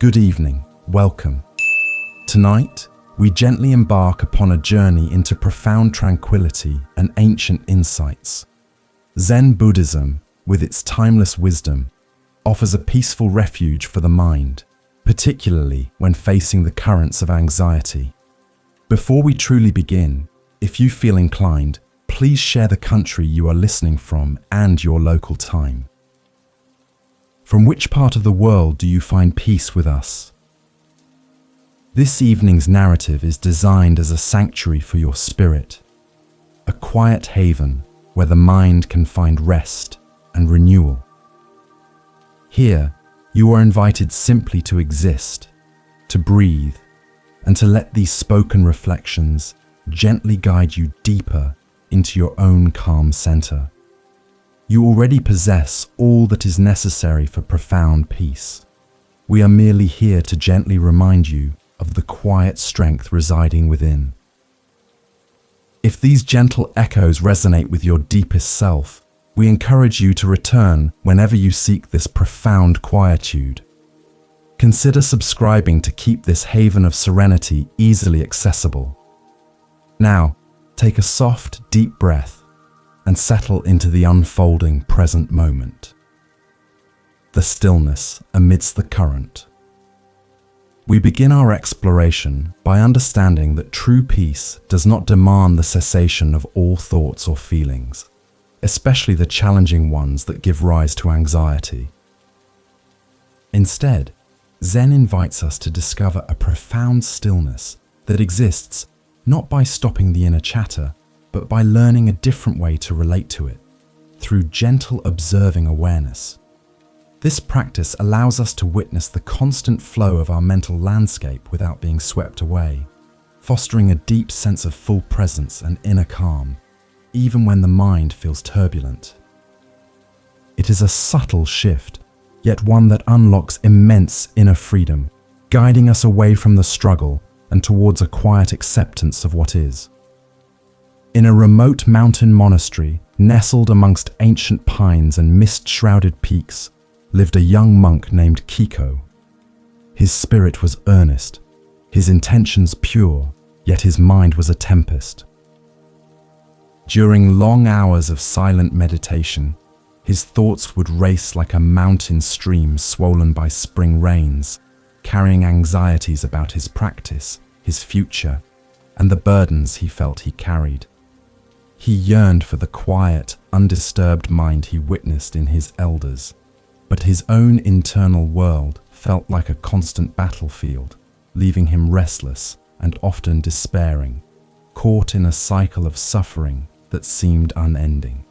Good evening, welcome. Tonight, we gently embark upon a journey into profound tranquility and ancient insights. Zen Buddhism, with its timeless wisdom, offers a peaceful refuge for the mind, particularly when facing the currents of anxiety. Before we truly begin, if you feel inclined, please share the country you are listening from and your local time. From which part of the world do you find peace with us? This evening's narrative is designed as a sanctuary for your spirit, a quiet haven where the mind can find rest and renewal. Here, you are invited simply to exist, to breathe, and to let these spoken reflections gently guide you deeper into your own calm center. You already possess all that is necessary for profound peace. We are merely here to gently remind you of the quiet strength residing within. If these gentle echoes resonate with your deepest self, we encourage you to return whenever you seek this profound quietude. Consider subscribing to keep this haven of serenity easily accessible. Now, take a soft, deep breath and settle into the unfolding present moment. The stillness amidst the current. We begin our exploration by understanding that true peace does not demand the cessation of all thoughts or feelings, especially the challenging ones that give rise to anxiety. Instead, Zen invites us to discover a profound stillness that exists not by stopping the inner chatter, but by learning a different way to relate to it, through gentle observing awareness. This practice allows us to witness the constant flow of our mental landscape without being swept away, fostering a deep sense of full presence and inner calm, even when the mind feels turbulent. It is a subtle shift, yet one that unlocks immense inner freedom, guiding us away from the struggle and towards a quiet acceptance of what is. In a remote mountain monastery, nestled amongst ancient pines and mist-shrouded peaks, lived a young monk named Kiko. His spirit was earnest, his intentions pure, yet his mind was a tempest. During long hours of silent meditation, his thoughts would race like a mountain stream swollen by spring rains, carrying anxieties about his practice, his future, and the burdens he felt he carried. He yearned for the quiet, undisturbed mind he witnessed in his elders, but his own internal world felt like a constant battlefield, leaving him restless and often despairing, caught in a cycle of suffering that seemed unending.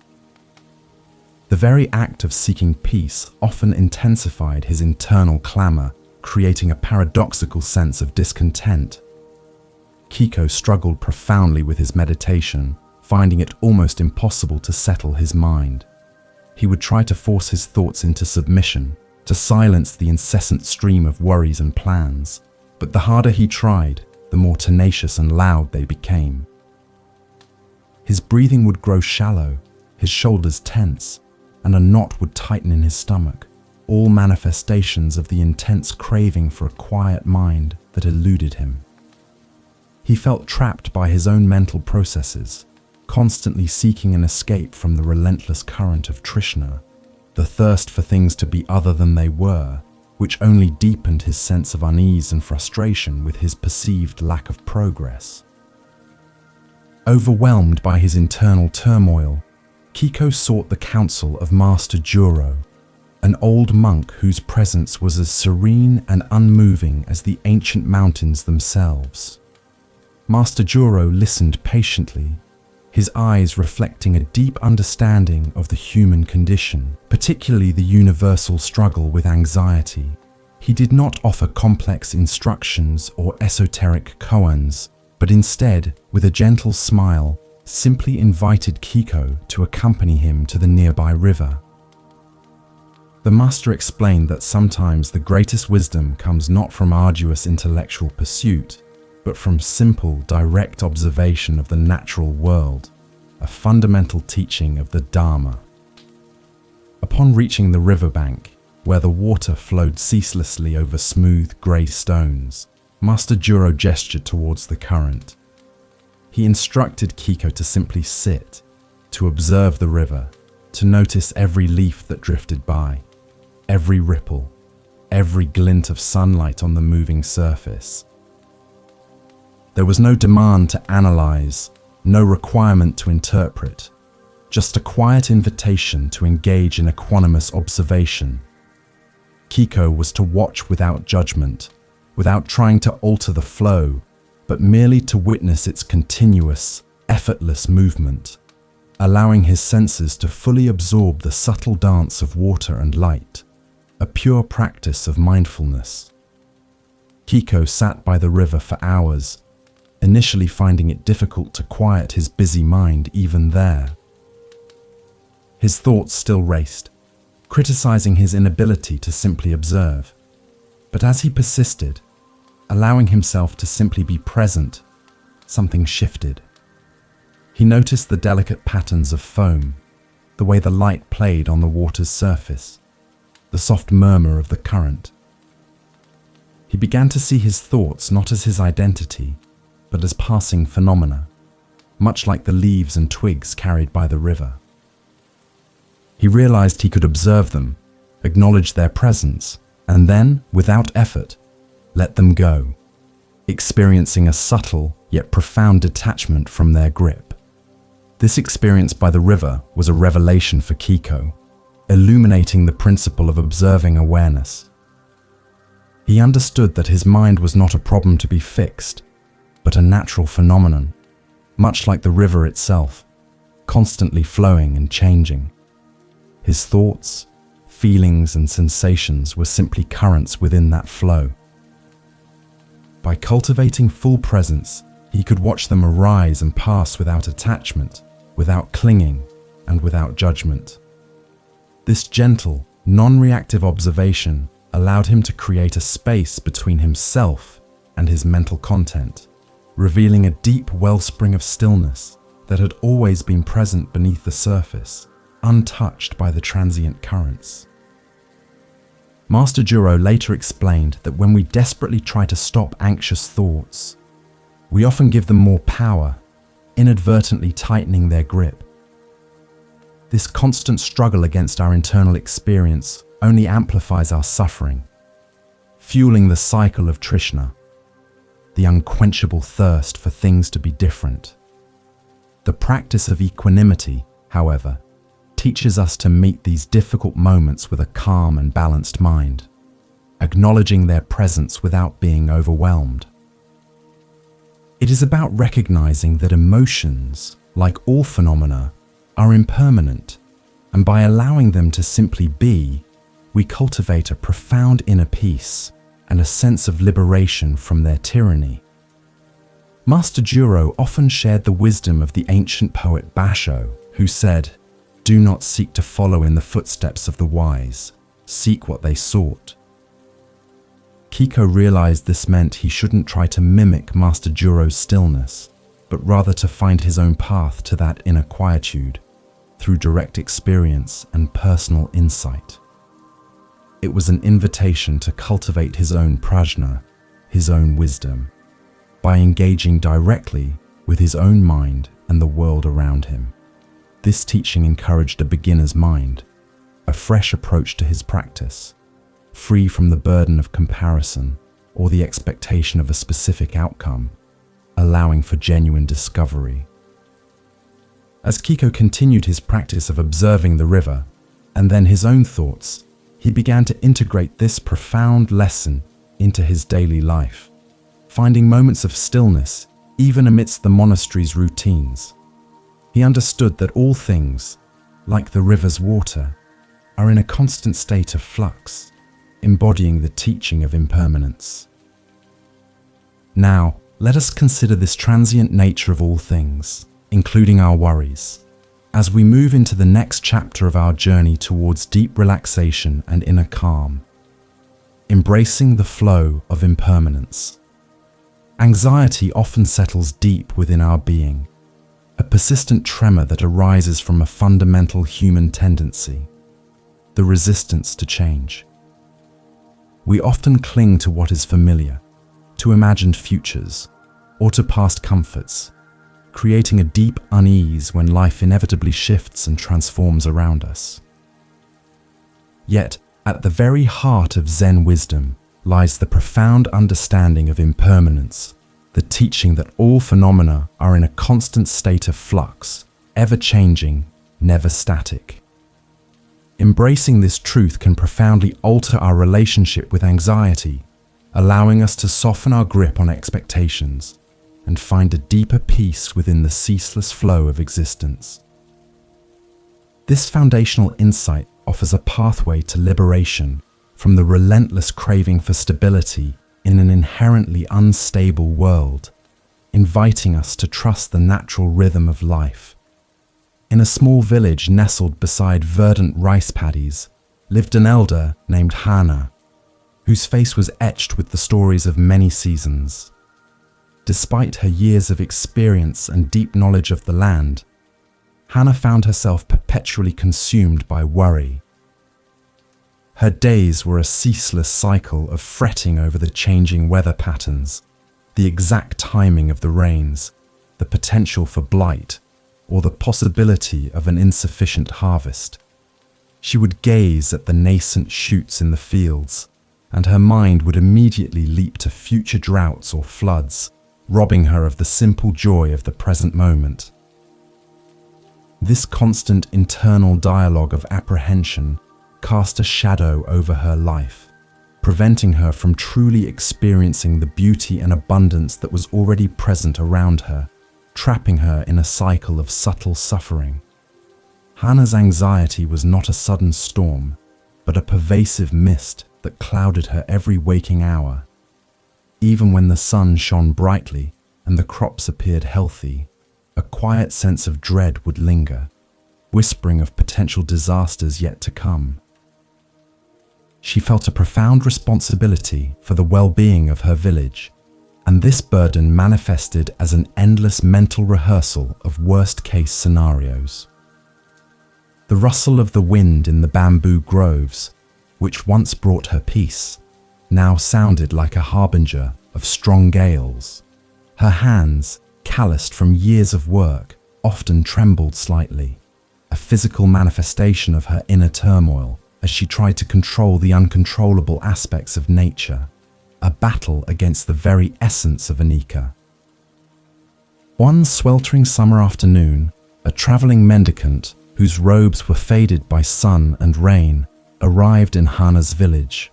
The very act of seeking peace often intensified his internal clamor, creating a paradoxical sense of discontent. Kiko struggled profoundly with his meditation, finding it almost impossible to settle his mind. He would try to force his thoughts into submission, to silence the incessant stream of worries and plans, but the harder he tried, the more tenacious and loud they became. His breathing would grow shallow, his shoulders tense, and a knot would tighten in his stomach, all manifestations of the intense craving for a quiet mind that eluded him. He felt trapped by his own mental processes, constantly seeking an escape from the relentless current of Trishna, the thirst for things to be other than they were, which only deepened his sense of unease and frustration with his perceived lack of progress. Overwhelmed by his internal turmoil, Kiko sought the counsel of Master Juro, an old monk whose presence was as serene and unmoving as the ancient mountains themselves. Master Juro listened patiently, his eyes reflecting a deep understanding of the human condition, particularly the universal struggle with anxiety. He did not offer complex instructions or esoteric koans, but instead, with a gentle smile, simply invited Kiko to accompany him to the nearby river. The master explained that sometimes the greatest wisdom comes not from arduous intellectual pursuit, but from simple, direct observation of the natural world, a fundamental teaching of the Dharma. Upon reaching the riverbank, where the water flowed ceaselessly over smooth grey stones, Master Juro gestured towards the current. He instructed Kiko to simply sit, to observe the river, to notice every leaf that drifted by, every ripple, every glint of sunlight on the moving surface. There was no demand to analyze, no requirement to interpret, just a quiet invitation to engage in equanimous observation. Kiko was to watch without judgment, without trying to alter the flow, but merely to witness its continuous, effortless movement, allowing his senses to fully absorb the subtle dance of water and light, a pure practice of mindfulness. Kiko sat by the river for hours, initially finding it difficult to quiet his busy mind even there. His thoughts still raced, criticizing his inability to simply observe. But as he persisted, allowing himself to simply be present, something shifted. He noticed the delicate patterns of foam, the way the light played on the water's surface, the soft murmur of the current. He began to see his thoughts not as his identity, but as passing phenomena, much like the leaves and twigs carried by the river. He realized he could observe them, acknowledge their presence, and then, without effort, let them go, experiencing a subtle yet profound detachment from their grip. This experience by the river was a revelation for Kiko, illuminating the principle of observing awareness. He understood that his mind was not a problem to be fixed, but a natural phenomenon, much like the river itself, constantly flowing and changing. His thoughts, feelings, and sensations were simply currents within that flow. By cultivating full presence, he could watch them arise and pass without attachment, without clinging, and without judgment. This gentle, non-reactive observation allowed him to create a space between himself and his mental content, revealing a deep wellspring of stillness that had always been present beneath the surface, untouched by the transient currents. Master Juro later explained that when we desperately try to stop anxious thoughts, we often give them more power, inadvertently tightening their grip. This constant struggle against our internal experience only amplifies our suffering, fueling the cycle of Trishna, the unquenchable thirst for things to be different. The practice of equanimity, however, teaches us to meet these difficult moments with a calm and balanced mind, acknowledging their presence without being overwhelmed. It is about recognizing that emotions, like all phenomena, are impermanent, and by allowing them to simply be, we cultivate a profound inner peace and a sense of liberation from their tyranny. Master Juro often shared the wisdom of the ancient poet Basho, who said, "Do not seek to follow in the footsteps of the wise, seek what they sought." Kiko realized this meant he shouldn't try to mimic Master Juro's stillness, but rather to find his own path to that inner quietude through direct experience and personal insight. It was an invitation to cultivate his own prajna, his own wisdom, by engaging directly with his own mind and the world around him. This teaching encouraged a beginner's mind, a fresh approach to his practice, free from the burden of comparison or the expectation of a specific outcome, allowing for genuine discovery. As Kiko continued his practice of observing the river, and then his own thoughts, he began to integrate this profound lesson into his daily life, finding moments of stillness even amidst the monastery's routines. He understood that all things, like the river's water, are in a constant state of flux, embodying the teaching of impermanence. Now, let us consider this transient nature of all things, including our worries, as we move into the next chapter of our journey towards deep relaxation and inner calm, embracing the flow of impermanence. Anxiety often settles deep within our being, a persistent tremor that arises from a fundamental human tendency, the resistance to change. We often cling to what is familiar, to imagined futures, or to past comforts, creating a deep unease when life inevitably shifts and transforms around us. Yet, at the very heart of Zen wisdom lies the profound understanding of impermanence, the teaching that all phenomena are in a constant state of flux, ever changing, never static. Embracing this truth can profoundly alter our relationship with anxiety, allowing us to soften our grip on expectations and find a deeper peace within the ceaseless flow of existence. This foundational insight offers a pathway to liberation from the relentless craving for stability in an inherently unstable world, inviting us to trust the natural rhythm of life. In a small village nestled beside verdant rice paddies lived an elder named Hana, whose face was etched with the stories of many seasons. Despite her years of experience and deep knowledge of the land, Hana found herself perpetually consumed by worry. Her days were a ceaseless cycle of fretting over the changing weather patterns, the exact timing of the rains, the potential for blight, or the possibility of an insufficient harvest. She would gaze at the nascent shoots in the fields, and her mind would immediately leap to future droughts or floods, robbing her of the simple joy of the present moment. This constant internal dialogue of apprehension cast a shadow over her life, preventing her from truly experiencing the beauty and abundance that was already present around her, trapping her in a cycle of subtle suffering. Hana's anxiety was not a sudden storm, but a pervasive mist that clouded her every waking hour. Even when the sun shone brightly and the crops appeared healthy, a quiet sense of dread would linger, whispering of potential disasters yet to come. She felt a profound responsibility for the well-being of her village, and this burden manifested as an endless mental rehearsal of worst-case scenarios. The rustle of the wind in the bamboo groves, which once brought her peace, now sounded like a harbinger of strong gales. Her hands, calloused from years of work, often trembled slightly, a physical manifestation of her inner turmoil as she tried to control the uncontrollable aspects of nature, a battle against the very essence of Anika. One sweltering summer afternoon, a traveling mendicant, whose robes were faded by sun and rain, arrived in Hana's village.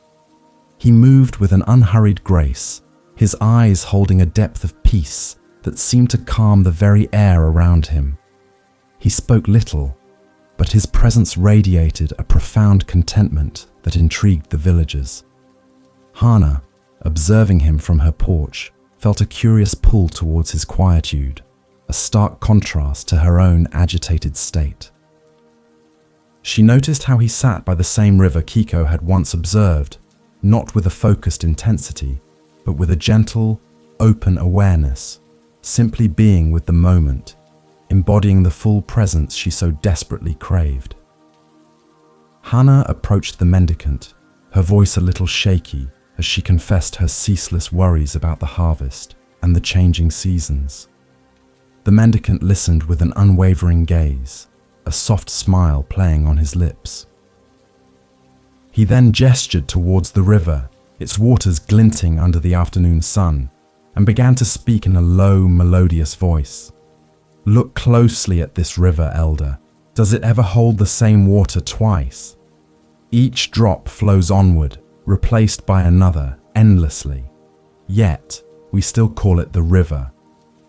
He moved with an unhurried grace, his eyes holding a depth of peace that seemed to calm the very air around him. He spoke little, but his presence radiated a profound contentment that intrigued the villagers. Hana, observing him from her porch, felt a curious pull towards his quietude, a stark contrast to her own agitated state. She noticed how he sat by the same river Kiko had once observed, not with a focused intensity, but with a gentle, open awareness, simply being with the moment, embodying the full presence she so desperately craved. Hana approached the mendicant, her voice a little shaky as she confessed her ceaseless worries about the harvest and the changing seasons. The mendicant listened with an unwavering gaze, a soft smile playing on his lips. He then gestured towards the river, its waters glinting under the afternoon sun, and began to speak in a low, melodious voice. "Look closely at this river, elder. Does it ever hold the same water twice? Each drop flows onward, replaced by another, endlessly. Yet, we still call it the river.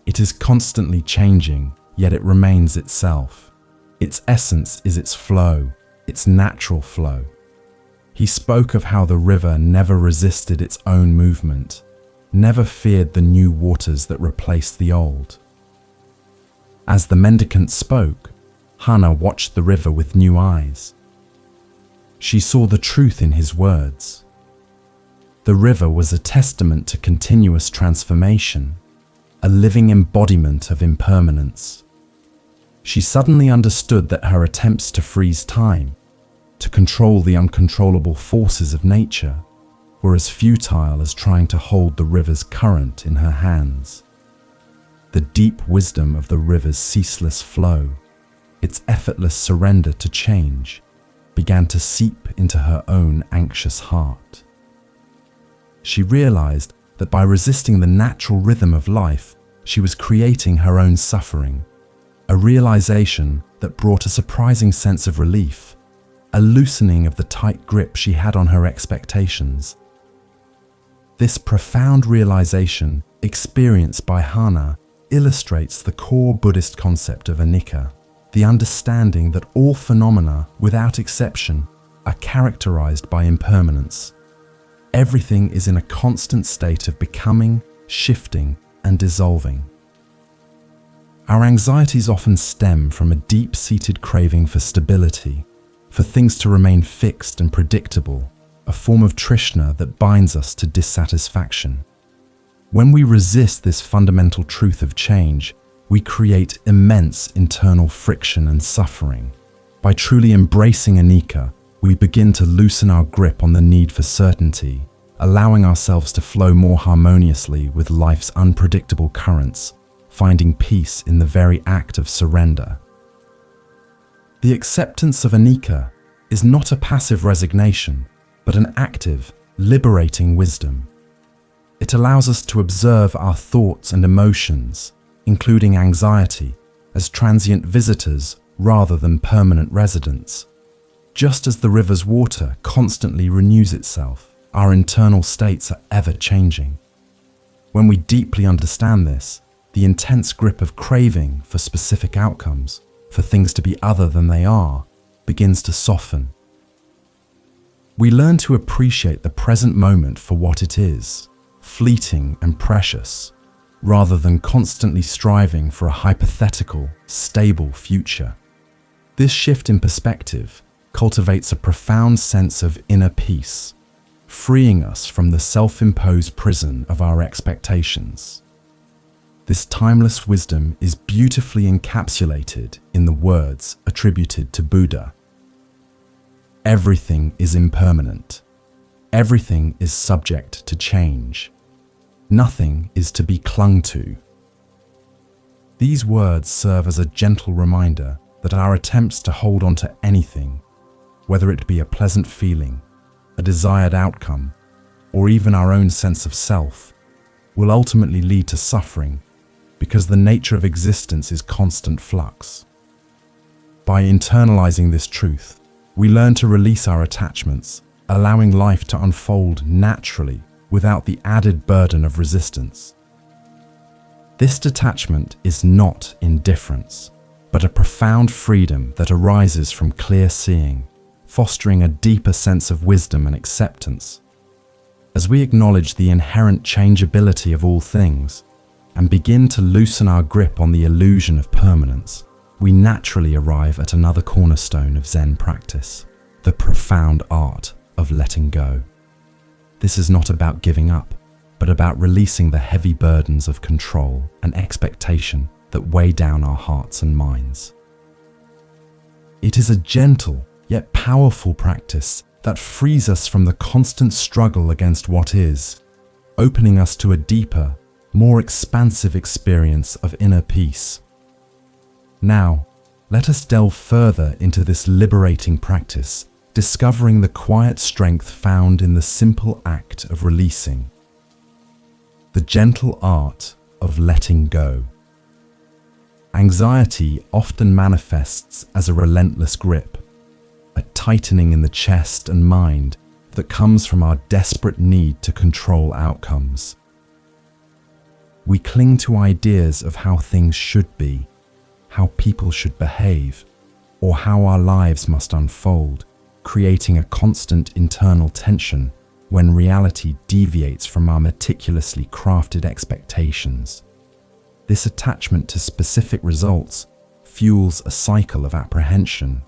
It is constantly changing, yet it remains itself. Its essence is its flow, its natural flow." He spoke of how the river never resisted its own movement, never feared the new waters that replaced the old. As the mendicant spoke, Hana watched the river with new eyes. She saw the truth in his words. The river was a testament to continuous transformation, a living embodiment of impermanence. She suddenly understood that her attempts to freeze time, to control the uncontrollable forces of nature, were as futile as trying to hold the river's current in her hands. The deep wisdom of the river's ceaseless flow, its effortless surrender to change, began to seep into her own anxious heart. She realized that by resisting the natural rhythm of life, she was creating her own suffering, a realization that brought a surprising sense of relief, a loosening of the tight grip she had on her expectations. This profound realization, experienced by Hana, illustrates the core Buddhist concept of anicca, the understanding that all phenomena, without exception, are characterized by impermanence. Everything is in a constant state of becoming, shifting, and dissolving. Our anxieties often stem from a deep-seated craving for stability, for things to remain fixed and predictable, a form of trishna that binds us to dissatisfaction. When we resist this fundamental truth of change, we create immense internal friction and suffering. By truly embracing anicca, we begin to loosen our grip on the need for certainty, allowing ourselves to flow more harmoniously with life's unpredictable currents, finding peace in the very act of surrender. The acceptance of anicca is not a passive resignation, but an active, liberating wisdom. It allows us to observe our thoughts and emotions, including anxiety, as transient visitors rather than permanent residents. Just as the river's water constantly renews itself, our internal states are ever changing. When we deeply understand this, the intense grip of craving for specific outcomes, for things to be other than they are, begins to soften. We learn to appreciate the present moment for what it is, fleeting and precious, rather than constantly striving for a hypothetical, stable future. This shift in perspective cultivates a profound sense of inner peace, freeing us from the self-imposed prison of our expectations. This timeless wisdom is beautifully encapsulated in the words attributed to Buddha. Everything is impermanent. Everything is subject to change. Nothing is to be clung to. These words serve as a gentle reminder that our attempts to hold on to anything, whether it be a pleasant feeling, a desired outcome, or even our own sense of self, will ultimately lead to suffering because the nature of existence is constant flux. By internalizing this truth, we learn to release our attachments, allowing life to unfold naturally without the added burden of resistance. This detachment is not indifference, but a profound freedom that arises from clear seeing, fostering a deeper sense of wisdom and acceptance. As we acknowledge the inherent changeability of all things and begin to loosen our grip on the illusion of permanence, we naturally arrive at another cornerstone of Zen practice, the profound art of letting go. This is not about giving up, but about releasing the heavy burdens of control and expectation that weigh down our hearts and minds. It is a gentle yet powerful practice that frees us from the constant struggle against what is, opening us to a deeper, more expansive experience of inner peace. Now, let us delve further into this liberating practice, discovering the quiet strength found in the simple act of releasing. The gentle art of letting go. Anxiety often manifests as a relentless grip, a tightening in the chest and mind that comes from our desperate need to control outcomes. We cling to ideas of how things should be, how people should behave, or how our lives must unfold, creating a constant internal tension when reality deviates from our meticulously crafted expectations. This attachment to specific results fuels a cycle of apprehension,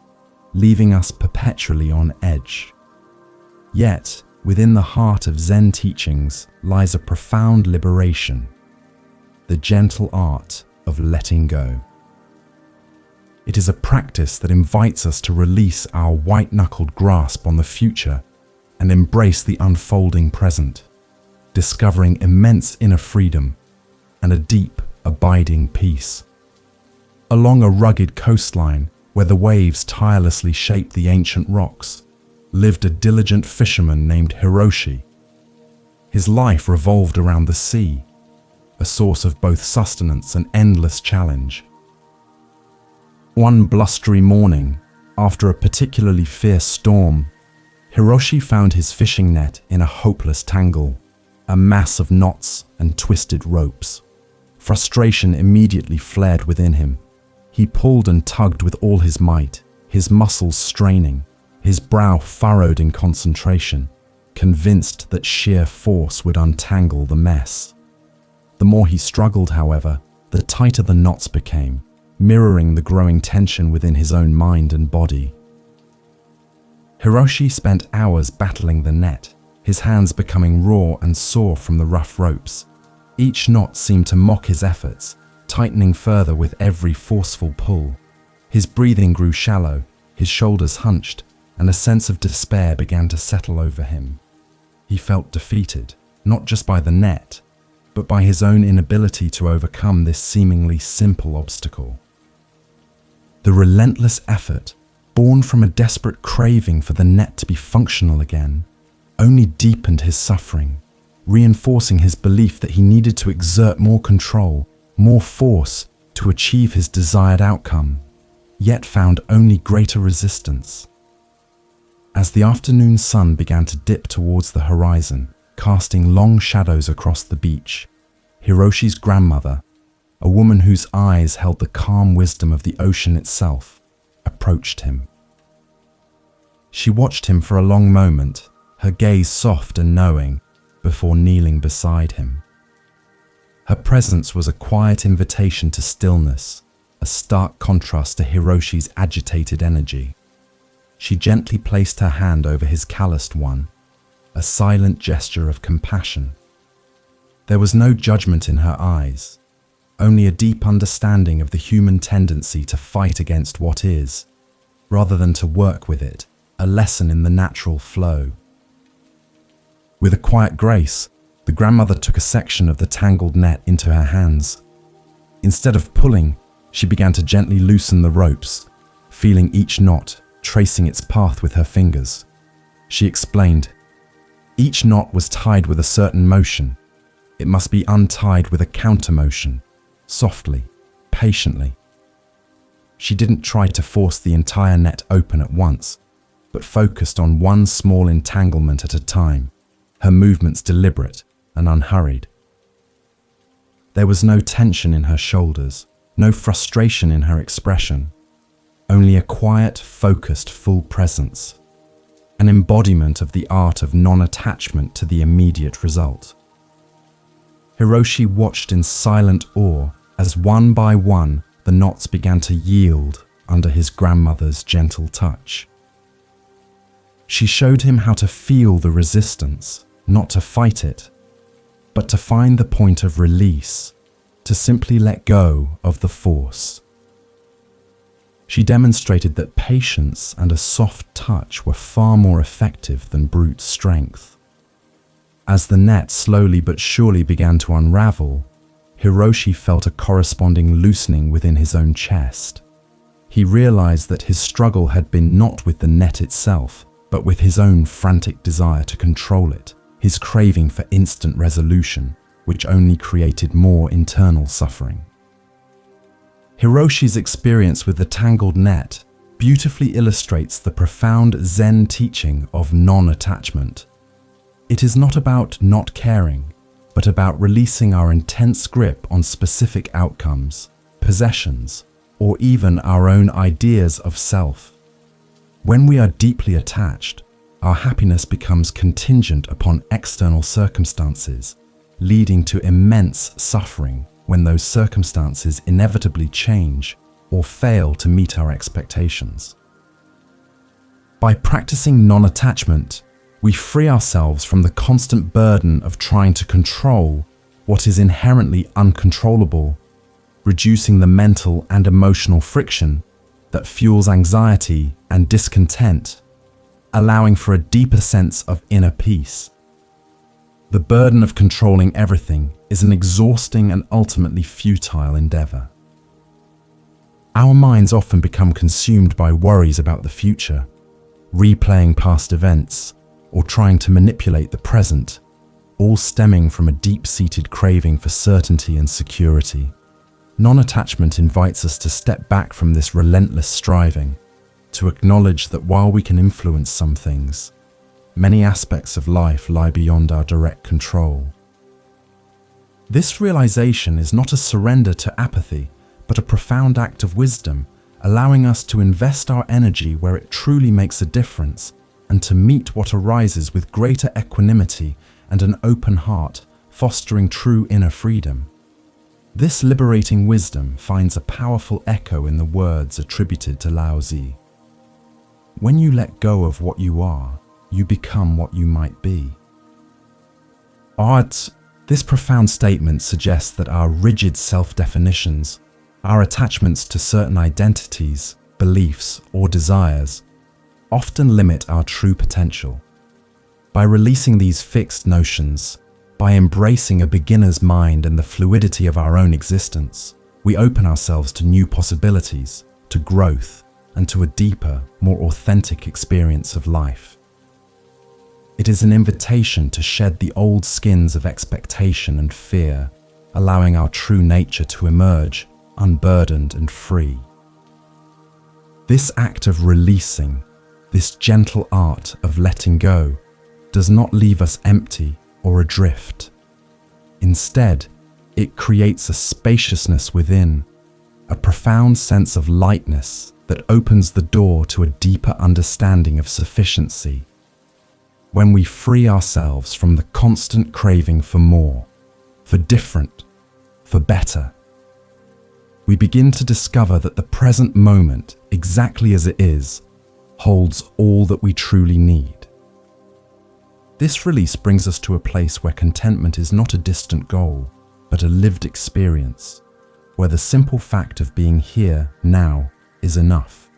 leaving us perpetually on edge. Yet, within the heart of Zen teachings lies a profound liberation, the gentle art of letting go. It is a practice that invites us to release our white-knuckled grasp on the future and embrace the unfolding present, discovering immense inner freedom and a deep, abiding peace. Along a rugged coastline where the waves tirelessly shaped the ancient rocks, lived a diligent fisherman named Hiroshi. His life revolved around the sea, a source of both sustenance and endless challenge. One blustery morning, after a particularly fierce storm, Hiroshi found his fishing net in a hopeless tangle, a mass of knots and twisted ropes. Frustration immediately flared within him. He pulled and tugged with all his might, his muscles straining, his brow furrowed in concentration, convinced that sheer force would untangle the mess. The more he struggled, however, the tighter the knots became, mirroring the growing tension within his own mind and body. Hiroshi spent hours battling the net, his hands becoming raw and sore from the rough ropes. Each knot seemed to mock his efforts, tightening further with every forceful pull. His breathing grew shallow, his shoulders hunched, and a sense of despair began to settle over him. He felt defeated, not just by the net, but by his own inability to overcome this seemingly simple obstacle. The relentless effort, born from a desperate craving for the net to be functional again, only deepened his suffering, reinforcing his belief that he needed to exert more control, more force to achieve his desired outcome, yet found only greater resistance. As the afternoon sun began to dip towards the horizon, casting long shadows across the beach, Hiroshi's grandmother, a woman whose eyes held the calm wisdom of the ocean itself, approached him. She watched him for a long moment, her gaze soft and knowing, before kneeling beside him. Her presence was a quiet invitation to stillness, a stark contrast to Hiroshi's agitated energy. She gently placed her hand over his calloused one, a silent gesture of compassion. There was no judgment in her eyes, only a deep understanding of the human tendency to fight against what is, rather than to work with it, a lesson in the natural flow. With a quiet grace, the grandmother took a section of the tangled net into her hands. Instead of pulling, she began to gently loosen the ropes, feeling each knot, tracing its path with her fingers. She explained, each knot was tied with a certain motion. It must be untied with a counter motion, softly, patiently. She didn't try to force the entire net open at once, but focused on one small entanglement at a time, her movements deliberate and unhurried. There was no tension in her shoulders, no frustration in her expression, only a quiet, focused, full presence, an embodiment of the art of non-attachment to the immediate result. Hiroshi watched in silent awe as one by one the knots began to yield under his grandmother's gentle touch. She showed him how to feel the resistance, not to fight it, but to find the point of release, to simply let go of the force. She demonstrated that patience and a soft touch were far more effective than brute strength. As the net slowly but surely began to unravel, Hiroshi felt a corresponding loosening within his own chest. He realized that his struggle had been not with the net itself, but with his own frantic desire to control it, his craving for instant resolution, which only created more internal suffering. Hiroshi's experience with the tangled net beautifully illustrates the profound Zen teaching of non-attachment. It is not about not caring, but about releasing our intense grip on specific outcomes, possessions, or even our own ideas of self. When we are deeply attached, our happiness becomes contingent upon external circumstances, leading to immense suffering when those circumstances inevitably change or fail to meet our expectations. By practicing non-attachment, we free ourselves from the constant burden of trying to control what is inherently uncontrollable, reducing the mental and emotional friction that fuels anxiety and discontent, allowing for a deeper sense of inner peace. The burden of controlling everything is an exhausting and ultimately futile endeavor. Our minds often become consumed by worries about the future, replaying past events, or trying to manipulate the present, all stemming from a deep-seated craving for certainty and security. Non-attachment invites us to step back from this relentless striving, to acknowledge that while we can influence some things, many aspects of life lie beyond our direct control. This realization is not a surrender to apathy, but a profound act of wisdom, allowing us to invest our energy where it truly makes a difference and to meet what arises with greater equanimity and an open heart, fostering true inner freedom. This liberating wisdom finds a powerful echo in the words attributed to Lao Tzu. When you let go of what you are, you become what you might be. This profound statement suggests that our rigid self-definitions, our attachments to certain identities, beliefs, or desires, often limit our true potential. By releasing these fixed notions, by embracing a beginner's mind and the fluidity of our own existence, we open ourselves to new possibilities, to growth, and to a deeper, more authentic experience of life. It is an invitation to shed the old skins of expectation and fear, allowing our true nature to emerge, unburdened and free. This act of releasing, this gentle art of letting go, does not leave us empty or adrift. Instead, it creates a spaciousness within, a profound sense of lightness that opens the door to a deeper understanding of sufficiency. When we free ourselves from the constant craving for more, for different, for better, we begin to discover that the present moment, exactly as it is, holds all that we truly need. This release brings us to a place where contentment is not a distant goal, but a lived experience, where the simple fact of being here, now, is enough.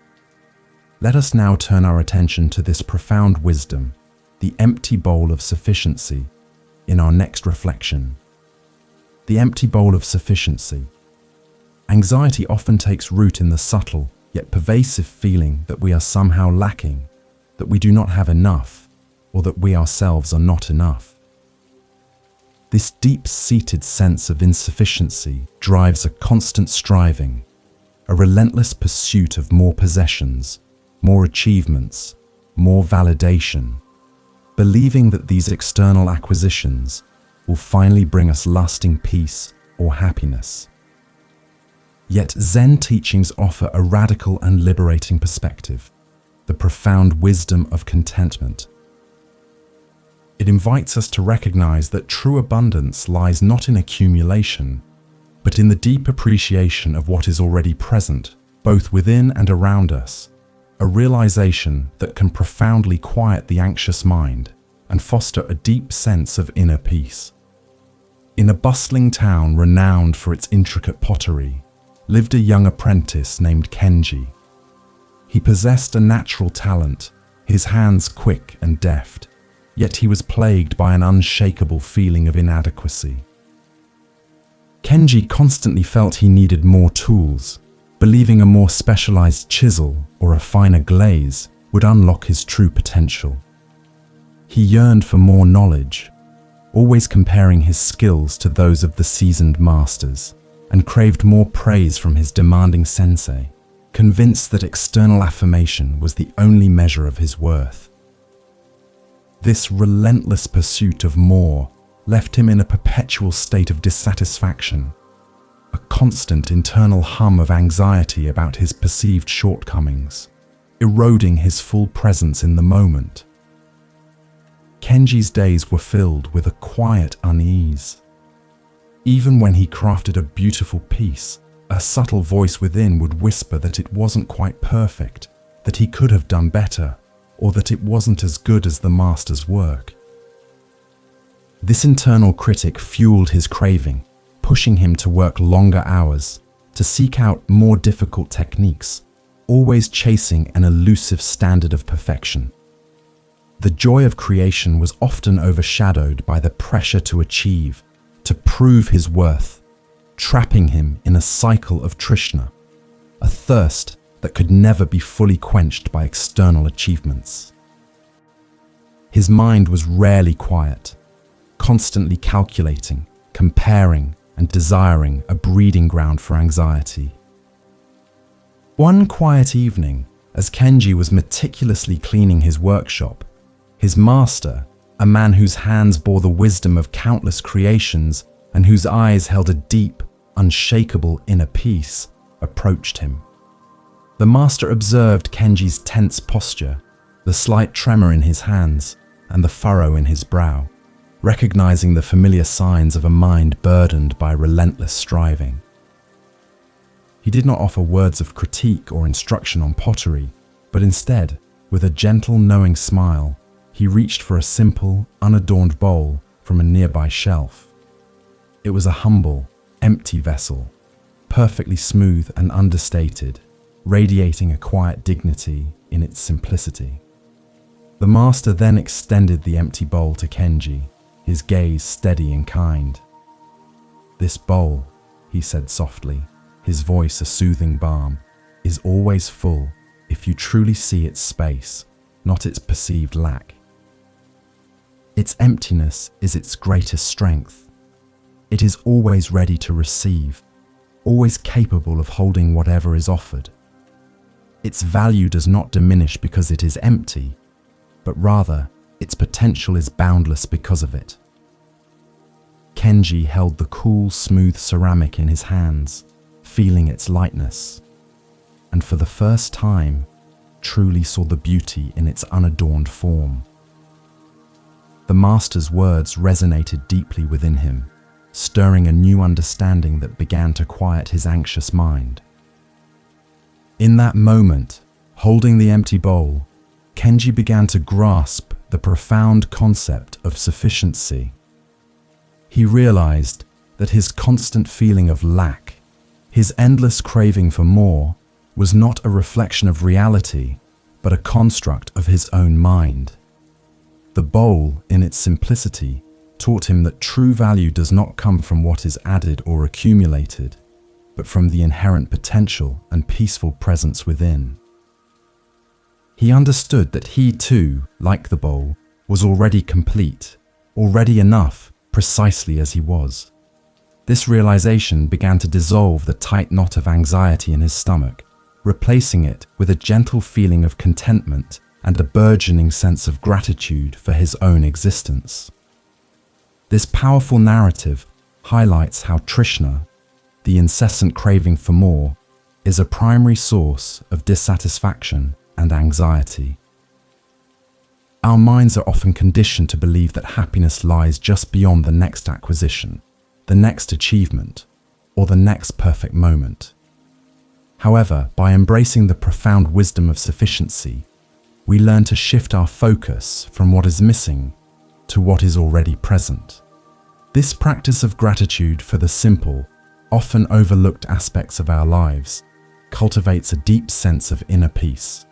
Let us now turn our attention to this profound wisdom, the empty bowl of sufficiency, in our next reflection. The empty bowl of sufficiency. Anxiety often takes root in the subtle, yet pervasive feeling that we are somehow lacking, that we do not have enough, or that we ourselves are not enough. This deep-seated sense of insufficiency drives a constant striving, a relentless pursuit of more possessions, more achievements, more validation, believing that these external acquisitions will finally bring us lasting peace or happiness. Yet Zen teachings offer a radical and liberating perspective, the profound wisdom of contentment. It invites us to recognize that true abundance lies not in accumulation, but in the deep appreciation of what is already present, both within and around us, a realization that can profoundly quiet the anxious mind and foster a deep sense of inner peace. In a bustling town renowned for its intricate pottery, lived a young apprentice named Kenji. He possessed a natural talent, his hands quick and deft, yet he was plagued by an unshakable feeling of inadequacy. Kenji constantly felt he needed more tools, believing a more specialized chisel or a finer glaze would unlock his true potential. He yearned for more knowledge, always comparing his skills to those of the seasoned masters, and craved more praise from his demanding sensei, convinced that external affirmation was the only measure of his worth. This relentless pursuit of more left him in a perpetual state of dissatisfaction, a constant internal hum of anxiety about his perceived shortcomings, eroding his full presence in the moment. Kenji's days were filled with a quiet unease. Even when he crafted a beautiful piece, a subtle voice within would whisper that it wasn't quite perfect, that he could have done better, or that it wasn't as good as the master's work. This internal critic fueled his craving, pushing him to work longer hours, to seek out more difficult techniques, always chasing an elusive standard of perfection. The joy of creation was often overshadowed by the pressure to achieve, to prove his worth, trapping him in a cycle of Trishna, a thirst that could never be fully quenched by external achievements. His mind was rarely quiet, constantly calculating, comparing, and desiring, a breeding ground for anxiety. One quiet evening, as Kenji was meticulously cleaning his workshop, his master, a man whose hands bore the wisdom of countless creations and whose eyes held a deep, unshakable inner peace, approached him. The master observed Kenji's tense posture, the slight tremor in his hands, and the furrow in his brow, recognizing the familiar signs of a mind burdened by relentless striving. He did not offer words of critique or instruction on pottery, but instead, with a gentle, knowing smile, he reached for a simple, unadorned bowl from a nearby shelf. It was a humble, empty vessel, perfectly smooth and understated, radiating a quiet dignity in its simplicity. The master then extended the empty bowl to Kenji, his gaze steady and kind. "This bowl," he said softly, his voice a soothing balm, "is always full if you truly see its space, not its perceived lack. Its emptiness is its greatest strength. It is always ready to receive, always capable of holding whatever is offered. Its value does not diminish because it is empty, but rather its potential is boundless because of it." Kenji held the cool, smooth ceramic in his hands, feeling its lightness, and for the first time, truly saw the beauty in its unadorned form. The master's words resonated deeply within him, stirring a new understanding that began to quiet his anxious mind. In that moment, holding the empty bowl, Kenji began to grasp the profound concept of sufficiency. He realized that his constant feeling of lack, his endless craving for more, was not a reflection of reality, but a construct of his own mind. The bowl, in its simplicity, taught him that true value does not come from what is added or accumulated, but from the inherent potential and peaceful presence within. He understood that he too, like the bowl, was already complete, already enough, precisely as he was. This realization began to dissolve the tight knot of anxiety in his stomach, replacing it with a gentle feeling of contentment and a burgeoning sense of gratitude for his own existence. This powerful narrative highlights how Trishna, the incessant craving for more, is a primary source of dissatisfaction and anxiety. Our minds are often conditioned to believe that happiness lies just beyond the next acquisition, the next achievement, or the next perfect moment. However, by embracing the profound wisdom of sufficiency, we learn to shift our focus from what is missing to what is already present. This practice of gratitude for the simple, often overlooked aspects of our lives cultivates a deep sense of inner peace.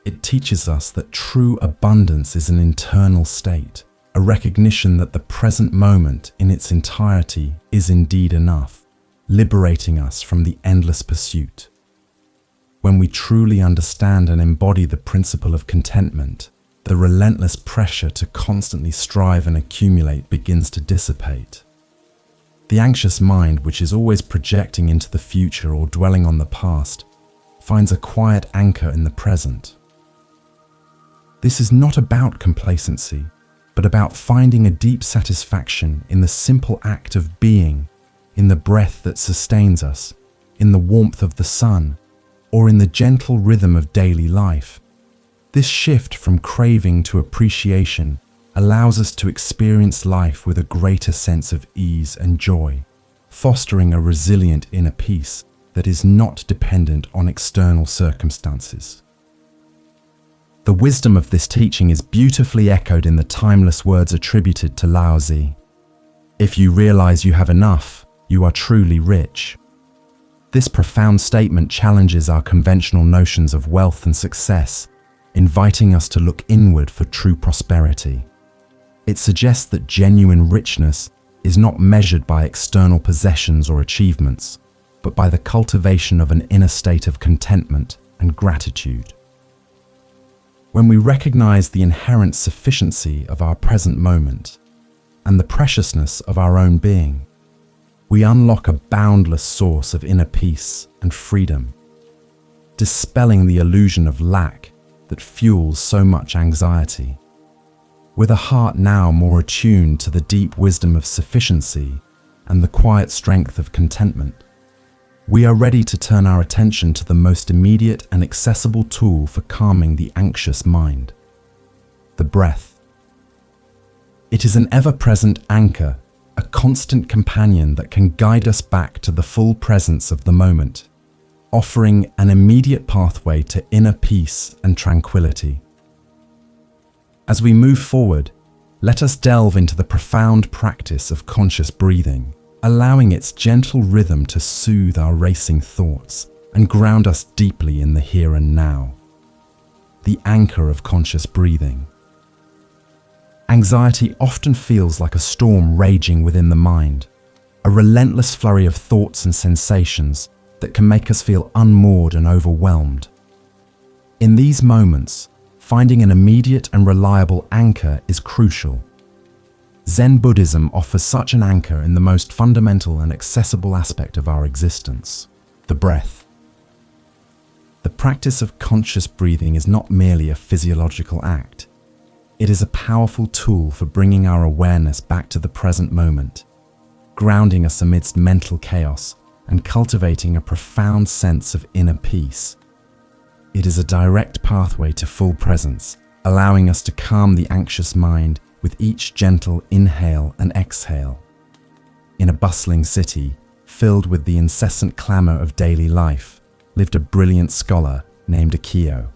It teaches us that true abundance is an internal state, a recognition that the present moment in its entirety is indeed enough, liberating us from the endless pursuit. When we truly understand and embody the principle of contentment, the relentless pressure to constantly strive and accumulate begins to dissipate. The anxious mind, which is always projecting into the future or dwelling on the past, finds a quiet anchor in the present. This is not about complacency, but about finding a deep satisfaction in the simple act of being, in the breath that sustains us, in the warmth of the sun, or in the gentle rhythm of daily life. This shift from craving to appreciation allows us to experience life with a greater sense of ease and joy, fostering a resilient inner peace that is not dependent on external circumstances. The wisdom of this teaching is beautifully echoed in the timeless words attributed to Lao Tzu. "If you realize you have enough, you are truly rich." This profound statement challenges our conventional notions of wealth and success, inviting us to look inward for true prosperity. It suggests that genuine richness is not measured by external possessions or achievements, but by the cultivation of an inner state of contentment and gratitude. When we recognize the inherent sufficiency of our present moment and the preciousness of our own being, we unlock a boundless source of inner peace and freedom, dispelling the illusion of lack that fuels so much anxiety. With a heart now more attuned to the deep wisdom of sufficiency and the quiet strength of contentment, we are ready to turn our attention to the most immediate and accessible tool for calming the anxious mind: the breath. It is an ever-present anchor, a constant companion that can guide us back to the full presence of the moment, offering an immediate pathway to inner peace and tranquility. As we move forward, let us delve into the profound practice of conscious breathing, allowing its gentle rhythm to soothe our racing thoughts and ground us deeply in the here and now. The anchor of conscious breathing. Anxiety often feels like a storm raging within the mind, a relentless flurry of thoughts and sensations that can make us feel unmoored and overwhelmed. In these moments, finding an immediate and reliable anchor is crucial. Zen Buddhism offers such an anchor in the most fundamental and accessible aspect of our existence: the breath. The practice of conscious breathing is not merely a physiological act. It is a powerful tool for bringing our awareness back to the present moment, grounding us amidst mental chaos and cultivating a profound sense of inner peace. It is a direct pathway to full presence, allowing us to calm the anxious mind with each gentle inhale and exhale. In a bustling city, filled with the incessant clamor of daily life, lived a brilliant scholar named Akio.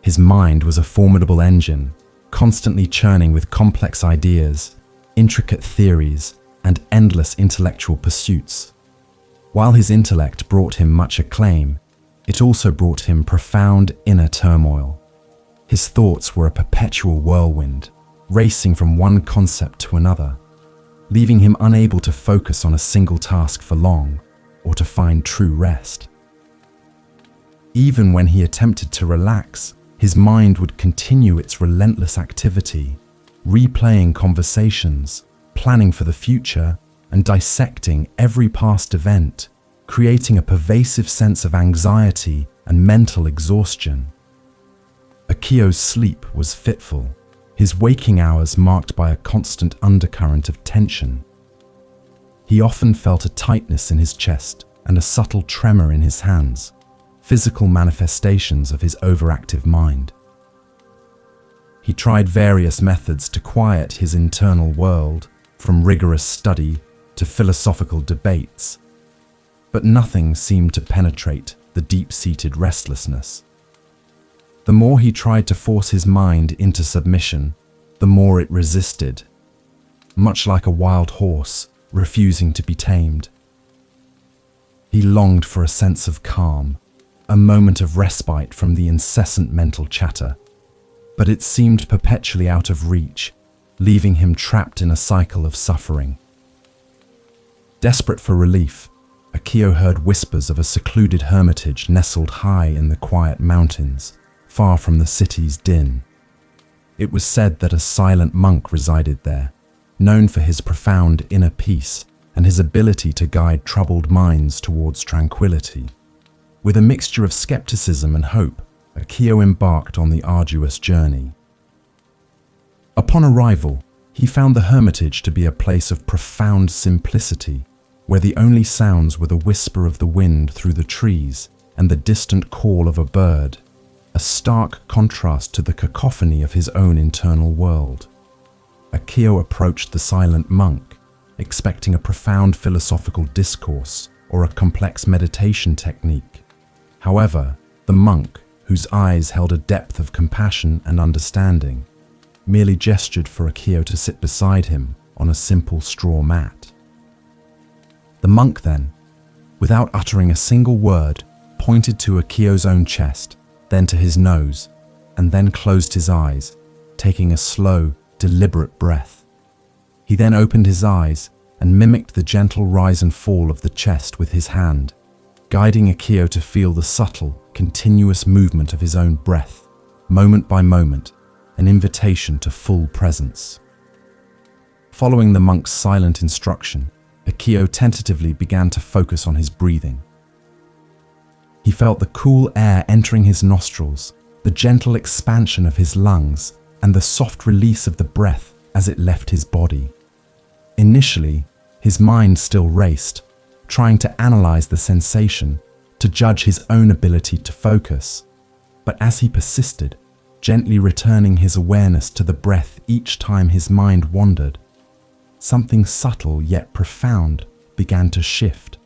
His mind was a formidable engine, constantly churning with complex ideas, intricate theories, and endless intellectual pursuits. While his intellect brought him much acclaim, it also brought him profound inner turmoil. His thoughts were a perpetual whirlwind, racing from one concept to another, leaving him unable to focus on a single task for long or to find true rest. Even when he attempted to relax, his mind would continue its relentless activity, replaying conversations, planning for the future, and dissecting every past event, creating a pervasive sense of anxiety and mental exhaustion. Akio's sleep was fitful, his waking hours marked by a constant undercurrent of tension. He often felt a tightness in his chest and a subtle tremor in his hands, physical manifestations of his overactive mind. He tried various methods to quiet his internal world, from rigorous study to philosophical debates, but nothing seemed to penetrate the deep-seated restlessness. The more he tried to force his mind into submission, the more it resisted, much like a wild horse refusing to be tamed. He longed for a sense of calm, a moment of respite from the incessant mental chatter, but it seemed perpetually out of reach, leaving him trapped in a cycle of suffering. Desperate for relief, Akio heard whispers of a secluded hermitage nestled high in the quiet mountains, far from the city's din. It was said that a silent monk resided there, known for his profound inner peace and his ability to guide troubled minds towards tranquility. With a mixture of skepticism and hope, Akio embarked on the arduous journey. Upon arrival, he found the hermitage to be a place of profound simplicity, where the only sounds were the whisper of the wind through the trees and the distant call of a bird, a stark contrast to the cacophony of his own internal world. Akio approached the silent monk, expecting a profound philosophical discourse or a complex meditation technique. However, the monk, whose eyes held a depth of compassion and understanding, merely gestured for Akio to sit beside him on a simple straw mat. The monk then, without uttering a single word, pointed to Akio's own chest then to his nose, and then closed his eyes, taking a slow, deliberate breath. He then opened his eyes and mimicked the gentle rise and fall of the chest with his hand, guiding Akio to feel the subtle, continuous movement of his own breath, moment by moment, an invitation to full presence. Following the monk's silent instruction, Akio tentatively began to focus on his breathing. He felt the cool air entering his nostrils, the gentle expansion of his lungs, and the soft release of the breath as it left his body. Initially, his mind still raced, trying to analyze the sensation, to judge his own ability to focus. But as he persisted, gently returning his awareness to the breath each time his mind wandered, something subtle yet profound began to shift.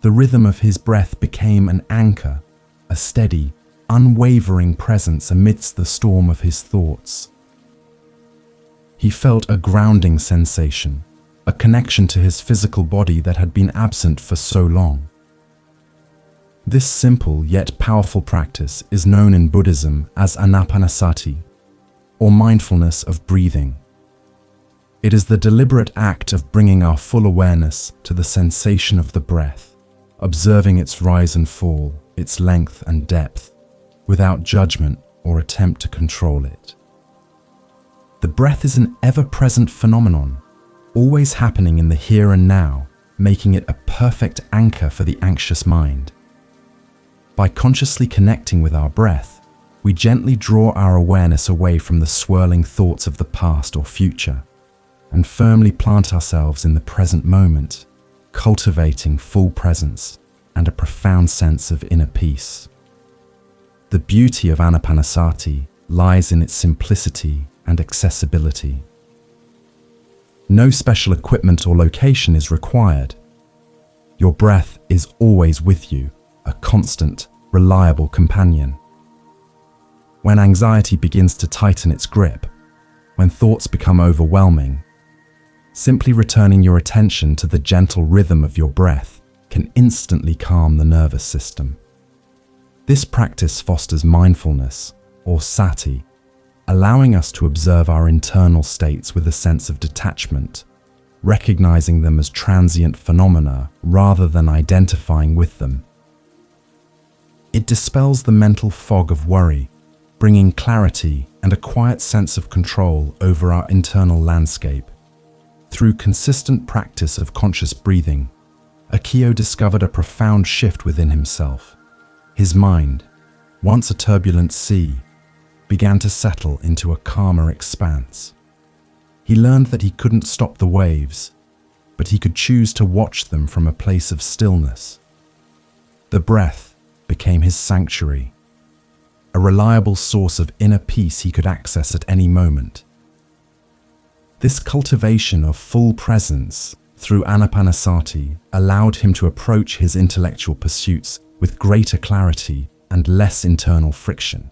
The rhythm of his breath became an anchor, a steady, unwavering presence amidst the storm of his thoughts. He felt a grounding sensation, a connection to his physical body that had been absent for so long. This simple yet powerful practice is known in Buddhism as anapanasati, or mindfulness of breathing. It is the deliberate act of bringing our full awareness to the sensation of the breath, observing its rise and fall, its length and depth, without judgment or attempt to control it. The breath is an ever-present phenomenon, always happening in the here and now, making it a perfect anchor for the anxious mind. By consciously connecting with our breath, we gently draw our awareness away from the swirling thoughts of the past or future, and firmly plant ourselves in the present moment, cultivating full presence and a profound sense of inner peace. The beauty of anapanasati lies in its simplicity and accessibility. No special equipment or location is required. Your breath is always with you, a constant, reliable companion. When anxiety begins to tighten its grip, when thoughts become overwhelming, simply returning your attention to the gentle rhythm of your breath can instantly calm the nervous system. This practice fosters mindfulness, or sati, allowing us to observe our internal states with a sense of detachment, recognizing them as transient phenomena rather than identifying with them. It dispels the mental fog of worry, bringing clarity and a quiet sense of control over our internal landscape. Through consistent practice of conscious breathing, Akio discovered a profound shift within himself. His mind, once a turbulent sea, began to settle into a calmer expanse. He learned that he couldn't stop the waves, but he could choose to watch them from a place of stillness. The breath became his sanctuary, a reliable source of inner peace he could access at any moment. This cultivation of full presence through anapanasati allowed him to approach his intellectual pursuits with greater clarity and less internal friction,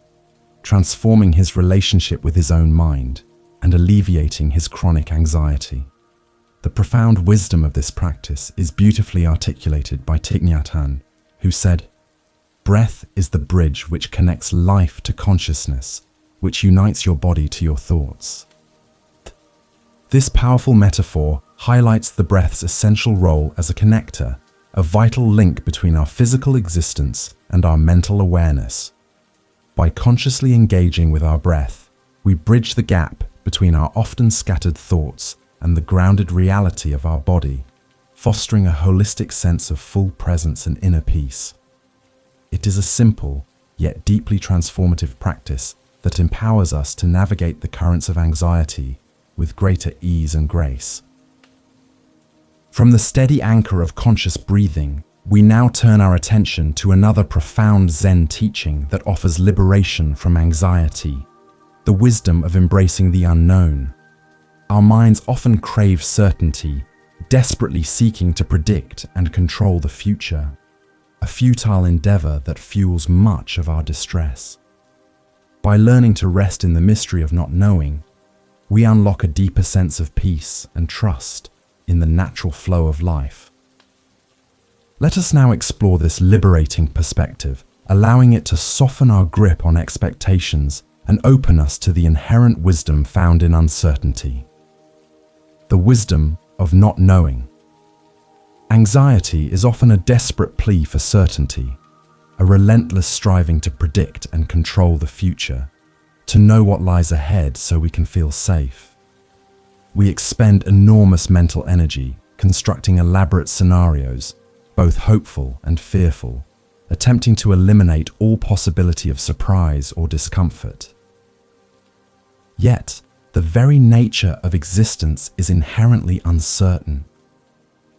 transforming his relationship with his own mind and alleviating his chronic anxiety. The profound wisdom of this practice is beautifully articulated by Thich Nhat Hanh, who said, "Breath is the bridge which connects life to consciousness, which unites your body to your thoughts." This powerful metaphor highlights the breath's essential role as a connector, a vital link between our physical existence and our mental awareness. By consciously engaging with our breath, we bridge the gap between our often scattered thoughts and the grounded reality of our body, fostering a holistic sense of full presence and inner peace. It is a simple, yet deeply transformative practice that empowers us to navigate the currents of anxiety with greater ease and grace. From the steady anchor of conscious breathing, we now turn our attention to another profound Zen teaching that offers liberation from anxiety, the wisdom of embracing the unknown. Our minds often crave certainty, desperately seeking to predict and control the future, a futile endeavor that fuels much of our distress. By learning to rest in the mystery of not knowing, we unlock a deeper sense of peace and trust in the natural flow of life. Let us now explore this liberating perspective allowing it to soften our grip on expectations and open us to the inherent wisdom found in uncertainty. The wisdom of not knowing. Anxiety is often a desperate plea for certainty, a relentless striving to predict and control the future, to know what lies ahead so we can feel safe. We expend enormous mental energy constructing elaborate scenarios, both hopeful and fearful, attempting to eliminate all possibility of surprise or discomfort. Yet, the very nature of existence is inherently uncertain,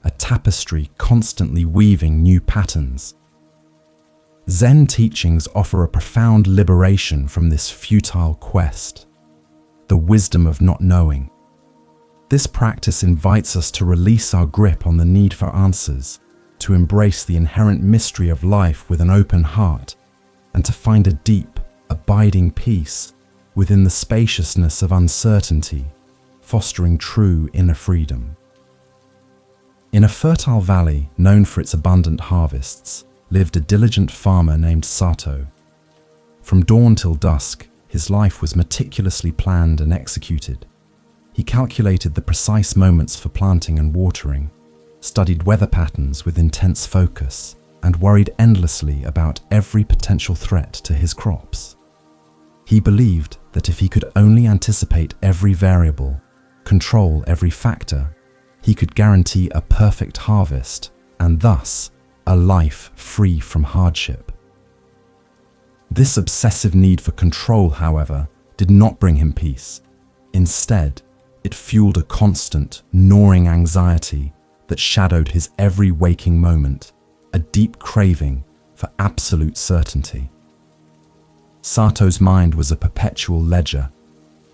a tapestry constantly weaving new patterns. Zen teachings offer a profound liberation from this futile quest, the wisdom of not knowing. This practice invites us to release our grip on the need for answers, to embrace the inherent mystery of life with an open heart, and to find a deep, abiding peace within the spaciousness of uncertainty, fostering true inner freedom. In a fertile valley known for its abundant harvests, lived a diligent farmer named Sato. From dawn till dusk, his life was meticulously planned and executed. He calculated the precise moments for planting and watering, studied weather patterns with intense focus, and worried endlessly about every potential threat to his crops. He believed that if he could only anticipate every variable, control every factor, he could guarantee a perfect harvest and thus a life free from hardship. This obsessive need for control, however, did not bring him peace. Instead, it fueled a constant, gnawing anxiety that shadowed his every waking moment, a deep craving for absolute certainty. Sato's mind was a perpetual ledger,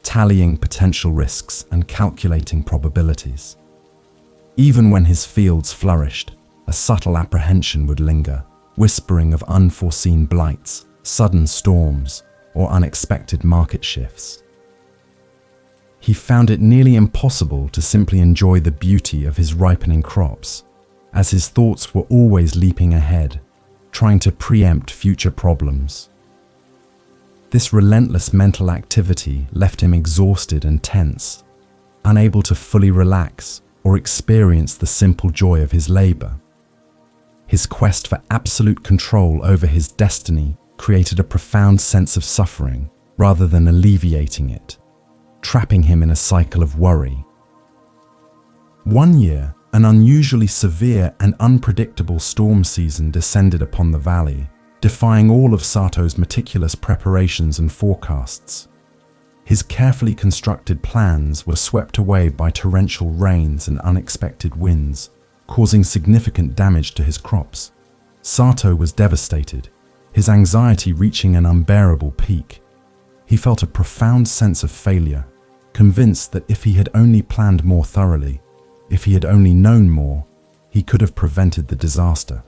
tallying potential risks and calculating probabilities. Even when his fields flourished, a subtle apprehension would linger, whispering of unforeseen blights, sudden storms, or unexpected market shifts. He found it nearly impossible to simply enjoy the beauty of his ripening crops, as his thoughts were always leaping ahead, trying to preempt future problems. This relentless mental activity left him exhausted and tense, unable to fully relax or experience the simple joy of his labor. His quest for absolute control over his destiny created a profound sense of suffering rather than alleviating it, trapping him in a cycle of worry. One year, an unusually severe and unpredictable storm season descended upon the valley, defying all of Sato's meticulous preparations and forecasts. His carefully constructed plans were swept away by torrential rains and unexpected winds, causing significant damage to his crops. Sato was devastated, his anxiety reaching an unbearable peak. He felt a profound sense of failure, convinced that if he had only planned more thoroughly, if he had only known more, he could have prevented the disaster.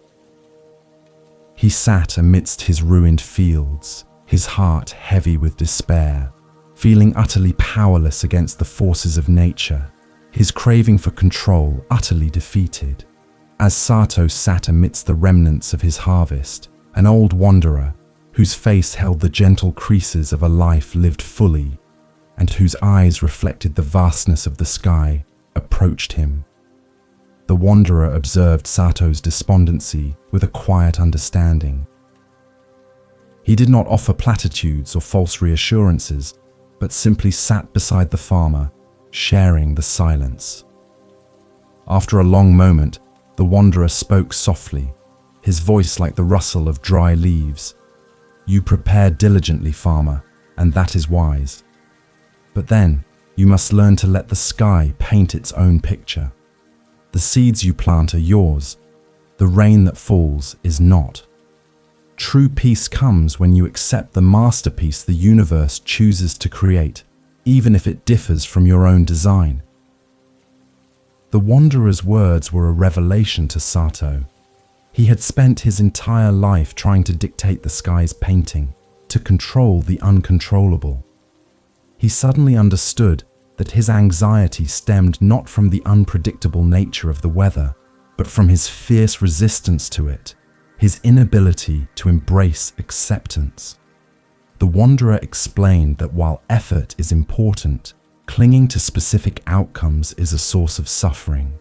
He sat amidst his ruined fields, his heart heavy with despair, feeling utterly powerless against the forces of nature, his craving for control utterly defeated. As Sato sat amidst the remnants of his harvest, an old wanderer, whose face held the gentle creases of a life lived fully, and whose eyes reflected the vastness of the sky, approached him. The wanderer observed Sato's despondency with a quiet understanding. He did not offer platitudes or false reassurances, but simply sat beside the farmer, sharing the silence. After a long moment, the wanderer spoke softly, his voice like the rustle of dry leaves. "You prepare diligently, farmer, and that is wise. But then, you must learn to let the sky paint its own picture. The seeds you plant are yours. The rain that falls is not. True peace comes when you accept the masterpiece the universe chooses to create, even if it differs from your own design." The wanderer's words were a revelation to Sato. He had spent his entire life trying to dictate the sky's painting, to control the uncontrollable. He suddenly understood that his anxiety stemmed not from the unpredictable nature of the weather, but from his fierce resistance to it, his inability to embrace acceptance. The wanderer explained that while effort is important, clinging to specific outcomes is a source of suffering.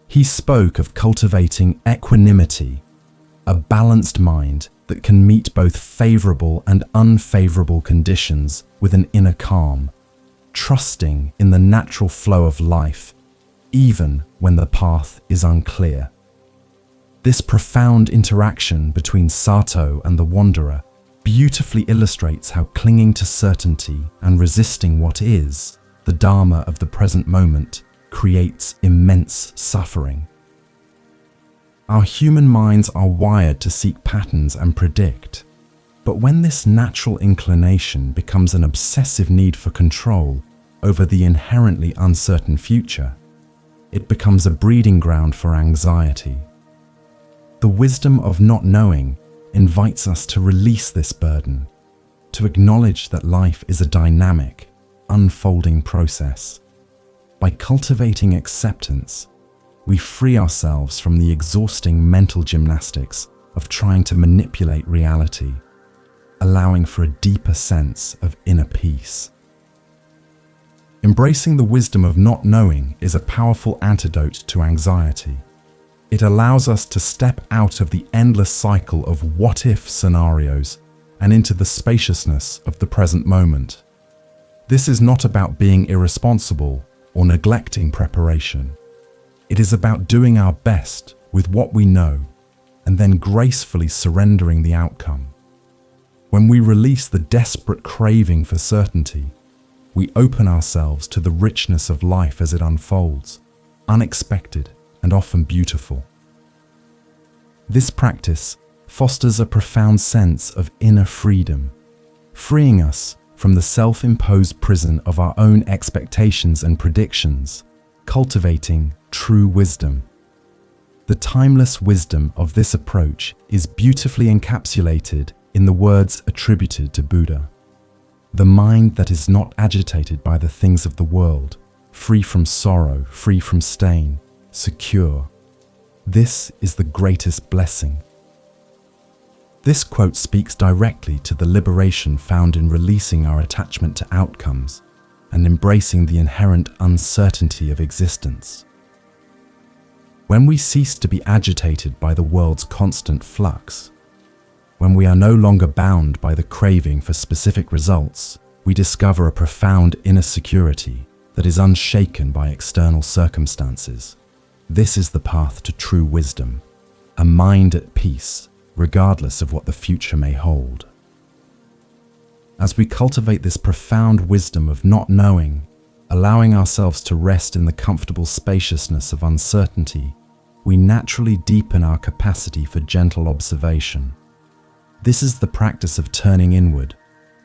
He spoke of cultivating equanimity, a balanced mind that can meet both favorable and unfavorable conditions with an inner calm, trusting in the natural flow of life, even when the path is unclear. This profound interaction between Sato and the wanderer beautifully illustrates how clinging to certainty and resisting what is, the Dharma of the present moment, creates immense suffering. Our human minds are wired to seek patterns and predict, but when this natural inclination becomes an obsessive need for control over the inherently uncertain future, it becomes a breeding ground for anxiety. The wisdom of not knowing invites us to release this burden, to acknowledge that life is a dynamic, unfolding process. By cultivating acceptance, we free ourselves from the exhausting mental gymnastics of trying to manipulate reality, allowing for a deeper sense of inner peace. Embracing the wisdom of not knowing is a powerful antidote to anxiety. It allows us to step out of the endless cycle of what-if scenarios and into the spaciousness of the present moment. This is not about being irresponsible or neglecting preparation. It is about doing our best with what we know and then gracefully surrendering the outcome. When we release the desperate craving for certainty, we open ourselves to the richness of life as it unfolds, unexpected and often beautiful. This practice fosters a profound sense of inner freedom, freeing us from the self-imposed prison of our own expectations and predictions, cultivating true wisdom. The timeless wisdom of this approach is beautifully encapsulated in the words attributed to Buddha. The mind that is not agitated by the things of the world, free from sorrow, free from stain, secure. This is the greatest blessing. This quote speaks directly to the liberation found in releasing our attachment to outcomes and embracing the inherent uncertainty of existence. When we cease to be agitated by the world's constant flux, when we are no longer bound by the craving for specific results, we discover a profound inner security that is unshaken by external circumstances. This is the path to true wisdom, a mind at peace, regardless of what the future may hold. As we cultivate this profound wisdom of not knowing, allowing ourselves to rest in the comfortable spaciousness of uncertainty, we naturally deepen our capacity for gentle observation. This is the practice of turning inward,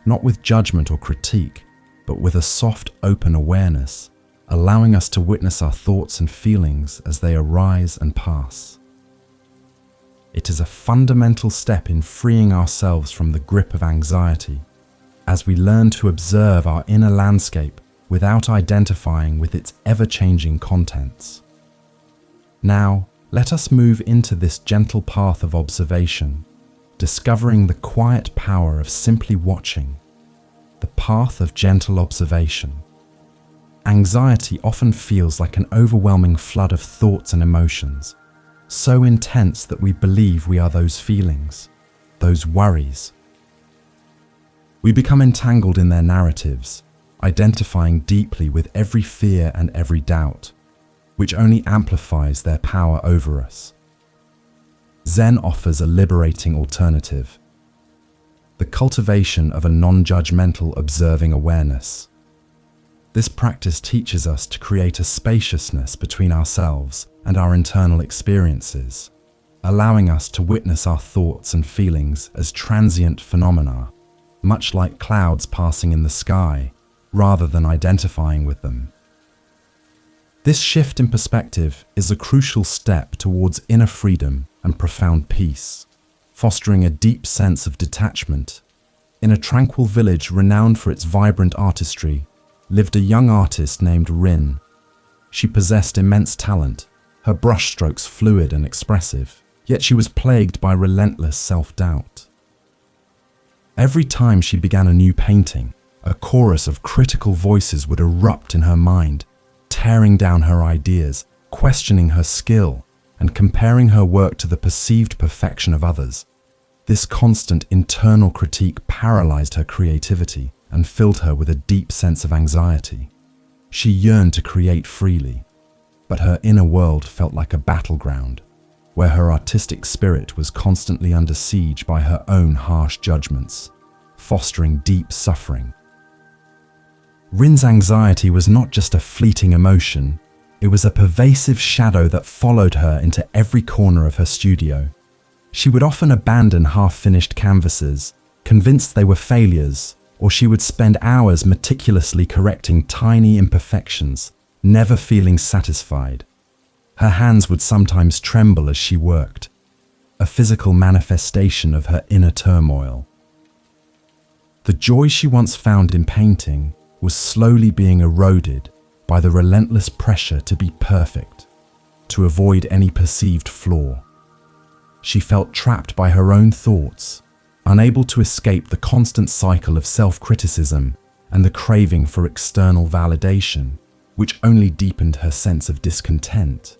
not with judgment or critique, but with a soft, open awareness, allowing us to witness our thoughts and feelings as they arise and pass. It is a fundamental step in freeing ourselves from the grip of anxiety, as we learn to observe our inner landscape without identifying with its ever-changing contents. Now, let us move into this gentle path of observation, discovering the quiet power of simply watching, the path of gentle observation. Anxiety often feels like an overwhelming flood of thoughts and emotions, so intense that we believe we are those feelings, those worries. We become entangled in their narratives, identifying deeply with every fear and every doubt, which only amplifies their power over us. Zen offers a liberating alternative: the cultivation of a non-judgmental observing awareness. This practice teaches us to create a spaciousness between ourselves and our internal experiences, allowing us to witness our thoughts and feelings as transient phenomena, much like clouds passing in the sky, rather than identifying with them. This shift in perspective is a crucial step towards inner freedom and profound peace, fostering a deep sense of detachment. In a tranquil village renowned for its vibrant artistry, lived a young artist named Rin. She possessed immense talent, her brushstrokes fluid and expressive. yet she was plagued by relentless self-doubt. Every time she began a new painting, a chorus of critical voices would erupt in her mind, tearing down her ideas, questioning her skill, and comparing her work to the perceived perfection of others. This constant internal critique paralyzed her creativity and filled her with a deep sense of anxiety. She yearned to create freely, but her inner world felt like a battleground, where her artistic spirit was constantly under siege by her own harsh judgments, fostering deep suffering. Rin's anxiety was not just a fleeting emotion, it was a pervasive shadow that followed her into every corner of her studio. She would often abandon half-finished canvases, convinced they were failures, or she would spend hours meticulously correcting tiny imperfections, never feeling satisfied. Her hands would sometimes tremble as she worked, a physical manifestation of her inner turmoil. The joy she once found in painting was slowly being eroded by the relentless pressure to be perfect, to avoid any perceived flaw. She felt trapped by her own thoughts, unable to escape the constant cycle of self-criticism and the craving for external validation, which only deepened her sense of discontent.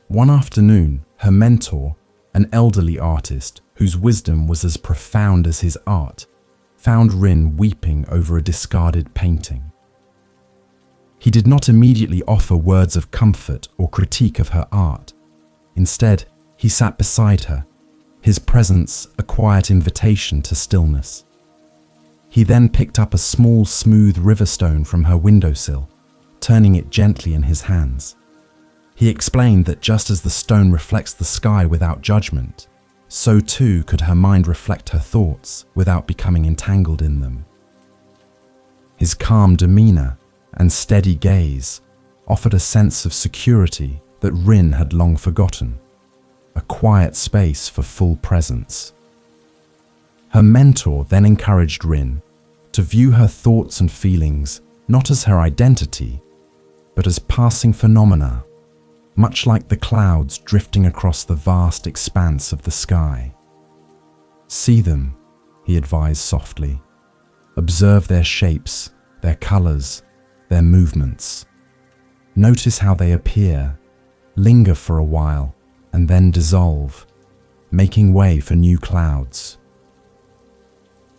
One afternoon, her mentor, an elderly artist whose wisdom was as profound as his art, found Rin weeping over a discarded painting. He did not immediately offer words of comfort or critique of her art. Instead, he sat beside her, his presence a quiet invitation to stillness. He then picked up a small, smooth riverstone from her windowsill, turning it gently in his hands. He explained that just as the stone reflects the sky without judgment, so too could her mind reflect her thoughts without becoming entangled in them. His calm demeanor and steady gaze offered a sense of security that Rin had long forgotten, a quiet space for full presence. Her mentor then encouraged Rin to view her thoughts and feelings not as her identity, but as passing phenomena, much like the clouds drifting across the vast expanse of the sky. See them, he advised softly. Observe their shapes, their colors, their movements. Notice how they appear, linger for a while, and then dissolve, making way for new clouds.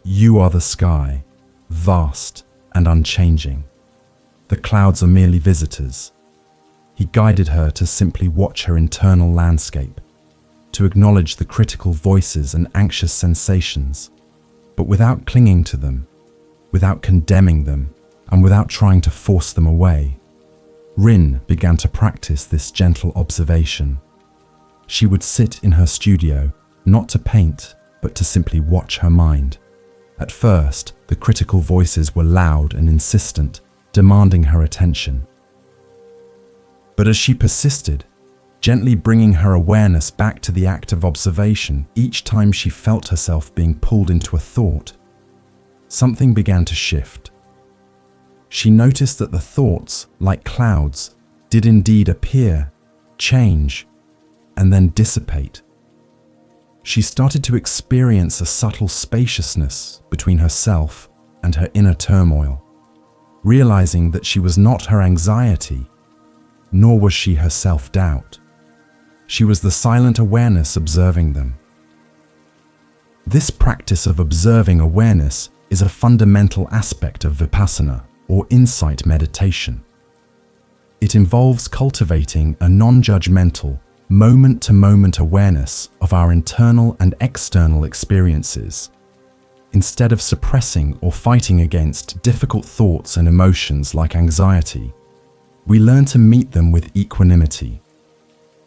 You are the sky, vast and unchanging. The clouds are merely visitors. He guided her to simply watch her internal landscape, to acknowledge the critical voices and anxious sensations, but without clinging to them, without condemning them, and without trying to force them away. Rin began to practice this gentle observation. She would sit in her studio, not to paint, but to simply watch her mind. At first, the critical voices were loud and insistent, demanding her attention. But as she persisted, gently bringing her awareness back to the act of observation each time she felt herself being pulled into a thought, something began to shift. She noticed that the thoughts, like clouds, did indeed appear, change, and then dissipate. She started to experience a subtle spaciousness between herself and her inner turmoil, realizing that she was not her anxiety, nor was she her self-doubt. She was the silent awareness observing them. This practice of observing awareness is a fundamental aspect of vipassana, or insight meditation. It involves cultivating a non-judgmental, moment-to-moment awareness of our internal and external experiences. Instead of suppressing or fighting against difficult thoughts and emotions like anxiety, we learn to meet them with equanimity.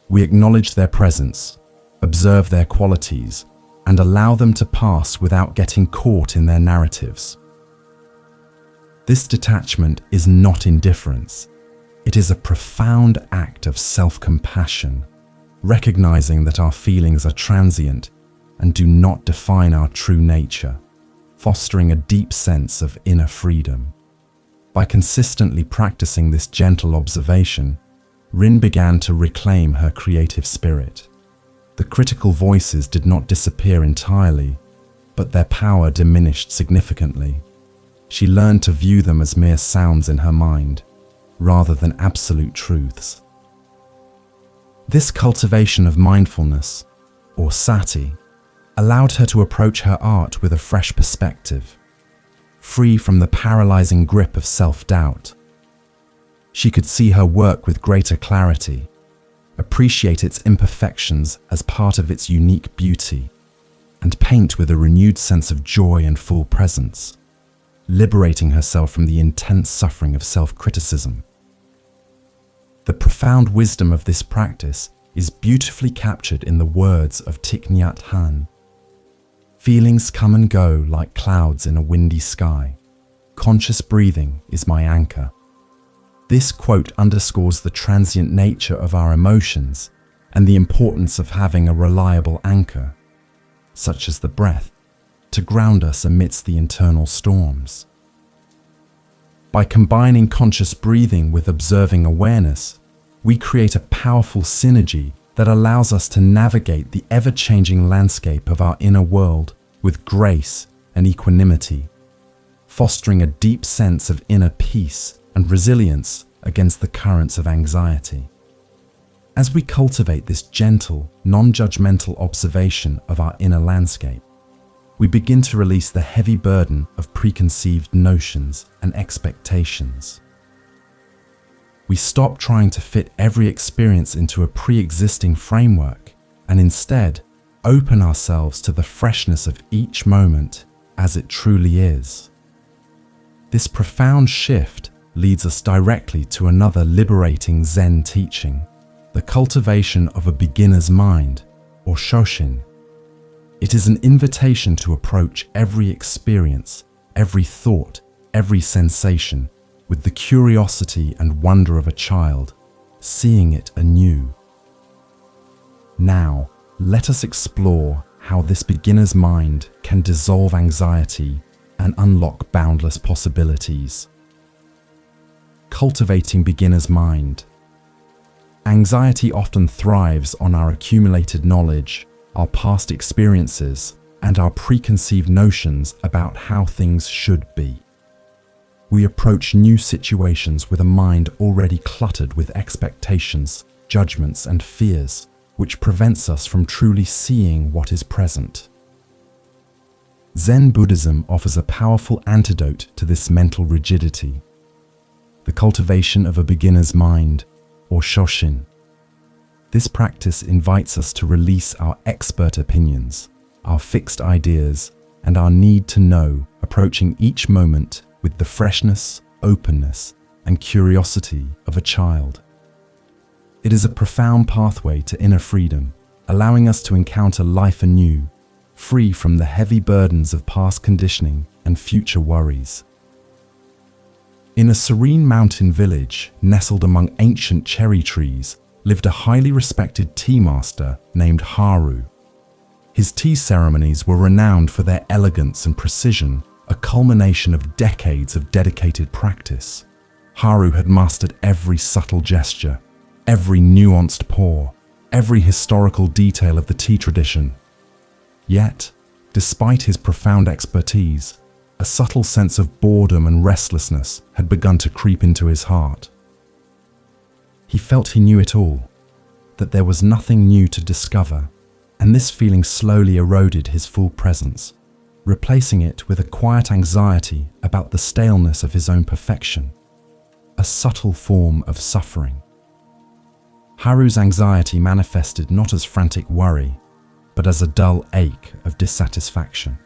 We acknowledge their presence, observe their qualities, and allow them to pass without getting caught in their narratives. This detachment is not indifference. It is a profound act of self-compassion, recognizing that our feelings are transient and do not define our true nature, fostering a deep sense of inner freedom. By consistently practicing this gentle observation, Rin began to reclaim her creative spirit. The critical voices did not disappear entirely, but their power diminished significantly. She learned to view them as mere sounds in her mind, rather than absolute truths. This cultivation of mindfulness, or sati, allowed her to approach her art with a fresh perspective, free from the paralyzing grip of self-doubt. She could see her work with greater clarity, appreciate its imperfections as part of its unique beauty, and paint with a renewed sense of joy and full presence, liberating herself from the intense suffering of self-criticism. The profound wisdom of this practice is beautifully captured in the words of Thich Nhat Hanh. Feelings come and go like clouds in a windy sky. Conscious breathing is my anchor. This quote underscores the transient nature of our emotions and the importance of having a reliable anchor, such as the breath, to ground us amidst the internal storms. By combining conscious breathing with observing awareness, we create a powerful synergy that allows us to navigate the ever-changing landscape of our inner world with grace and equanimity, fostering a deep sense of inner peace and resilience against the currents of anxiety. As we cultivate this gentle, non-judgmental observation of our inner landscape, we begin to release the heavy burden of preconceived notions and expectations. We stop trying to fit every experience into a pre-existing framework and instead open ourselves to the freshness of each moment as it truly is. This profound shift leads us directly to another liberating Zen teaching, the cultivation of a beginner's mind, or shoshin. It is an invitation to approach every experience, every thought, every sensation with the curiosity and wonder of a child, seeing it anew. Now, let us explore how this beginner's mind can dissolve anxiety and unlock boundless possibilities. Cultivating beginner's mind. Anxiety often thrives on our accumulated knowledge, our past experiences, and our preconceived notions about how things should be. We approach new situations with a mind already cluttered with expectations, judgments, and fears, which prevents us from truly seeing what is present. Zen Buddhism offers a powerful antidote to this mental rigidity: the cultivation of a beginner's mind, or shoshin. This practice invites us to release our expert opinions, our fixed ideas, and our need to know, approaching each moment with the freshness, openness, and curiosity of a child. It is a profound pathway to inner freedom, allowing us to encounter life anew, free from the heavy burdens of past conditioning and future worries. In a serene mountain village nestled among ancient cherry trees lived a highly respected tea master named Haru. His tea ceremonies were renowned for their elegance and precision, a culmination of decades of dedicated practice. Haru had mastered every subtle gesture, every nuanced pour, every historical detail of the tea tradition. Yet, despite his profound expertise, a subtle sense of boredom and restlessness had begun to creep into his heart. He felt he knew it all, that there was nothing new to discover, and this feeling slowly eroded his full presence, replacing it with a quiet anxiety about the staleness of his own perfection, a subtle form of suffering. Haru's anxiety manifested not as frantic worry, but as a dull ache of dissatisfaction.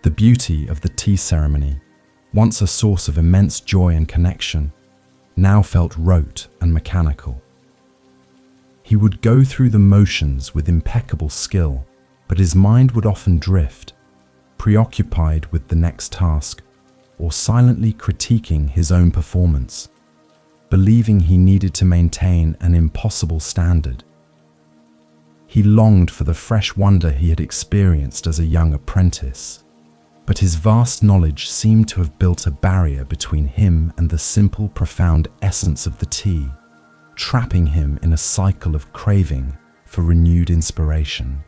The beauty of the tea ceremony, once a source of immense joy and connection, now felt rote and mechanical. He would go through the motions with impeccable skill, but his mind would often drift, preoccupied with the next task, or silently critiquing his own performance, believing he needed to maintain an impossible standard. He longed for the fresh wonder he had experienced as a young apprentice, but his vast knowledge seemed to have built a barrier between him and the simple, profound essence of the tea, trapping him in a cycle of craving, for renewed inspiration.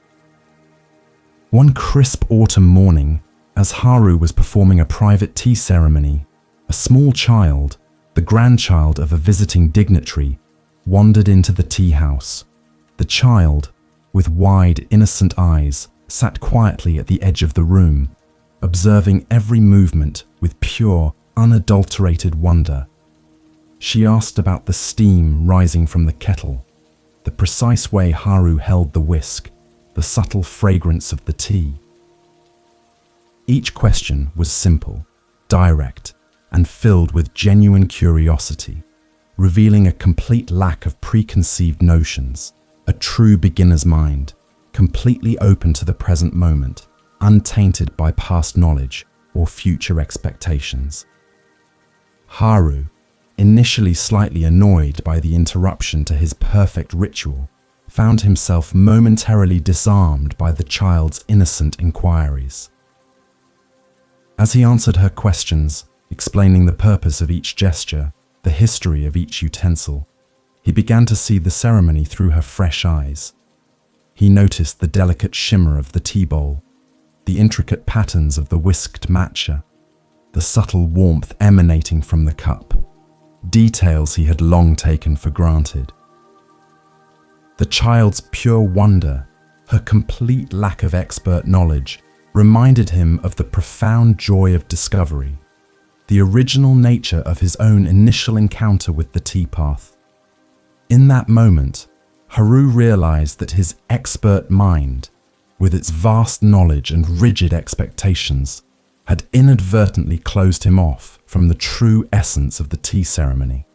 One crisp autumn morning, as Haru was performing a private tea ceremony, a small child, the grandchild of a visiting dignitary, wandered into the tea house. The child, with wide, innocent eyes, sat quietly at the edge of the room, observing every movement with pure, unadulterated wonder. She asked about the steam rising from the kettle, the precise way Haru held the whisk, the subtle fragrance of the tea. Each question was simple, direct, and filled with genuine curiosity, revealing a complete lack of preconceived notions, a true beginner's mind, completely open to the present moment, untainted by past knowledge or future expectations. Haru, initially slightly annoyed by the interruption to his perfect ritual, found himself momentarily disarmed by the child's innocent inquiries. As he answered her questions, explaining the purpose of each gesture, the history of each utensil, he began to see the ceremony through her fresh eyes. He noticed the delicate shimmer of the tea bowl, the intricate patterns of the whisked matcha, the subtle warmth emanating from the cup, details he had long taken for granted. The child's pure wonder, her complete lack of expert knowledge, reminded him of the profound joy of discovery, the original nature of his own initial encounter with the tea path. In that moment, Haru realized that his expert mind, with its vast knowledge and rigid expectations, had inadvertently closed him off from the true essence of the tea ceremony.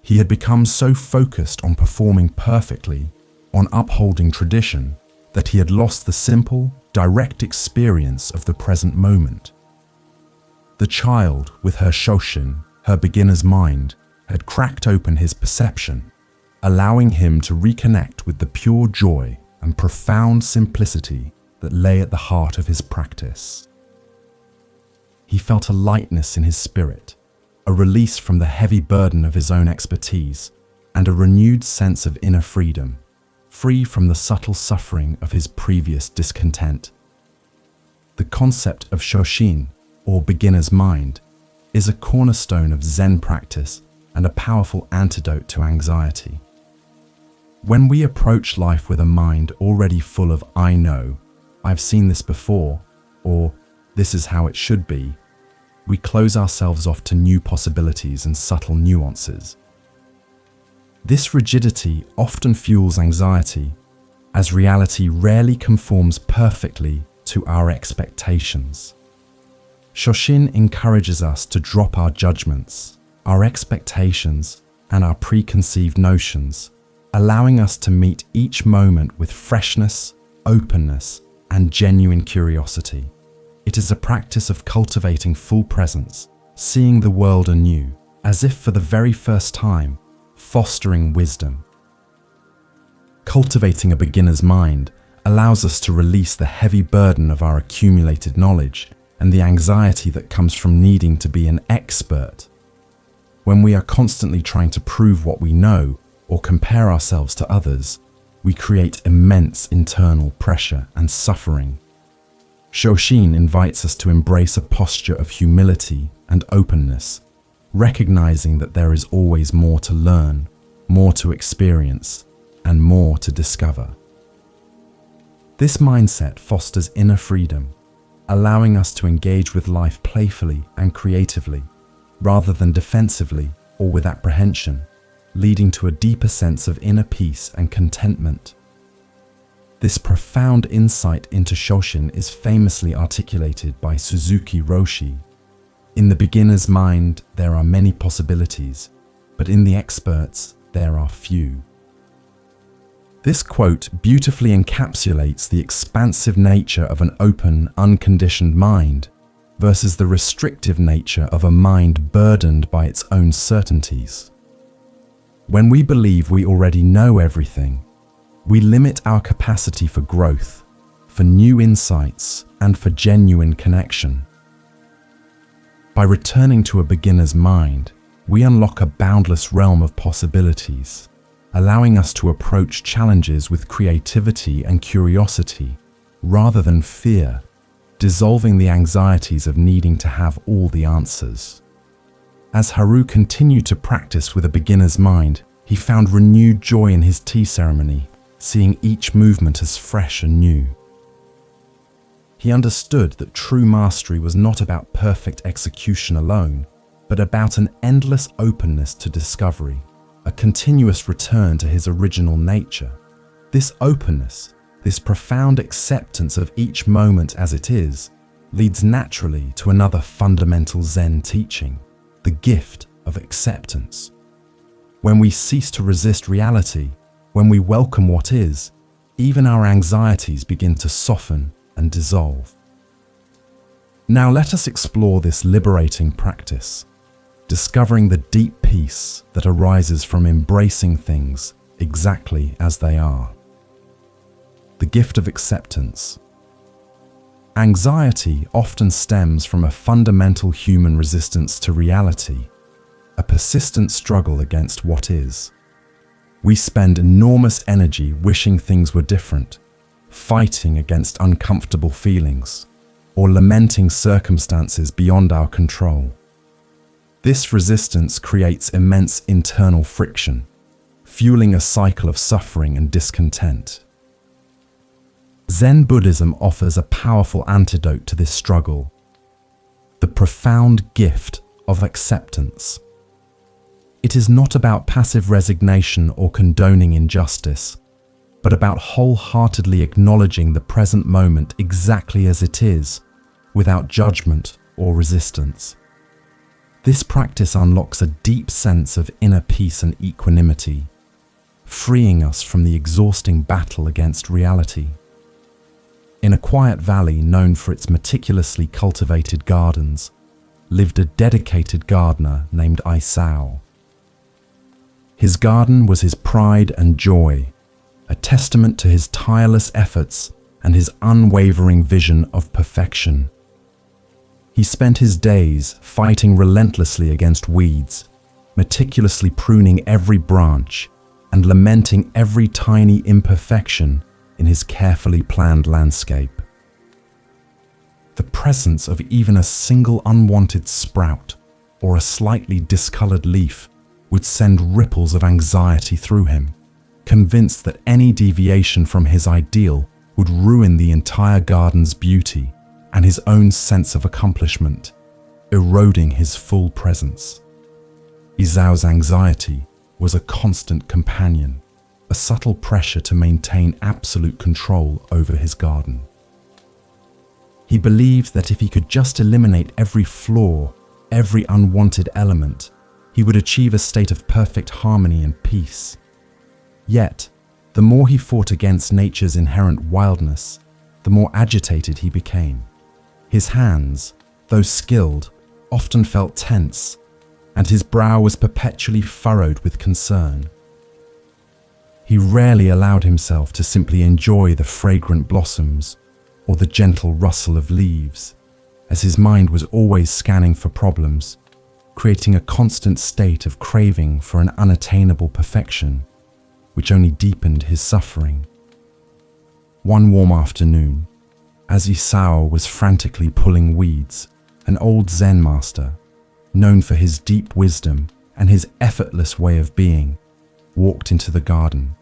He had become so focused on performing perfectly, on upholding tradition, that he had lost the simple, direct experience of the present moment. The child, with her shoshin, her beginner's mind, had cracked open his perception, allowing him to reconnect with the pure joy and profound simplicity that lay at the heart of his practice. He felt a lightness in his spirit, a release from the heavy burden of his own expertise, and a renewed sense of inner freedom, free from the subtle suffering of his previous discontent. The concept of shoshin, or beginner's mind, is a cornerstone of Zen practice and a powerful antidote to anxiety. When we approach life with a mind already full of "I know," "I've seen this before," or "this is how it should be," we close ourselves off to new possibilities and subtle nuances. This rigidity often fuels anxiety, as reality rarely conforms perfectly to our expectations. Shoshin encourages us to drop our judgments, our expectations, and our preconceived notions, allowing us to meet each moment with freshness, openness, and genuine curiosity. It is a practice of cultivating full presence, seeing the world anew, as if for the very first time, fostering wisdom. Cultivating a beginner's mind allows us to release the heavy burden of our accumulated knowledge and the anxiety that comes from needing to be an expert. When we are constantly trying to prove what we know or compare ourselves to others, we create immense internal pressure and suffering. Shoshin invites us to embrace a posture of humility and openness, recognizing that there is always more to learn, more to experience, and more to discover. This mindset fosters inner freedom, allowing us to engage with life playfully and creatively, rather than defensively or with apprehension, leading to a deeper sense of inner peace and contentment. This profound insight into Shoshin is famously articulated by Suzuki Roshi. In the beginner's mind, there are many possibilities, but in the expert's, there are few. This quote beautifully encapsulates the expansive nature of an open, unconditioned mind versus the restrictive nature of a mind burdened by its own certainties. When we believe we already know everything, we limit our capacity for growth, for new insights, and for genuine connection. By returning to a beginner's mind, we unlock a boundless realm of possibilities, allowing us to approach challenges with creativity and curiosity rather than fear, dissolving the anxieties of needing to have all the answers. As Haru continued to practice with a beginner's mind, he found renewed joy in his tea ceremony, seeing each movement as fresh and new. He understood that true mastery was not about perfect execution alone, but about an endless openness to discovery, a continuous return to his original nature. This openness, this profound acceptance of each moment as it is, leads naturally to another fundamental Zen teaching, the gift of acceptance. When we cease to resist reality, when we welcome what is, even our anxieties begin to soften and dissolve. Now let us explore this liberating practice, discovering the deep peace that arises from embracing things exactly as they are. The gift of acceptance. Anxiety often stems from a fundamental human resistance to reality, a persistent struggle against what is. We spend enormous energy wishing things were different, fighting against uncomfortable feelings, or lamenting circumstances beyond our control. This resistance creates immense internal friction, fueling a cycle of suffering and discontent. Zen Buddhism offers a powerful antidote to this struggle, the profound gift of acceptance. It is not about passive resignation or condoning injustice, but about wholeheartedly acknowledging the present moment exactly as it is, without judgment or resistance. This practice unlocks a deep sense of inner peace and equanimity, freeing us from the exhausting battle against reality. In a quiet valley known for its meticulously cultivated gardens, lived a dedicated gardener named Isao. His garden was his pride and joy, a testament to his tireless efforts and his unwavering vision of perfection. He spent his days fighting relentlessly against weeds, meticulously pruning every branch and lamenting every tiny imperfection in his carefully planned landscape. The presence of even a single unwanted sprout or a slightly discolored leaf would send ripples of anxiety through him, convinced that any deviation from his ideal would ruin the entire garden's beauty and his own sense of accomplishment, eroding his full presence. Isao's anxiety was a constant companion, a subtle pressure to maintain absolute control over his garden. He believed that if he could just eliminate every flaw, every unwanted element, he would achieve a state of perfect harmony and peace. Yet, the more he fought against nature's inherent wildness, the more agitated he became. His hands, though skilled, often felt tense, and his brow was perpetually furrowed with concern. He rarely allowed himself to simply enjoy the fragrant blossoms or the gentle rustle of leaves, as his mind was always scanning for problems, creating a constant state of craving for an unattainable perfection, which only deepened his suffering. One warm afternoon, as Isao was frantically pulling weeds, an old Zen master, known for his deep wisdom and his effortless way of being, walked into the garden.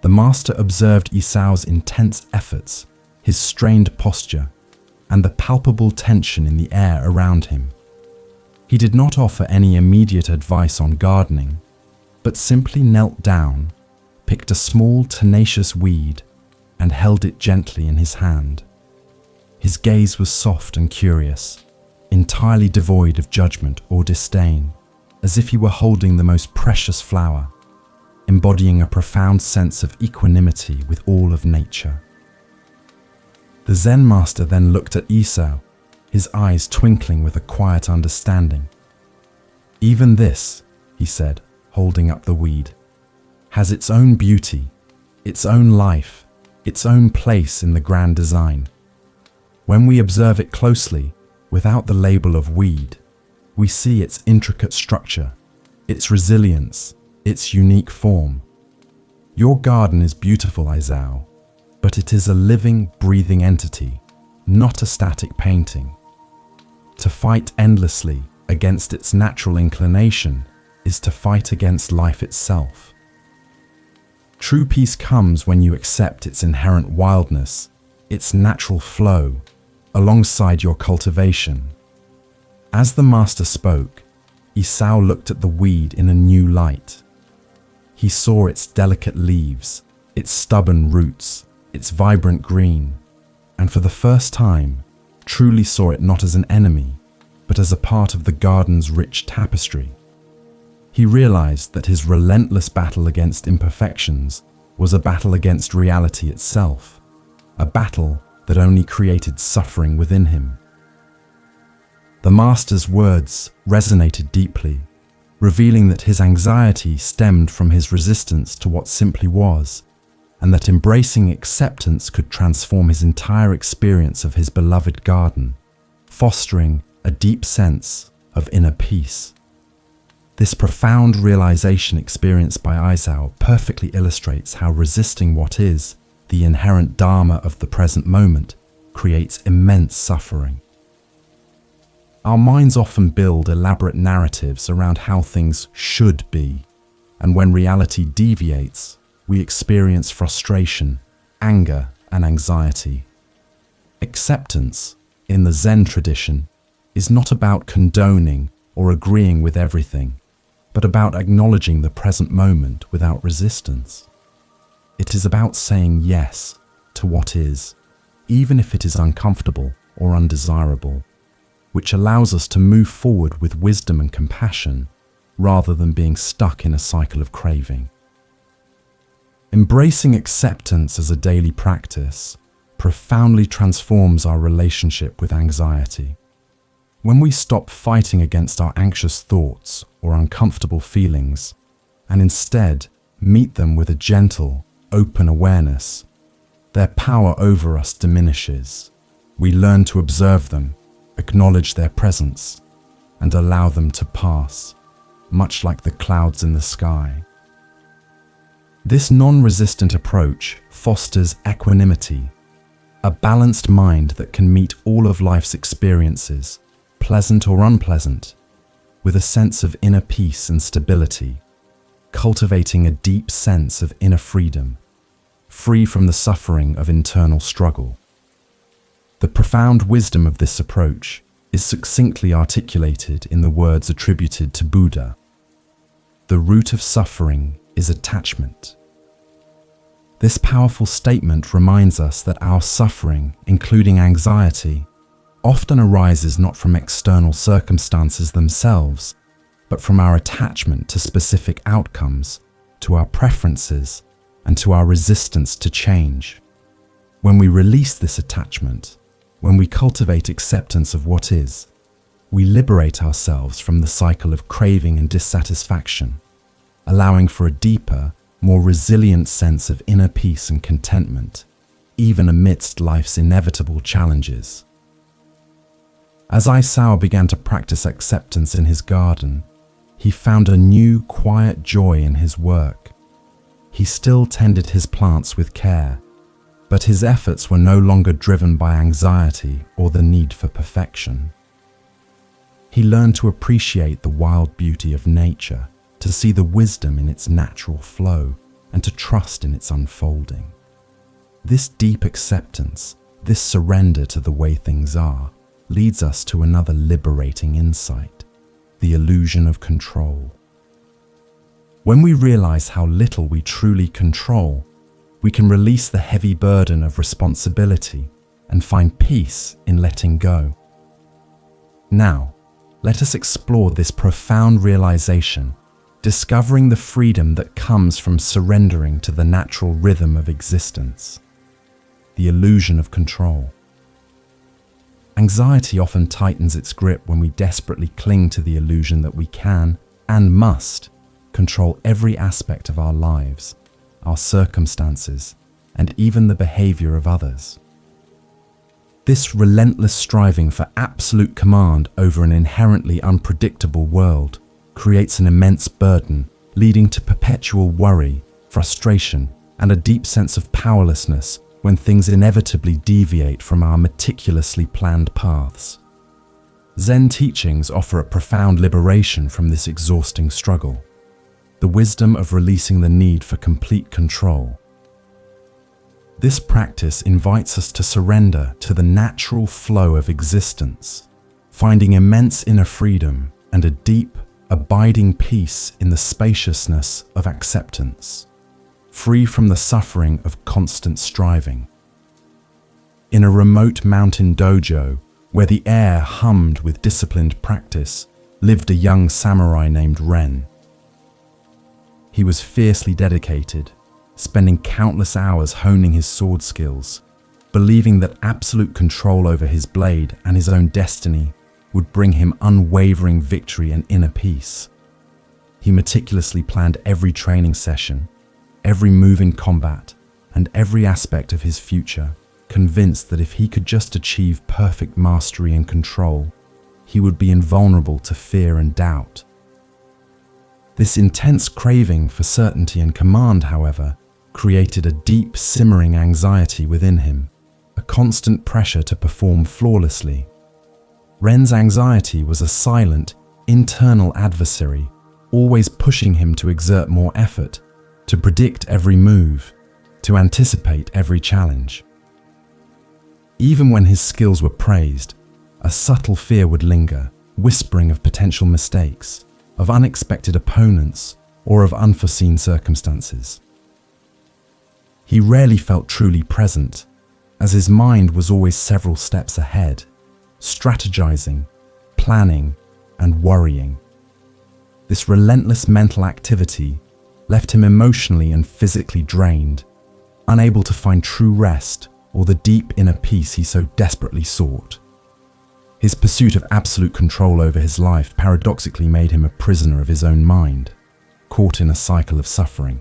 The master observed Isao's intense efforts, his strained posture, and the palpable tension in the air around him. He did not offer any immediate advice on gardening, but simply knelt down, picked a small, tenacious weed, and held it gently in his hand. His gaze was soft and curious, entirely devoid of judgment or disdain, as if he were holding the most precious flower, embodying a profound sense of equanimity with all of nature. The Zen master then looked at Isao, his eyes twinkling with a quiet understanding. "Even this," he said, holding up the weed, "has its own beauty, its own life, its own place in the grand design. When we observe it closely, without the label of weed, we see its intricate structure, its resilience, its unique form. Your garden is beautiful, Aizao, but it is a living, breathing entity, not a static painting. To fight endlessly against its natural inclination is to fight against life itself. True peace comes when you accept its inherent wildness, its natural flow, alongside your cultivation. As the master spoke, Isao looked at the weed in a new light. He saw its delicate leaves, its stubborn roots, its vibrant green, and for the first time, truly saw it not as an enemy, but as a part of the garden's rich tapestry. He realized that his relentless battle against imperfections was a battle against reality itself, a battle that only created suffering within him. The master's words resonated deeply, revealing that his anxiety stemmed from his resistance to what simply was, and that embracing acceptance could transform his entire experience of his beloved garden, fostering a deep sense of inner peace. This profound realization experienced by Aizao perfectly illustrates how resisting what is, the inherent dharma of the present moment, creates immense suffering. Our minds often build elaborate narratives around how things should be, and when reality deviates, we experience frustration, anger, and anxiety. Acceptance, in the Zen tradition, is not about condoning or agreeing with everything, but about acknowledging the present moment without resistance. It is about saying yes to what is, even if it is uncomfortable or undesirable, which allows us to move forward with wisdom and compassion rather than being stuck in a cycle of craving. Embracing acceptance as a daily practice profoundly transforms our relationship with anxiety. When we stop fighting against our anxious thoughts or uncomfortable feelings, and instead meet them with a gentle, open awareness, their power over us diminishes. We learn to observe them, acknowledge their presence, and allow them to pass, much like the clouds in the sky. This non-resistant approach fosters equanimity, a balanced mind that can meet all of life's experiences, pleasant or unpleasant, with a sense of inner peace and stability, cultivating a deep sense of inner freedom, free from the suffering of internal struggle. The profound wisdom of this approach is succinctly articulated in the words attributed to Buddha. The root of suffering is attachment. This powerful statement reminds us that our suffering, including anxiety, often arises not from external circumstances themselves, but from our attachment to specific outcomes, to our preferences, and to our resistance to change. When we release this attachment, when we cultivate acceptance of what is, we liberate ourselves from the cycle of craving and dissatisfaction, allowing for a deeper, more resilient sense of inner peace and contentment, even amidst life's inevitable challenges. As Aizao began to practice acceptance in his garden, he found a new, quiet joy in his work. He still tended his plants with care, but his efforts were no longer driven by anxiety or the need for perfection. He learned to appreciate the wild beauty of nature, to see the wisdom in its natural flow, and to trust in its unfolding. This deep acceptance, this surrender to the way things are, leads us to another liberating insight, the illusion of control. When we realize how little we truly control, we can release the heavy burden of responsibility and find peace in letting go. Now, let us explore this profound realization, discovering the freedom that comes from surrendering to the natural rhythm of existence, the illusion of control. Anxiety often tightens its grip when we desperately cling to the illusion that we can and must control every aspect of our lives, our circumstances, and even the behavior of others. This relentless striving for absolute command over an inherently unpredictable world creates an immense burden leading to perpetual worry, frustration, and a deep sense of powerlessness when things inevitably deviate from our meticulously planned paths. Zen teachings offer a profound liberation from this exhausting struggle, the wisdom of releasing the need for complete control. This practice invites us to surrender to the natural flow of existence, finding immense inner freedom and a deep, abiding peace in the spaciousness of acceptance, free from the suffering of constant striving. In a remote mountain dojo, where the air hummed with disciplined practice, lived a young samurai named Ren. He was fiercely dedicated, spending countless hours honing his sword skills, believing that absolute control over his blade and his own destiny would bring him unwavering victory and inner peace. He meticulously planned every training session, every move in combat, and every aspect of his future, convinced that if he could just achieve perfect mastery and control, he would be invulnerable to fear and doubt. This intense craving for certainty and command, however, created a deep, simmering anxiety within him, a constant pressure to perform flawlessly. Ren's anxiety was a silent, internal adversary, always pushing him to exert more effort, to predict every move, to anticipate every challenge. Even when his skills were praised, a subtle fear would linger, whispering of potential mistakes, of unexpected opponents, or of unforeseen circumstances. He rarely felt truly present, as his mind was always several steps ahead, strategizing, planning, and worrying. This relentless mental activity left him emotionally and physically drained, unable to find true rest or the deep inner peace he so desperately sought. His pursuit of absolute control over his life paradoxically made him a prisoner of his own mind, caught in a cycle of suffering.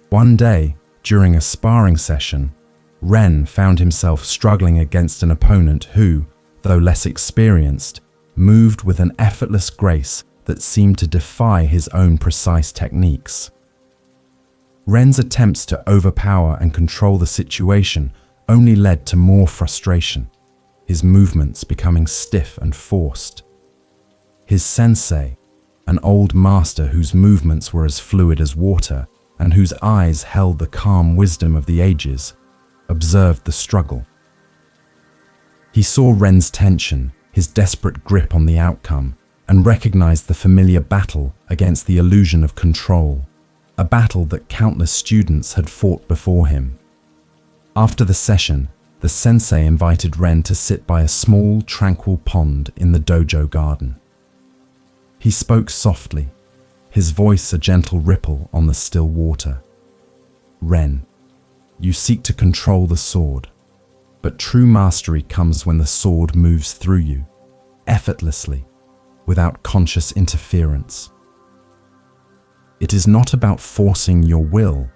One day, during a sparring session, Ren found himself struggling against an opponent who, though less experienced, moved with an effortless grace that seemed to defy his own precise techniques. Ren's attempts to overpower and control the situation only led to more frustration, his movements becoming stiff and forced. His sensei, an old master whose movements were as fluid as water and whose eyes held the calm wisdom of the ages, observed the struggle. He saw Ren's tension, his desperate grip on the outcome, and recognized the familiar battle against the illusion of control, a battle that countless students had fought before him. After the session, the sensei invited Ren to sit by a small, tranquil pond in the dojo garden. He spoke softly, his voice a gentle ripple on the still water. "Ren, you seek to control the sword, but true mastery comes when the sword moves through you, effortlessly, without conscious interference. It is not about forcing your will,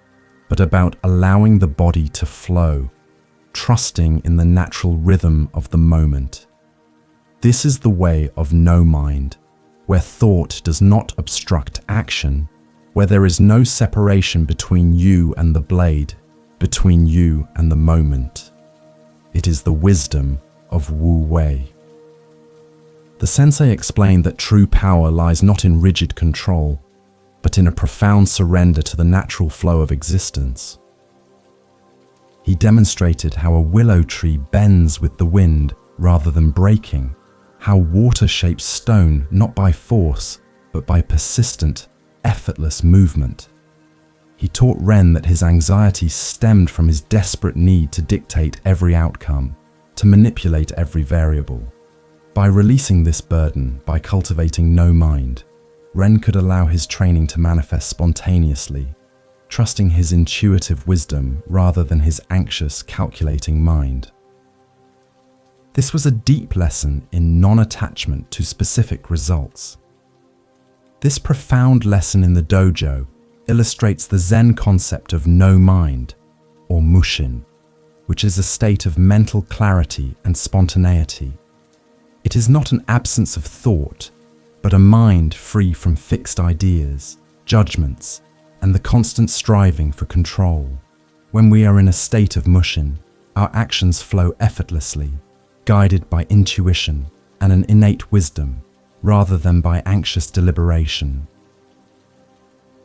but about allowing the body to flow, trusting in the natural rhythm of the moment. This is the way of no mind, where thought does not obstruct action, where there is no separation between you and the blade, between you and the moment. It is the wisdom of Wu Wei." The sensei explained that true power lies not in rigid control, but in a profound surrender to the natural flow of existence. He demonstrated how a willow tree bends with the wind rather than breaking, how water shapes stone not by force, but by persistent, effortless movement. He taught Ren that his anxiety stemmed from his desperate need to dictate every outcome, to manipulate every variable. By releasing this burden, by cultivating no mind, Ren could allow his training to manifest spontaneously, trusting his intuitive wisdom rather than his anxious, calculating mind. This was a deep lesson in non-attachment to specific results. This profound lesson in the dojo illustrates the Zen concept of no mind, or mushin, which is a state of mental clarity and spontaneity. It is not an absence of thought, but a mind free from fixed ideas, judgments, and the constant striving for control. When we are in a state of mushin, our actions flow effortlessly, guided by intuition and an innate wisdom, rather than by anxious deliberation.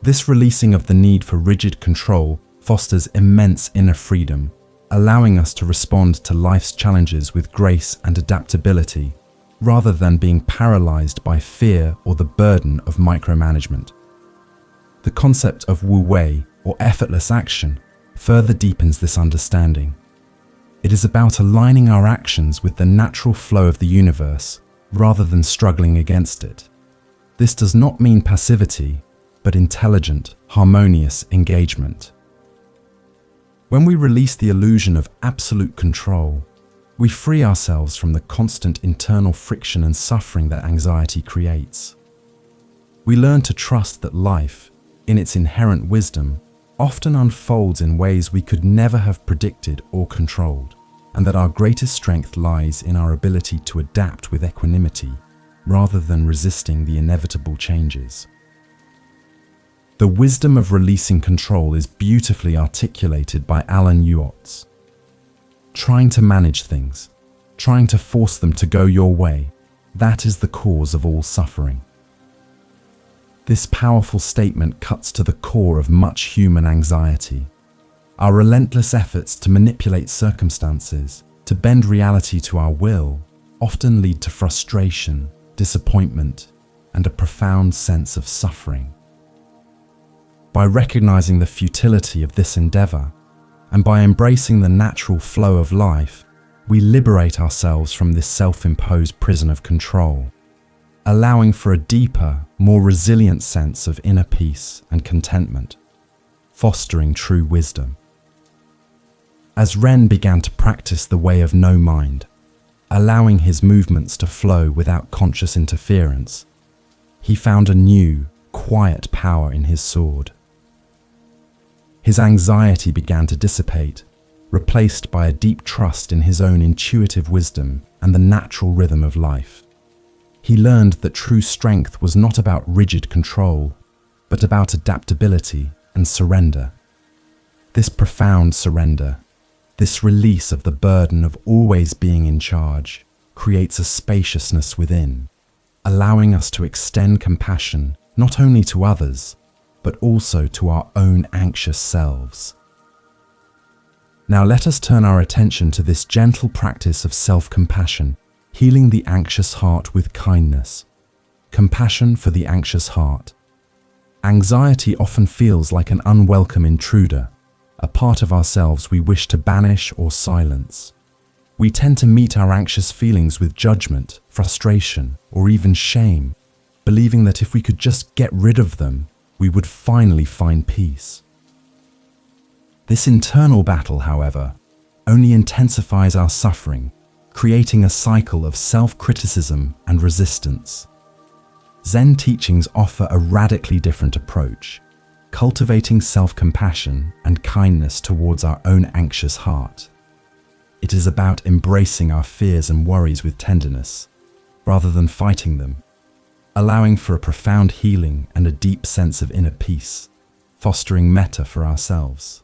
This releasing of the need for rigid control fosters immense inner freedom, allowing us to respond to life's challenges with grace and adaptability, rather than being paralyzed by fear or the burden of micromanagement. The concept of wu wei, or effortless action, further deepens this understanding. It is about aligning our actions with the natural flow of the universe, rather than struggling against it. This does not mean passivity, but intelligent, harmonious engagement. When we release the illusion of absolute control, we free ourselves from the constant internal friction and suffering that anxiety creates. We learn to trust that life, in its inherent wisdom, often unfolds in ways we could never have predicted or controlled, and that our greatest strength lies in our ability to adapt with equanimity, rather than resisting the inevitable changes. The wisdom of releasing control is beautifully articulated by Alan Watts. Trying to manage things, trying to force them to go your way, that is the cause of all suffering. This powerful statement cuts to the core of much human anxiety. Our relentless efforts to manipulate circumstances, to bend reality to our will, often lead to frustration, disappointment, and a profound sense of suffering. By recognizing the futility of this endeavor, and by embracing the natural flow of life, we liberate ourselves from this self-imposed prison of control, allowing for a deeper, more resilient sense of inner peace and contentment, fostering true wisdom. As Ren began to practice the way of no mind, allowing his movements to flow without conscious interference, he found a new, quiet power in his sword. His anxiety began to dissipate, replaced by a deep trust in his own intuitive wisdom and the natural rhythm of life. He learned that true strength was not about rigid control, but about adaptability and surrender. This profound surrender, this release of the burden of always being in charge, creates a spaciousness within, allowing us to extend compassion not only to others, but also to our own anxious selves. Now let us turn our attention to this gentle practice of self-compassion, healing the anxious heart with kindness. Compassion for the anxious heart. Anxiety often feels like an unwelcome intruder, a part of ourselves we wish to banish or silence. We tend to meet our anxious feelings with judgment, frustration, or even shame, believing that if we could just get rid of them, we would finally find peace. This internal battle, however, only intensifies our suffering, creating a cycle of self-criticism and resistance. Zen teachings offer a radically different approach, cultivating self-compassion and kindness towards our own anxious heart. It is about embracing our fears and worries with tenderness, rather than fighting them, allowing for a profound healing and a deep sense of inner peace, fostering metta for ourselves.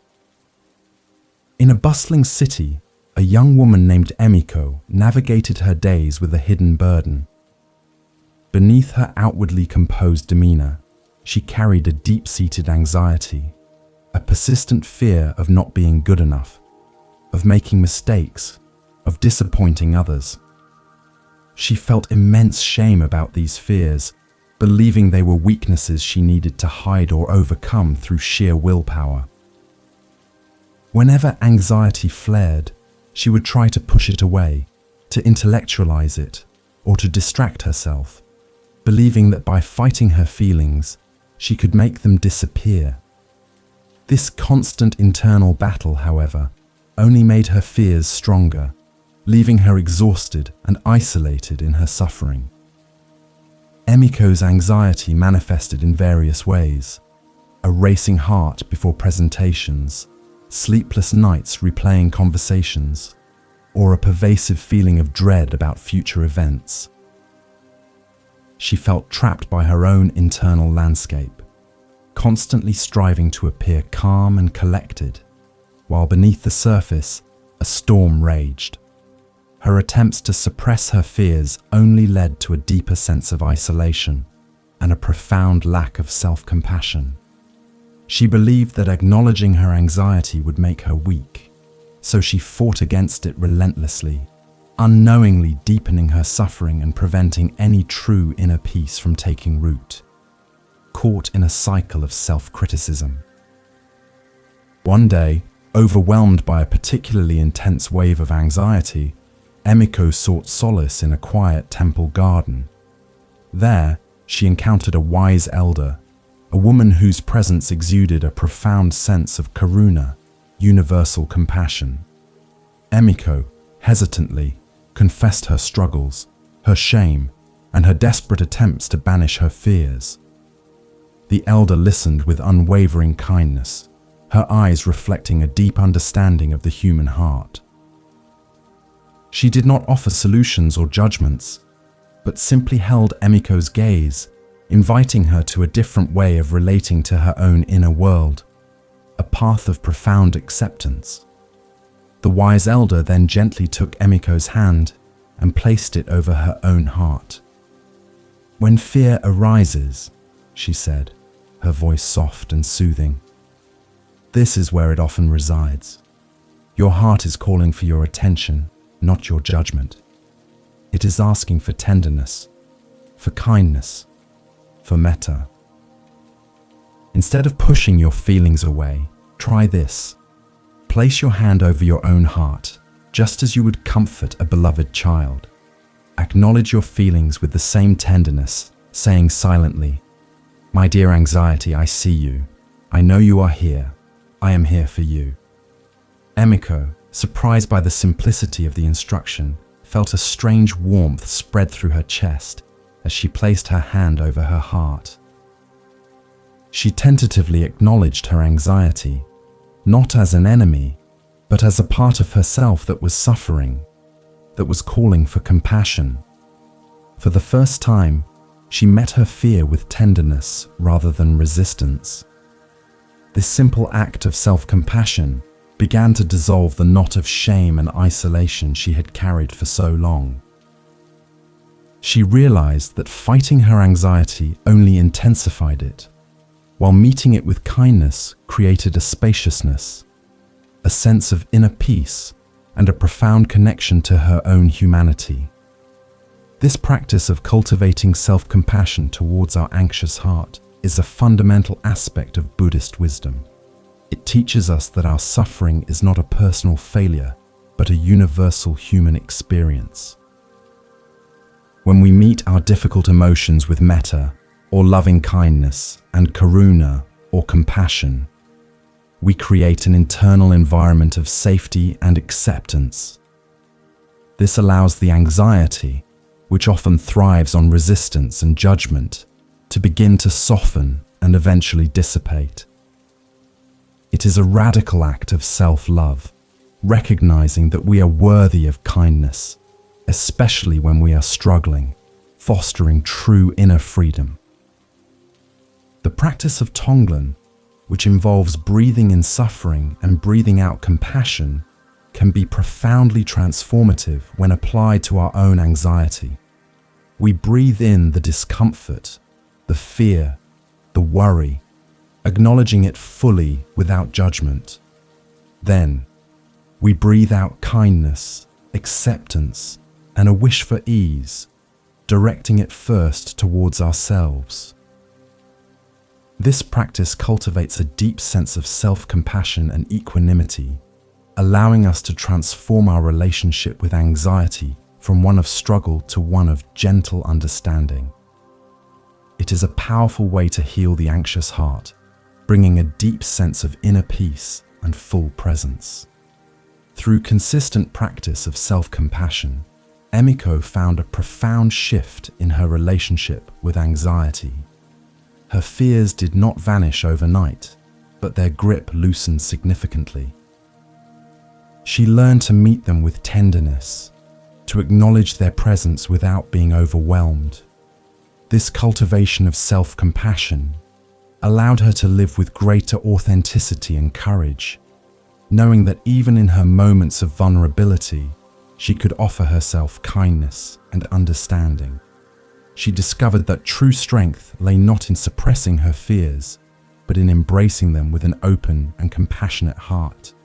In a bustling city, a young woman named Emiko navigated her days with a hidden burden. Beneath her outwardly composed demeanor, she carried a deep-seated anxiety, a persistent fear of not being good enough, of making mistakes, of disappointing others. She felt immense shame about these fears, believing they were weaknesses she needed to hide or overcome through sheer willpower. Whenever anxiety flared, she would try to push it away, to intellectualize it, or to distract herself, believing that by fighting her feelings, she could make them disappear. This constant internal battle, however, only made her fears stronger, leaving her exhausted and isolated in her suffering. Emiko's anxiety manifested in various ways: a racing heart before presentations, sleepless nights replaying conversations, or a pervasive feeling of dread about future events. she felt trapped by her own internal landscape, constantly striving to appear calm and collected, while beneath the surface, a storm raged. Her attempts to suppress her fears only led to a deeper sense of isolation and a profound lack of self-compassion. She believed that acknowledging her anxiety would make her weak, so she fought against it relentlessly, unknowingly deepening her suffering and preventing any true inner peace from taking root, caught in a cycle of self-criticism. One day, overwhelmed by a particularly intense wave of anxiety, Emiko sought solace in a quiet temple garden. There, she encountered a wise elder, a woman whose presence exuded a profound sense of karuna, universal compassion. Emiko, hesitantly, confessed her struggles, her shame, and her desperate attempts to banish her fears. The elder listened with unwavering kindness, her eyes reflecting a deep understanding of the human heart. She did not offer solutions or judgments, but simply held Emiko's gaze, inviting her to a different way of relating to her own inner world, a path of profound acceptance. The wise elder then gently took Emiko's hand and placed it over her own heart. "When fear arises," she said, her voice soft and soothing, "this is where it often resides. Your heart is calling for your attention, not your judgment. It is asking for tenderness, for kindness, for metta. Instead of pushing your feelings away, try this. Place your hand over your own heart, just as you would comfort a beloved child. Acknowledge your feelings with the same tenderness, saying silently, 'My dear anxiety, I see you. I know you are here. I am here for you.'" Emiko, surprised by the simplicity of the instruction, felt a strange warmth spread through her chest as she placed her hand over her heart. She tentatively acknowledged her anxiety, not as an enemy, but as a part of herself that was suffering, that was calling for compassion. For the first time, she met her fear with tenderness rather than resistance. This simple act of self-compassion began to dissolve the knot of shame and isolation she had carried for so long. She realized that fighting her anxiety only intensified it, while meeting it with kindness created a spaciousness, a sense of inner peace, and a profound connection to her own humanity. This practice of cultivating self-compassion towards our anxious heart is a fundamental aspect of Buddhist wisdom. It teaches us that our suffering is not a personal failure, but a universal human experience. When we meet our difficult emotions with metta, or loving kindness, and karuna, or compassion, we create an internal environment of safety and acceptance. This allows the anxiety, which often thrives on resistance and judgment, to begin to soften and eventually dissipate. It is a radical act of self-love, recognizing that we are worthy of kindness, especially when we are struggling, fostering true inner freedom. The practice of Tonglen, which involves breathing in suffering and breathing out compassion, can be profoundly transformative when applied to our own anxiety. We breathe in the discomfort, the fear, the worry, acknowledging it fully without judgment. Then, we breathe out kindness, acceptance, and a wish for ease, directing it first towards ourselves. This practice cultivates a deep sense of self-compassion and equanimity, allowing us to transform our relationship with anxiety from one of struggle to one of gentle understanding. It is a powerful way to heal the anxious heart, bringing a deep sense of inner peace and full presence. Through consistent practice of self-compassion, Emiko found a profound shift in her relationship with anxiety. Her fears did not vanish overnight, but their grip loosened significantly. She learned to meet them with tenderness, to acknowledge their presence without being overwhelmed. This cultivation of self-compassion allowed her to live with greater authenticity and courage, knowing that even in her moments of vulnerability, she could offer herself kindness and understanding. She discovered that true strength lay not in suppressing her fears, but in embracing them with an open and compassionate heart.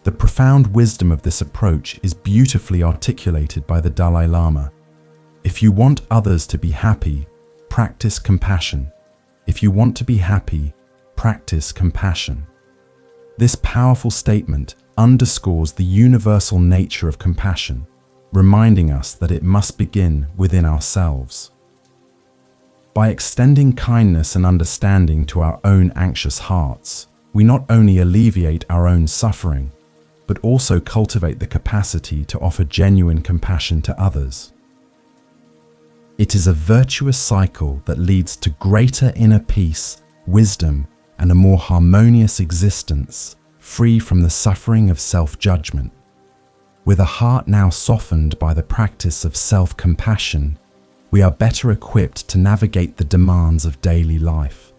The profound wisdom of this approach is beautifully articulated by the Dalai Lama. If you want others to be happy, practice compassion. If you want to be happy, practice compassion. This powerful statement underscores the universal nature of compassion, reminding us that it must begin within ourselves. By extending kindness and understanding to our own anxious hearts, we not only alleviate our own suffering, but also cultivate the capacity to offer genuine compassion to others. It is a virtuous cycle that leads to greater inner peace, wisdom, and a more harmonious existence, free from the suffering of self-judgment. With a heart now softened by the practice of self-compassion, we are better equipped to navigate the demands of daily life.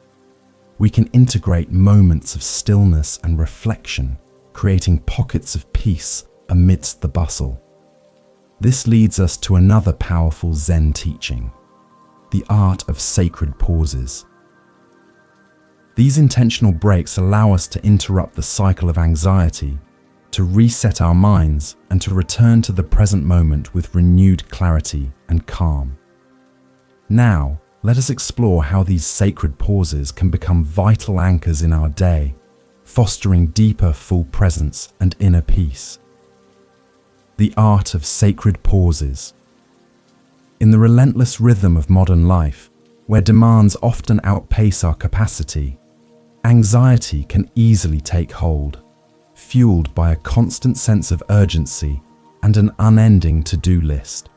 We can integrate moments of stillness and reflection, creating pockets of peace amidst the bustle. This leads us to another powerful Zen teaching, the art of sacred pauses. These intentional breaks allow us to interrupt the cycle of anxiety, to reset our minds, and to return to the present moment with renewed clarity and calm. Now, let us explore how these sacred pauses can become vital anchors in our day, fostering deeper full presence and inner peace. The art of sacred pauses. In the relentless rhythm of modern life, where demands often outpace our capacity, anxiety can easily take hold, fueled by a constant sense of urgency and an unending to-do list.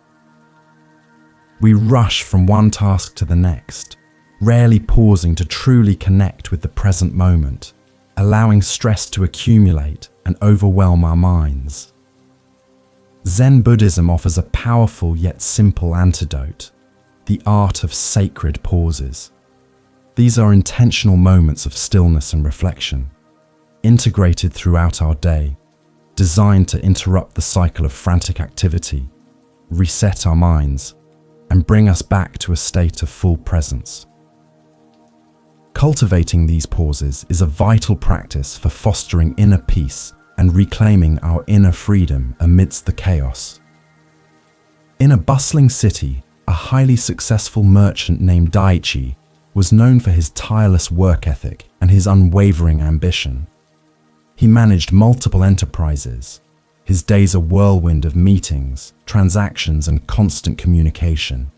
We rush from one task to the next, rarely pausing to truly connect with the present moment, allowing stress to accumulate and overwhelm our minds. Zen Buddhism offers a powerful yet simple antidote, the art of sacred pauses. These are intentional moments of stillness and reflection, integrated throughout our day, designed to interrupt the cycle of frantic activity, reset our minds, and bring us back to a state of full presence. Cultivating these pauses is a vital practice for fostering inner peace and reclaiming our inner freedom amidst the chaos. In a bustling city, a highly successful merchant named Daichi was known for his tireless work ethic and his unwavering ambition. He managed multiple enterprises, his days a whirlwind of meetings, transactions, and constant communication.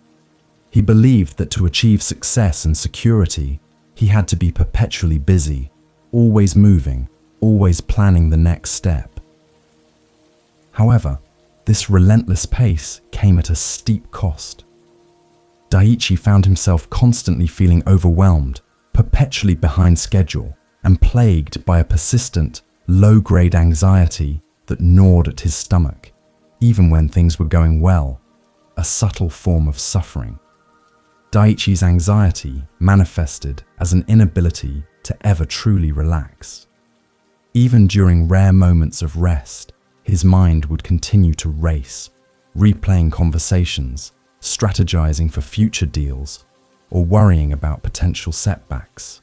He believed that to achieve success and security, he had to be perpetually busy, always moving, always planning the next step. However, this relentless pace came at a steep cost. Daichi found himself constantly feeling overwhelmed, perpetually behind schedule, and plagued by a persistent, low-grade anxiety that gnawed at his stomach, even when things were going well, a subtle form of suffering. Daichi's anxiety manifested as an inability to ever truly relax. Even during rare moments of rest, his mind would continue to race, replaying conversations, strategizing for future deals, or worrying about potential setbacks.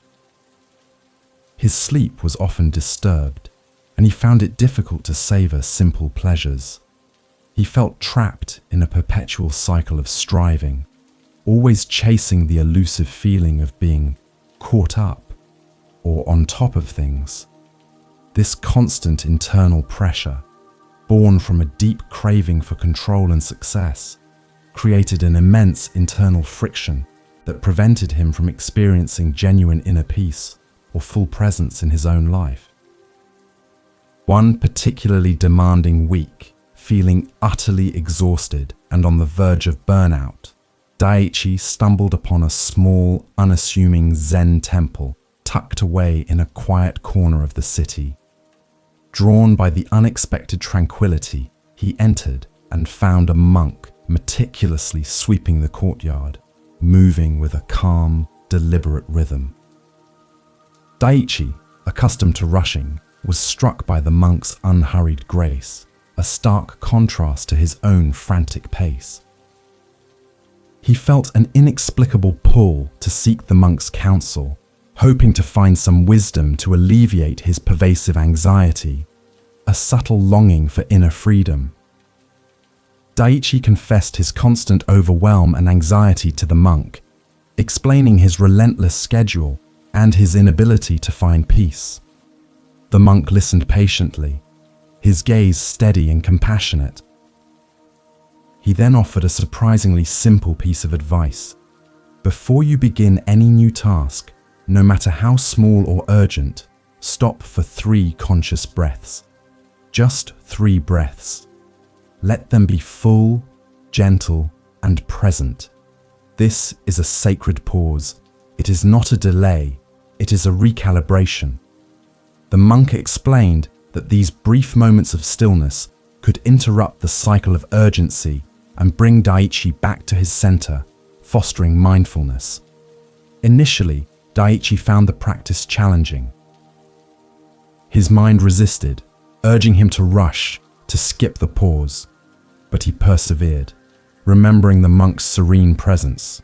His sleep was often disturbed, and he found it difficult to savor simple pleasures. He felt trapped in a perpetual cycle of striving, always chasing the elusive feeling of being caught up or on top of things. This constant internal pressure, born from a deep craving for control and success, created an immense internal friction that prevented him from experiencing genuine inner peace or full presence in his own life. One particularly demanding week, feeling utterly exhausted and on the verge of burnout, Daichi stumbled upon a small, unassuming Zen temple tucked away in a quiet corner of the city. Drawn by the unexpected tranquility, he entered and found a monk meticulously sweeping the courtyard, moving with a calm, deliberate rhythm. Daiichi, accustomed to rushing, was struck by the monk's unhurried grace, a stark contrast to his own frantic pace. He felt an inexplicable pull to seek the monk's counsel, hoping to find some wisdom to alleviate his pervasive anxiety, a subtle longing for inner freedom. Daiichi confessed his constant overwhelm and anxiety to the monk, explaining his relentless schedule and his inability to find peace. The monk listened patiently, his gaze steady and compassionate. He then offered a surprisingly simple piece of advice. Before you begin any new task, no matter how small or urgent, stop for 3 conscious breaths. Just 3 breaths. Let them be full, gentle, and present. This is a sacred pause. It is not a delay, it is a recalibration. The monk explained that these brief moments of stillness could interrupt the cycle of urgency and bring Daiichi back to his center, fostering mindfulness. Initially, Daiichi found the practice challenging. His mind resisted, urging him to rush, to skip the pause, but he persevered, remembering the monk's serene presence.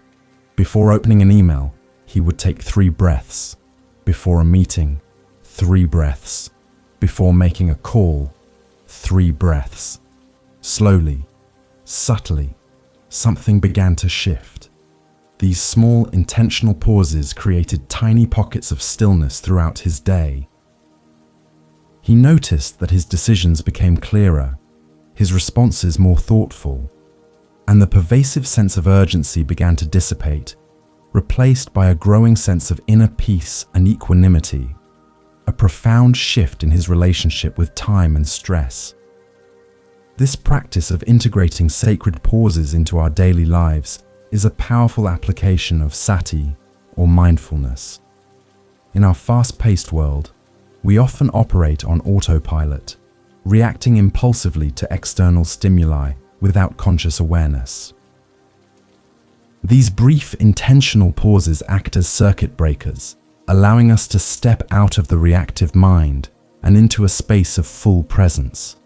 Before opening an email, he would take 3 breaths. Before a meeting, 3 breaths. Before making a call, 3 breaths. Slowly, subtly, something began to shift. These small, intentional pauses created tiny pockets of stillness throughout his day. He noticed that his decisions became clearer, his responses more thoughtful, and the pervasive sense of urgency began to dissipate, replaced by a growing sense of inner peace and equanimity, a profound shift in his relationship with time and stress. This practice of integrating sacred pauses into our daily lives is a powerful application of sati, or mindfulness. In our fast-paced world, we often operate on autopilot, reacting impulsively to external stimuli without conscious awareness. These brief, intentional pauses act as circuit breakers, allowing us to step out of the reactive mind and into a space of full presence.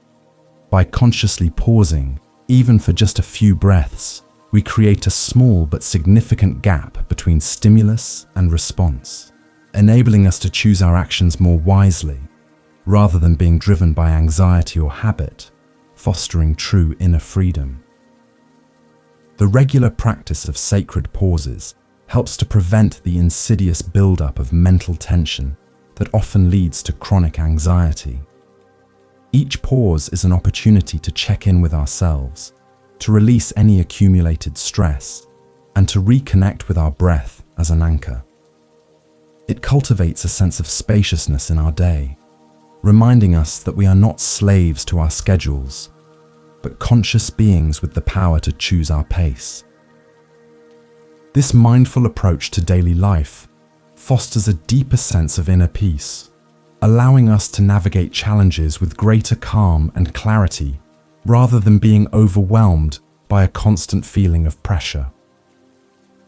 By consciously pausing, even for just a few breaths, we create a small but significant gap between stimulus and response, enabling us to choose our actions more wisely, rather than being driven by anxiety or habit, fostering true inner freedom. The regular practice of sacred pauses helps to prevent the insidious buildup of mental tension that often leads to chronic anxiety. Each pause is an opportunity to check in with ourselves, to release any accumulated stress, and to reconnect with our breath as an anchor. It cultivates a sense of spaciousness in our day, reminding us that we are not slaves to our schedules, but conscious beings with the power to choose our pace. This mindful approach to daily life fosters a deeper sense of inner peace, allowing us to navigate challenges with greater calm and clarity, rather than being overwhelmed by a constant feeling of pressure.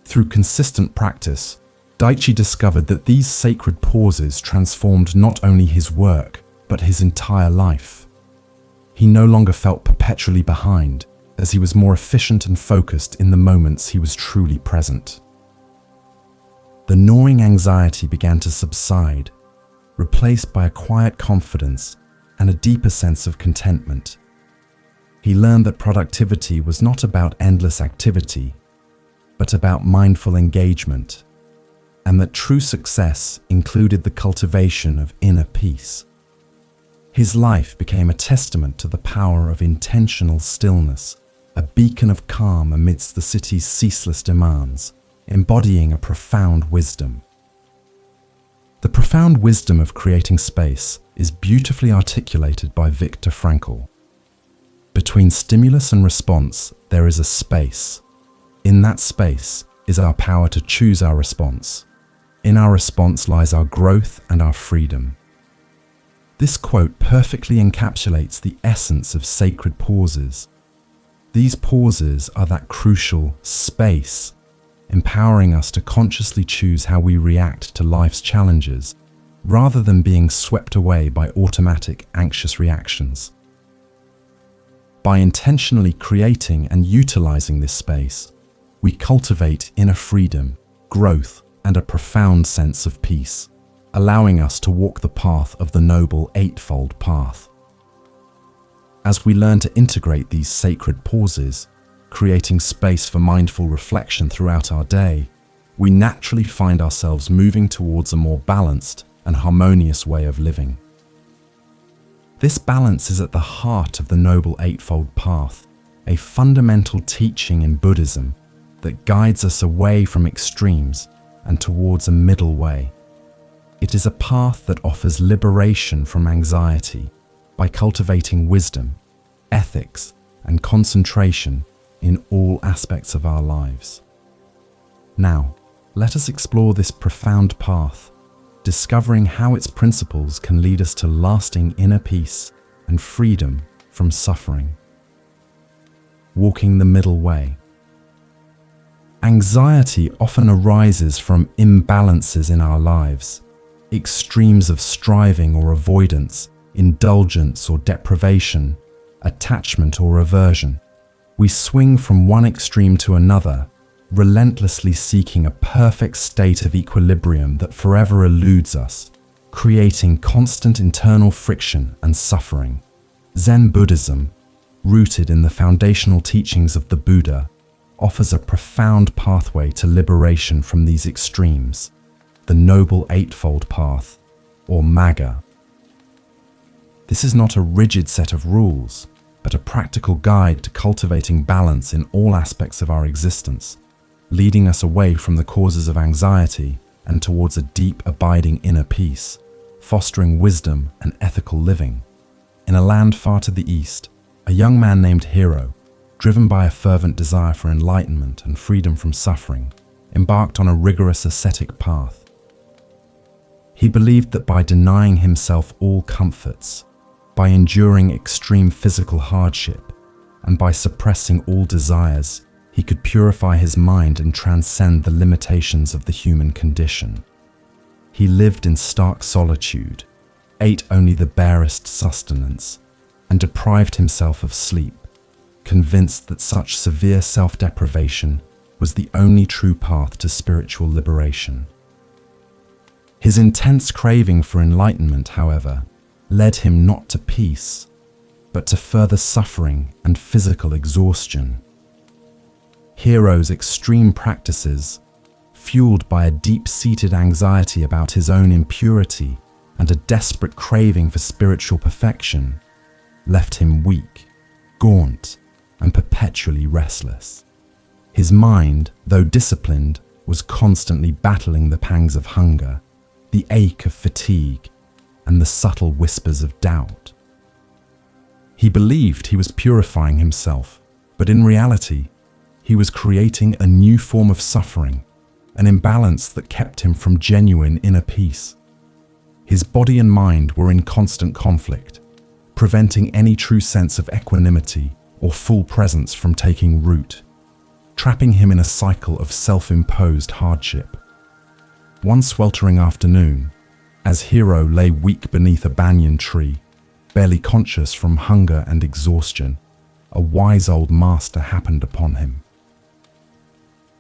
Through consistent practice, Daiichi discovered that these sacred pauses transformed not only his work, but his entire life. He no longer felt perpetually behind, as he was more efficient and focused in the moments he was truly present. The gnawing anxiety began to subside, replaced by a quiet confidence and a deeper sense of contentment. He learned that productivity was not about endless activity, but about mindful engagement, and that true success included the cultivation of inner peace. His life became a testament to the power of intentional stillness, a beacon of calm amidst the city's ceaseless demands, embodying a profound wisdom. The profound wisdom of creating space is beautifully articulated by Viktor Frankl. Between stimulus and response, there is a space. In that space is our power to choose our response. In our response lies our growth and our freedom. This quote perfectly encapsulates the essence of sacred pauses. These pauses are that crucial space empowering us to consciously choose how we react to life's challenges, rather than being swept away by automatic anxious reactions. By intentionally creating and utilizing this space, we cultivate inner freedom, growth, and a profound sense of peace, allowing us to walk the path of the Noble Eightfold Path. As we learn to integrate these sacred pauses, creating space for mindful reflection throughout our day, we naturally find ourselves moving towards a more balanced and harmonious way of living. This balance is at the heart of the Noble Eightfold Path, a fundamental teaching in Buddhism that guides us away from extremes and towards a middle way. It is a path that offers liberation from anxiety by cultivating wisdom, ethics, and concentration in all aspects of our lives. Now, let us explore this profound path, discovering how its principles can lead us to lasting inner peace and freedom from suffering. Walking the middle way. Anxiety often arises from imbalances in our lives, extremes of striving or avoidance, indulgence or deprivation, attachment or aversion. We swing from one extreme to another, relentlessly seeking a perfect state of equilibrium that forever eludes us, creating constant internal friction and suffering. Zen Buddhism, rooted in the foundational teachings of the Buddha, offers a profound pathway to liberation from these extremes, the Noble Eightfold Path, or Magga. This is not a rigid set of rules, but a practical guide to cultivating balance in all aspects of our existence, leading us away from the causes of anxiety and towards a deep, abiding inner peace, fostering wisdom and ethical living. In a land far to the east, a young man named Hiro, driven by a fervent desire for enlightenment and freedom from suffering, embarked on a rigorous ascetic path. He believed that by denying himself all comforts, by enduring extreme physical hardship, and by suppressing all desires, he could purify his mind and transcend the limitations of the human condition. He lived in stark solitude, ate only the barest sustenance, and deprived himself of sleep, convinced that such severe self-deprivation was the only true path to spiritual liberation. His intense craving for enlightenment, however, led him not to peace, but to further suffering and physical exhaustion. Hiro's extreme practices, fueled by a deep-seated anxiety about his own impurity and a desperate craving for spiritual perfection, left him weak, gaunt, and perpetually restless. His mind, though disciplined, was constantly battling the pangs of hunger, the ache of fatigue, and the subtle whispers of doubt. He believed he was purifying himself, but in reality, he was creating a new form of suffering, an imbalance that kept him from genuine inner peace. His body and mind were in constant conflict, preventing any true sense of equanimity or full presence from taking root, trapping him in a cycle of self-imposed hardship. One sweltering afternoon, as Hiro lay weak beneath a banyan tree, barely conscious from hunger and exhaustion, a wise old master happened upon him.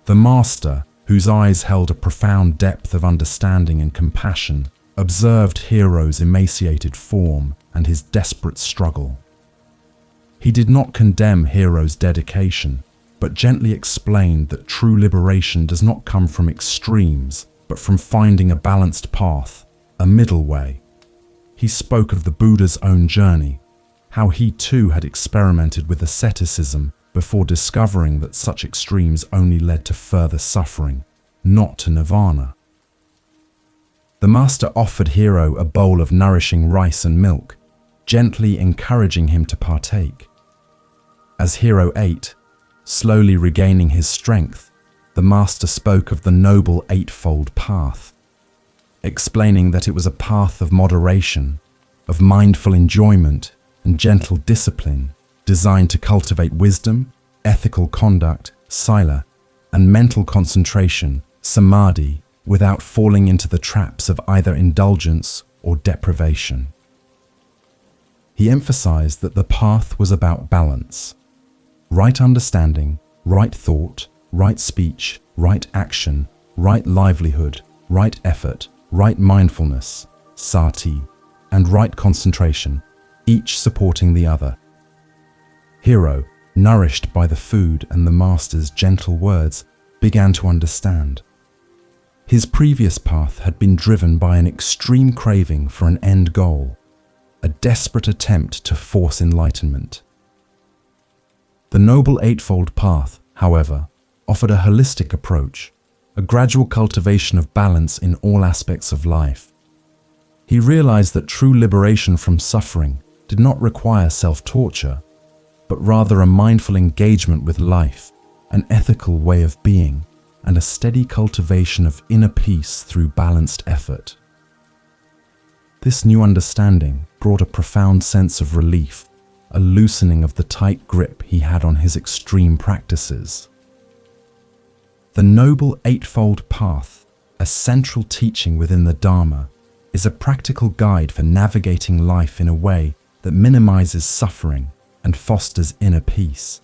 The master, whose eyes held a profound depth of understanding and compassion, observed Hiro's emaciated form and his desperate struggle. He did not condemn Hiro's dedication, but gently explained that true liberation does not come from extremes, but from finding a balanced path, a middle way. He spoke of the Buddha's own journey, how he too had experimented with asceticism before discovering that such extremes only led to further suffering, not to nirvana. The master offered Hiro a bowl of nourishing rice and milk, gently encouraging him to partake. As Hiro ate, slowly regaining his strength, the master spoke of the Noble Eightfold Path, explaining that it was a path of moderation, of mindful enjoyment and gentle discipline, designed to cultivate wisdom, ethical conduct, sila, and mental concentration, samadhi, without falling into the traps of either indulgence or deprivation. He emphasized that the path was about balance. Right understanding, right thought, right speech, right action, right livelihood, right effort, right mindfulness, sati, and right concentration, each supporting the other. Hero, nourished by the food and the master's gentle words, began to understand. His previous path had been driven by an extreme craving for an end goal, a desperate attempt to force enlightenment. The Noble Eightfold Path, however, offered a holistic approach, a gradual cultivation of balance in all aspects of life. He realized that true liberation from suffering did not require self-torture, but rather a mindful engagement with life, an ethical way of being, and a steady cultivation of inner peace through balanced effort. This new understanding brought a profound sense of relief, a loosening of the tight grip he had on his extreme practices. The Noble Eightfold Path, a central teaching within the Dharma, is a practical guide for navigating life in a way that minimizes suffering and fosters inner peace.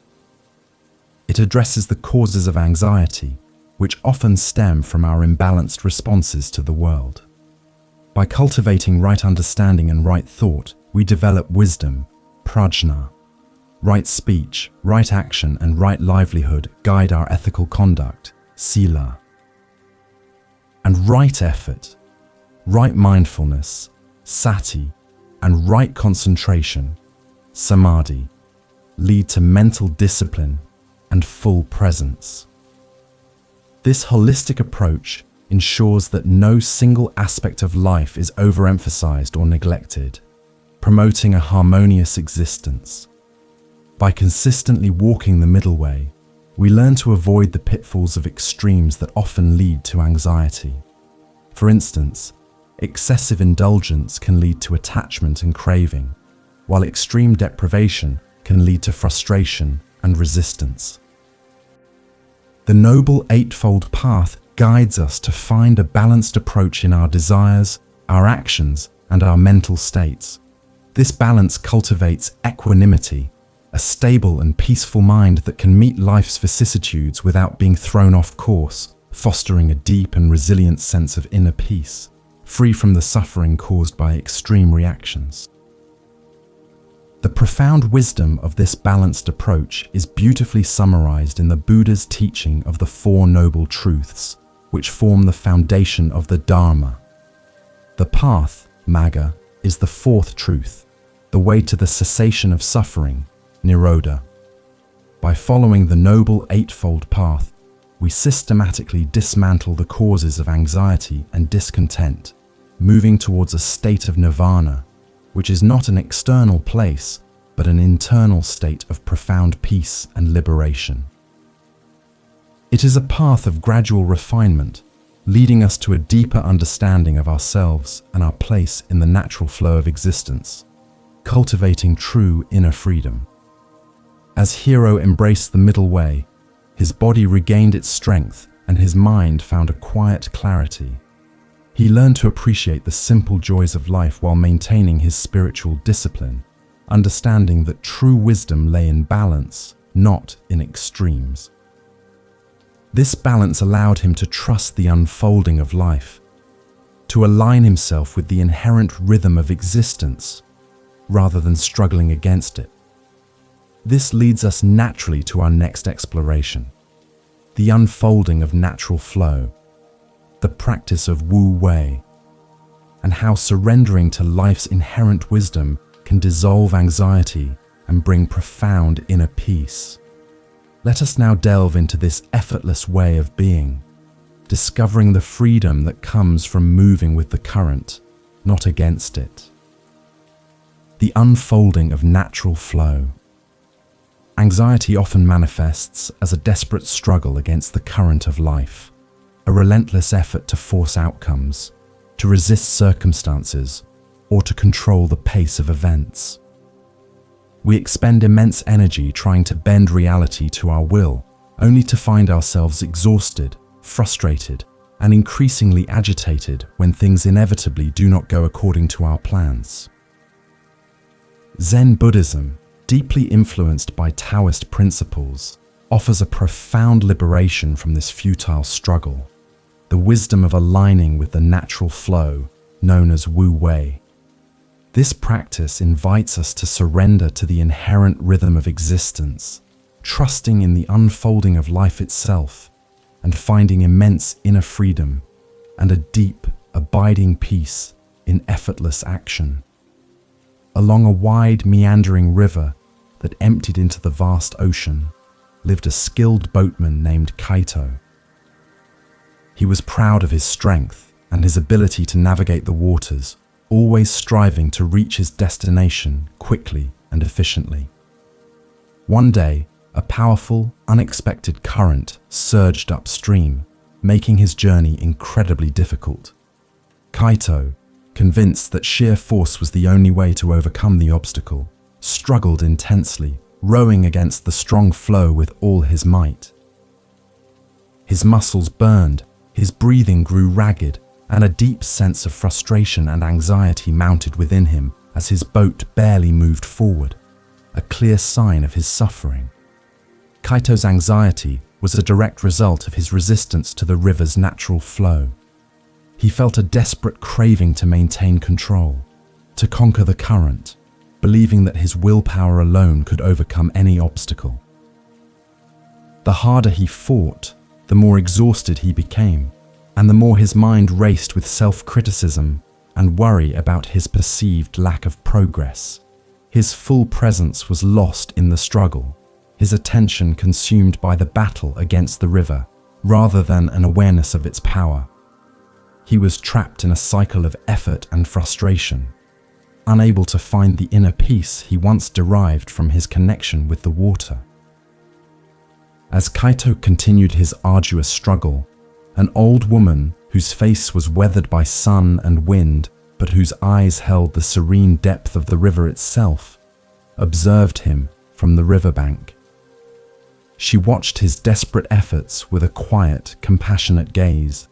It addresses the causes of anxiety, which often stem from our imbalanced responses to the world. By cultivating right understanding and right thought, we develop wisdom, prajna. Right speech, right action, and right livelihood guide our ethical conduct, sila. And right effort, right mindfulness, sati, and right concentration, samadhi, lead to mental discipline and full presence. This holistic approach ensures that no single aspect of life is overemphasized or neglected, promoting a harmonious existence. By consistently walking the middle way, we learn to avoid the pitfalls of extremes that often lead to anxiety. For instance, excessive indulgence can lead to attachment and craving, while extreme deprivation can lead to frustration and resistance. The Noble Eightfold Path guides us to find a balanced approach in our desires, our actions, and our mental states. This balance cultivates equanimity, a stable and peaceful mind that can meet life's vicissitudes without being thrown off course, fostering a deep and resilient sense of inner peace, free from the suffering caused by extreme reactions. The profound wisdom of this balanced approach is beautifully summarized in the Buddha's teaching of the Four Noble Truths, which form the foundation of the Dharma. The path, Magga, is the fourth truth, the way to the cessation of suffering, Nirodha. By following the Noble Eightfold Path, we systematically dismantle the causes of anxiety and discontent, moving towards a state of nirvana, which is not an external place, but an internal state of profound peace and liberation. It is a path of gradual refinement, leading us to a deeper understanding of ourselves and our place in the natural flow of existence, cultivating true inner freedom. As Hero embraced the middle way, his body regained its strength and his mind found a quiet clarity. He learned to appreciate the simple joys of life while maintaining his spiritual discipline, understanding that true wisdom lay in balance, not in extremes. This balance allowed him to trust the unfolding of life, to align himself with the inherent rhythm of existence, rather than struggling against it. This leads us naturally to our next exploration, the unfolding of natural flow, the practice of Wu Wei, and how surrendering to life's inherent wisdom can dissolve anxiety and bring profound inner peace. Let us now delve into this effortless way of being, discovering the freedom that comes from moving with the current, not against it. The unfolding of natural flow. Anxiety often manifests as a desperate struggle against the current of life, a relentless effort to force outcomes, to resist circumstances, or to control the pace of events. We expend immense energy trying to bend reality to our will, only to find ourselves exhausted, frustrated, and increasingly agitated when things inevitably do not go according to our plans. Zen Buddhism, deeply influenced by Taoist principles, offers a profound liberation from this futile struggle, the wisdom of aligning with the natural flow known as Wu Wei. This practice invites us to surrender to the inherent rhythm of existence, trusting in the unfolding of life itself, and finding immense inner freedom and a deep, abiding peace in effortless action. Along a wide, meandering river that emptied into the vast ocean lived a skilled boatman named Kaito. He was proud of his strength and his ability to navigate the waters, always striving to reach his destination quickly and efficiently. One day, a powerful, unexpected current surged upstream, making his journey incredibly difficult. Kaito, convinced that sheer force was the only way to overcome the obstacle, struggled intensely, rowing against the strong flow with all his might. His muscles burned, his breathing grew ragged, and a deep sense of frustration and anxiety mounted within him as his boat barely moved forward, a clear sign of his suffering. Kaito's anxiety was a direct result of his resistance to the river's natural flow. He felt a desperate craving to maintain control, to conquer the current, believing that his willpower alone could overcome any obstacle. The harder he fought, the more exhausted he became, and the more his mind raced with self-criticism and worry about his perceived lack of progress. His full presence was lost in the struggle, his attention consumed by the battle against the river, rather than an awareness of its power. He was trapped in a cycle of effort and frustration, unable to find the inner peace he once derived from his connection with the water. As Kaito continued his arduous struggle, an old woman whose face was weathered by sun and wind, but whose eyes held the serene depth of the river itself, observed him from the riverbank. She watched his desperate efforts with a quiet, compassionate gaze,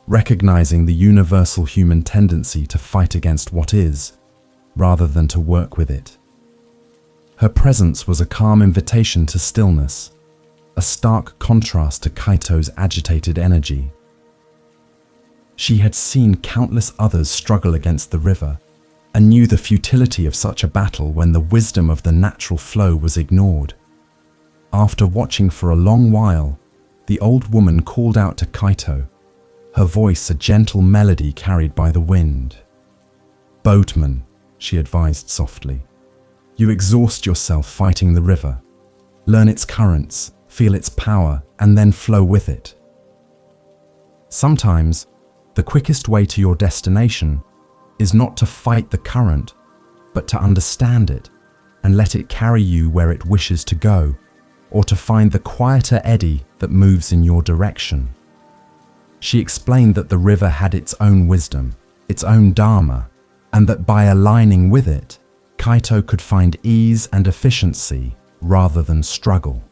recognizing the universal human tendency to fight against what is, rather than to work with it. Her presence was a calm invitation to stillness, a stark contrast to Kaito's agitated energy. She had seen countless others struggle against the river, and knew the futility of such a battle when the wisdom of the natural flow was ignored. After watching for a long while, the old woman called out to Kaito, her voice a gentle melody carried by the wind. "Boatman," she advised softly, "you exhaust yourself fighting the river. Learn its currents, feel its power, and then flow with it. Sometimes, the quickest way to your destination is not to fight the current, but to understand it and let it carry you where it wishes to go, or to find the quieter eddy that moves in your direction." She explained that the river had its own wisdom, its own dharma, and that by aligning with it, Kaito could find ease and efficiency rather than struggle.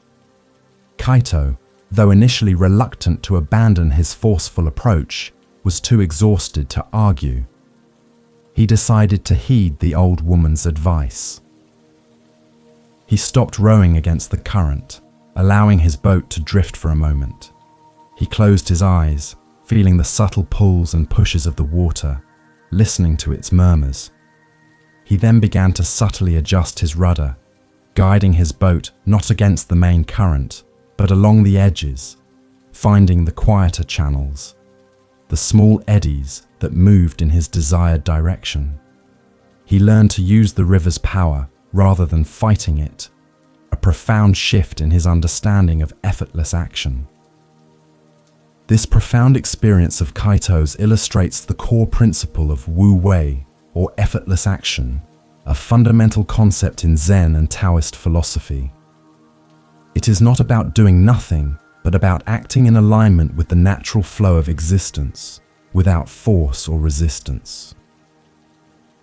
Kaito, though initially reluctant to abandon his forceful approach, was too exhausted to argue. He decided to heed the old woman's advice. He stopped rowing against the current, allowing his boat to drift for a moment. He closed his eyes, feeling the subtle pulls and pushes of the water, listening to its murmurs. He then began to subtly adjust his rudder, guiding his boat not against the main current, but along the edges, finding the quieter channels, the small eddies that moved in his desired direction. He learned to use the river's power rather than fighting it, a profound shift in his understanding of effortless action. This profound experience of Kaito's illustrates the core principle of Wu Wei, or effortless action, a fundamental concept in Zen and Taoist philosophy. It is not about doing nothing, but about acting in alignment with the natural flow of existence, without force or resistance.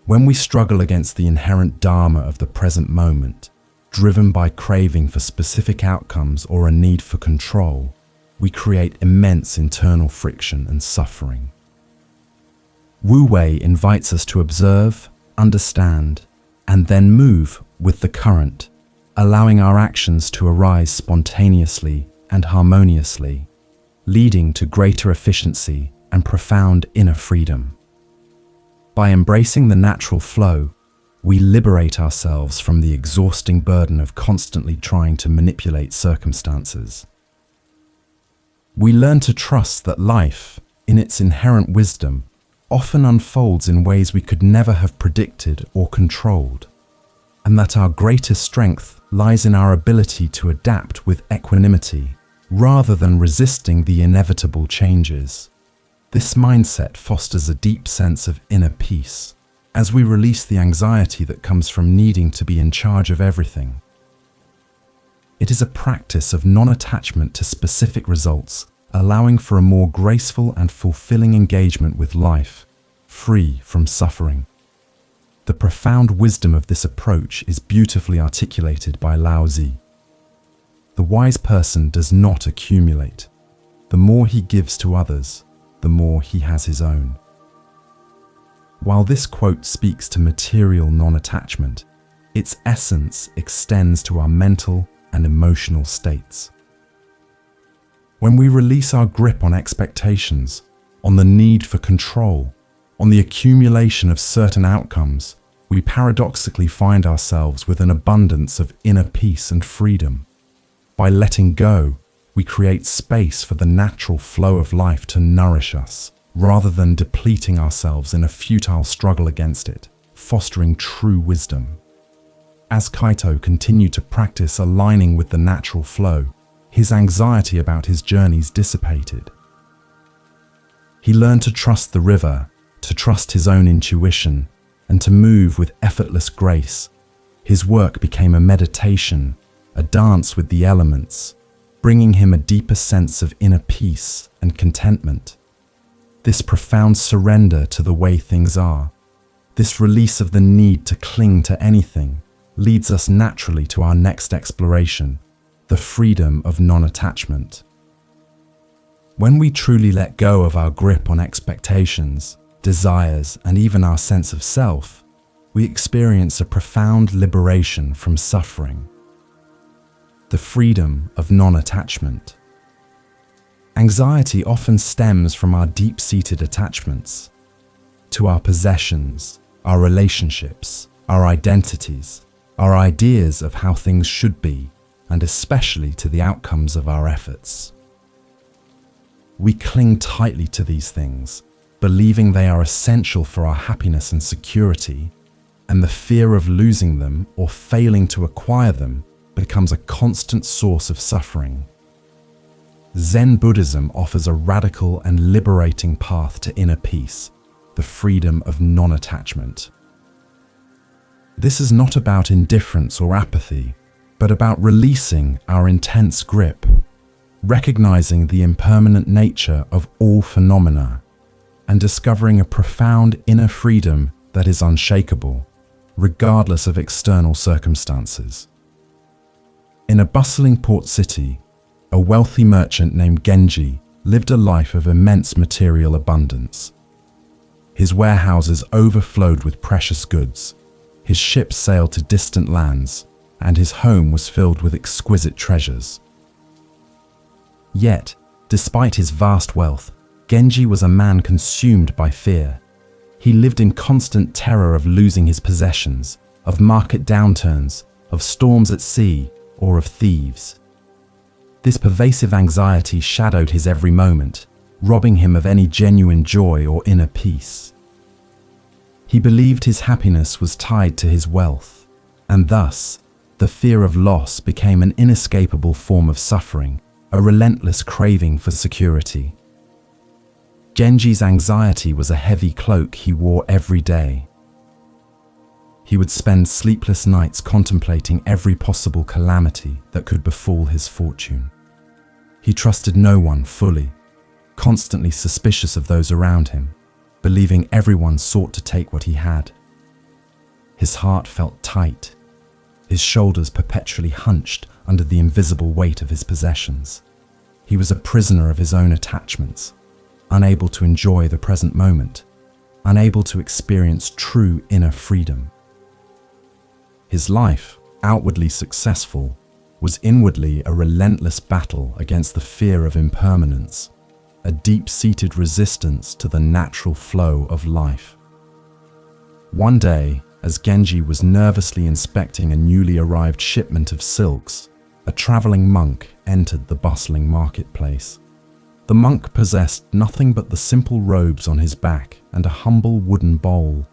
When we struggle against the inherent dharma of the present moment, driven by craving for specific outcomes or a need for control, we create immense internal friction and suffering. Wu Wei invites us to observe, understand, and then move with the current, allowing our actions to arise spontaneously and harmoniously, leading to greater efficiency and profound inner freedom. By embracing the natural flow, we liberate ourselves from the exhausting burden of constantly trying to manipulate circumstances. We learn to trust that life, in its inherent wisdom, often unfolds in ways we could never have predicted or controlled, and that our greatest strength lies in our ability to adapt with equanimity rather than resisting the inevitable changes. This mindset fosters a deep sense of inner peace as we release the anxiety that comes from needing to be in charge of everything. It is a practice of non-attachment to specific results, allowing for a more graceful and fulfilling engagement with life, free from suffering. The profound wisdom of this approach is beautifully articulated by Lao Tzu. The wise person does not accumulate. The more he gives to others, the more he has his own. While this quote speaks to material non-attachment, its essence extends to our mental and emotional states. When we release our grip on expectations, on the need for control, on the accumulation of certain outcomes, we paradoxically find ourselves with an abundance of inner peace and freedom. By letting go, we create space for the natural flow of life to nourish us, rather than depleting ourselves in a futile struggle against it, fostering true wisdom. As Kaito continued to practice aligning with the natural flow, his anxiety about his journeys dissipated. He learned to trust the river, to trust his own intuition, and to move with effortless grace. His work became a meditation, a dance with the elements, bringing him a deeper sense of inner peace and contentment. This profound surrender to the way things are, this release of the need to cling to anything, leads us naturally to our next exploration, the freedom of non-attachment. When we truly let go of our grip on expectations, desires, and even our sense of self, we experience a profound liberation from suffering. The freedom of non-attachment. Anxiety often stems from our deep-seated attachments to our possessions, our relationships, our identities, our ideas of how things should be, and especially to the outcomes of our efforts. We cling tightly to these things, believing they are essential for our happiness and security, and the fear of losing them or failing to acquire them becomes a constant source of suffering. Zen Buddhism offers a radical and liberating path to inner peace, the freedom of non-attachment. This is not about indifference or apathy, but about releasing our intense grip, recognizing the impermanent nature of all phenomena, and discovering a profound inner freedom that is unshakable, regardless of external circumstances. In a bustling port city, a wealthy merchant named Genji lived a life of immense material abundance. His warehouses overflowed with precious goods, his ships sailed to distant lands, and his home was filled with exquisite treasures. Yet, despite his vast wealth, Genji was a man consumed by fear. He lived in constant terror of losing his possessions, of market downturns, of storms at sea, or of thieves. This pervasive anxiety shadowed his every moment, robbing him of any genuine joy or inner peace. He believed his happiness was tied to his wealth, and thus, the fear of loss became an inescapable form of suffering, a relentless craving for security. Genji's anxiety was a heavy cloak he wore every day. He would spend sleepless nights contemplating every possible calamity that could befall his fortune. He trusted no one fully, constantly suspicious of those around him, believing everyone sought to take what he had. His heart felt tight, his shoulders perpetually hunched under the invisible weight of his possessions. He was a prisoner of his own attachments, unable to enjoy the present moment, unable to experience true inner freedom. His life, outwardly successful, was inwardly a relentless battle against the fear of impermanence, a deep-seated resistance to the natural flow of life. One day, as Genji was nervously inspecting a newly arrived shipment of silks, a traveling monk entered the bustling marketplace. The monk possessed nothing but the simple robes on his back and a humble wooden bowl.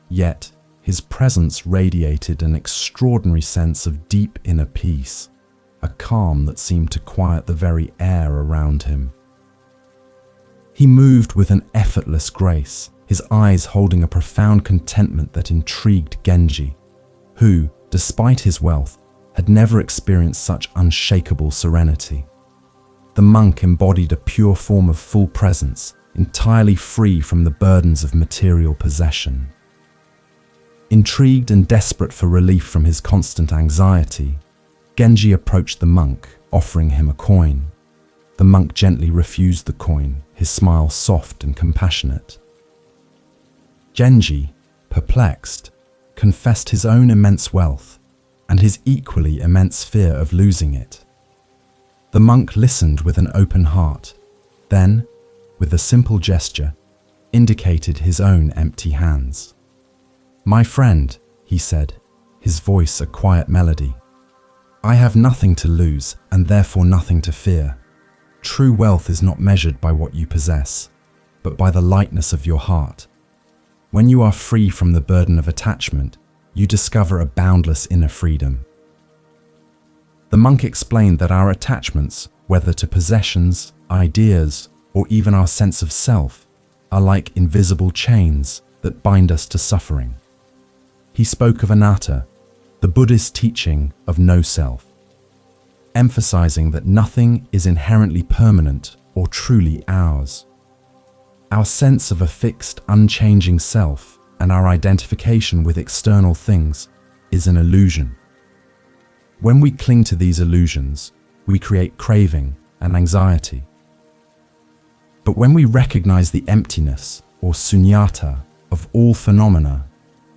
Yet, his presence radiated an extraordinary sense of deep inner peace, a calm that seemed to quiet the very air around him. He moved with an effortless grace, his eyes holding a profound contentment that intrigued Genji, who, despite his wealth, had never experienced such unshakable serenity. The monk embodied a pure form of full presence, entirely free from the burdens of material possession. Intrigued and desperate for relief from his constant anxiety, Genji approached the monk, offering him a coin. The monk gently refused the coin, his smile soft and compassionate. Genji, perplexed, confessed his own immense wealth and his equally immense fear of losing it. The monk listened with an open heart, then, with a simple gesture, indicated his own empty hands. "My friend," he said, his voice a quiet melody, "I have nothing to lose and therefore nothing to fear. True wealth is not measured by what you possess, but by the lightness of your heart. When you are free from the burden of attachment, you discover a boundless inner freedom." The monk explained that our attachments, whether to possessions, ideas, or even our sense of self, are like invisible chains that bind us to suffering. He spoke of anatta, the Buddhist teaching of no self, emphasizing that nothing is inherently permanent or truly ours. Our sense of a fixed, unchanging self and our identification with external things is an illusion. When we cling to these illusions, we create craving and anxiety. But when we recognize the emptiness or sunyata of all phenomena,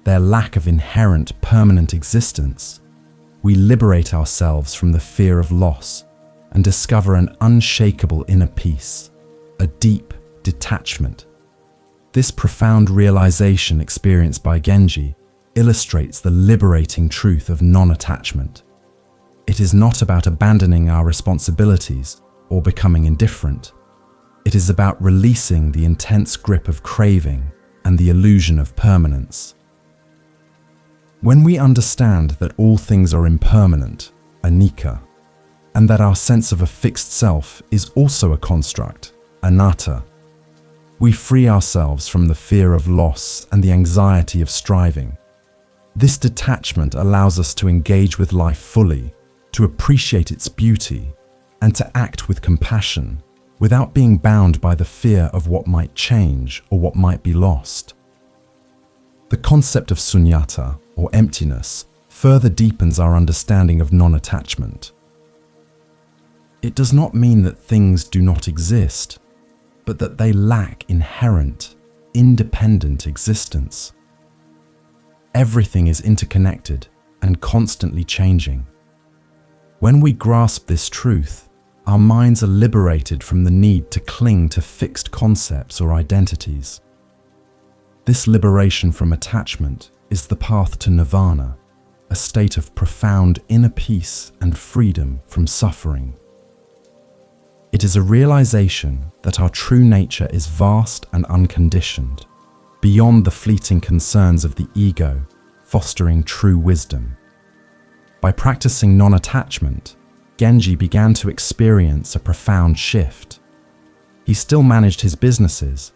their lack of inherent permanent existence, we liberate ourselves from the fear of loss and discover an unshakable inner peace, a deep detachment. This profound realization experienced by Genji illustrates the liberating truth of non-attachment. It is not about abandoning our responsibilities or becoming indifferent. It is about releasing the intense grip of craving and the illusion of permanence. When we understand that all things are impermanent, anicca, and that our sense of a fixed self is also a construct, anatta, we free ourselves from the fear of loss and the anxiety of striving. This detachment allows us to engage with life fully, to appreciate its beauty, and to act with compassion without being bound by the fear of what might change or what might be lost. The concept of sunyata, or emptiness, further deepens our understanding of non-attachment. It does not mean that things do not exist, but that they lack inherent, independent existence. Everything is interconnected and constantly changing. When we grasp this truth, our minds are liberated from the need to cling to fixed concepts or identities. This liberation from attachment is the path to nirvana, a state of profound inner peace and freedom from suffering. It is a realization that our true nature is vast and unconditioned, beyond the fleeting concerns of the ego, fostering true wisdom. By practicing non-attachment, Genji began to experience a profound shift. He still managed his businesses,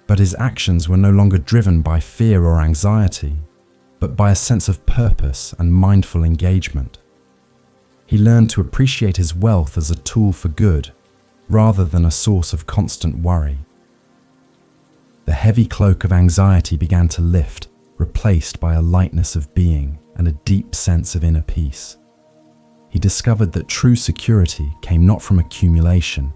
but his actions were no longer driven by fear or anxiety, but by a sense of purpose and mindful engagement. He learned to appreciate his wealth as a tool for good, rather than a source of constant worry. The heavy cloak of anxiety began to lift, replaced by a lightness of being. and a deep sense of inner peace. He discovered that true security came not from accumulation,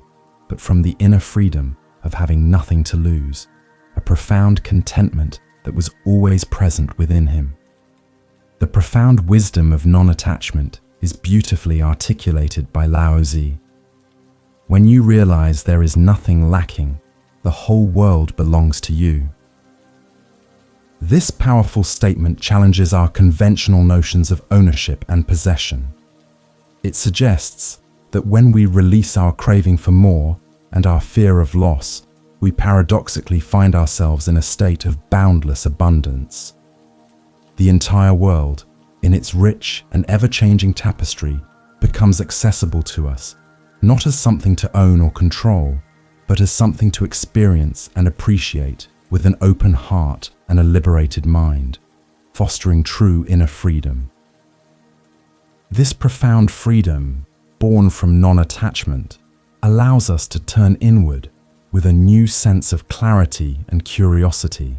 but from the inner freedom of having nothing to lose, a profound contentment that was always present within him. The profound wisdom of non-attachment is beautifully articulated by Lao Tzu. When you realize there is nothing lacking, the whole world belongs to you. This powerful statement challenges our conventional notions of ownership and possession. It suggests that when we release our craving for more and our fear of loss, we paradoxically find ourselves in a state of boundless abundance. The entire world, in its rich and ever-changing tapestry, becomes accessible to us, not as something to own or control, but as something to experience and appreciate with an open heart and a liberated mind, fostering true inner freedom. This profound freedom, born from non-attachment, allows us to turn inward with a new sense of clarity and curiosity.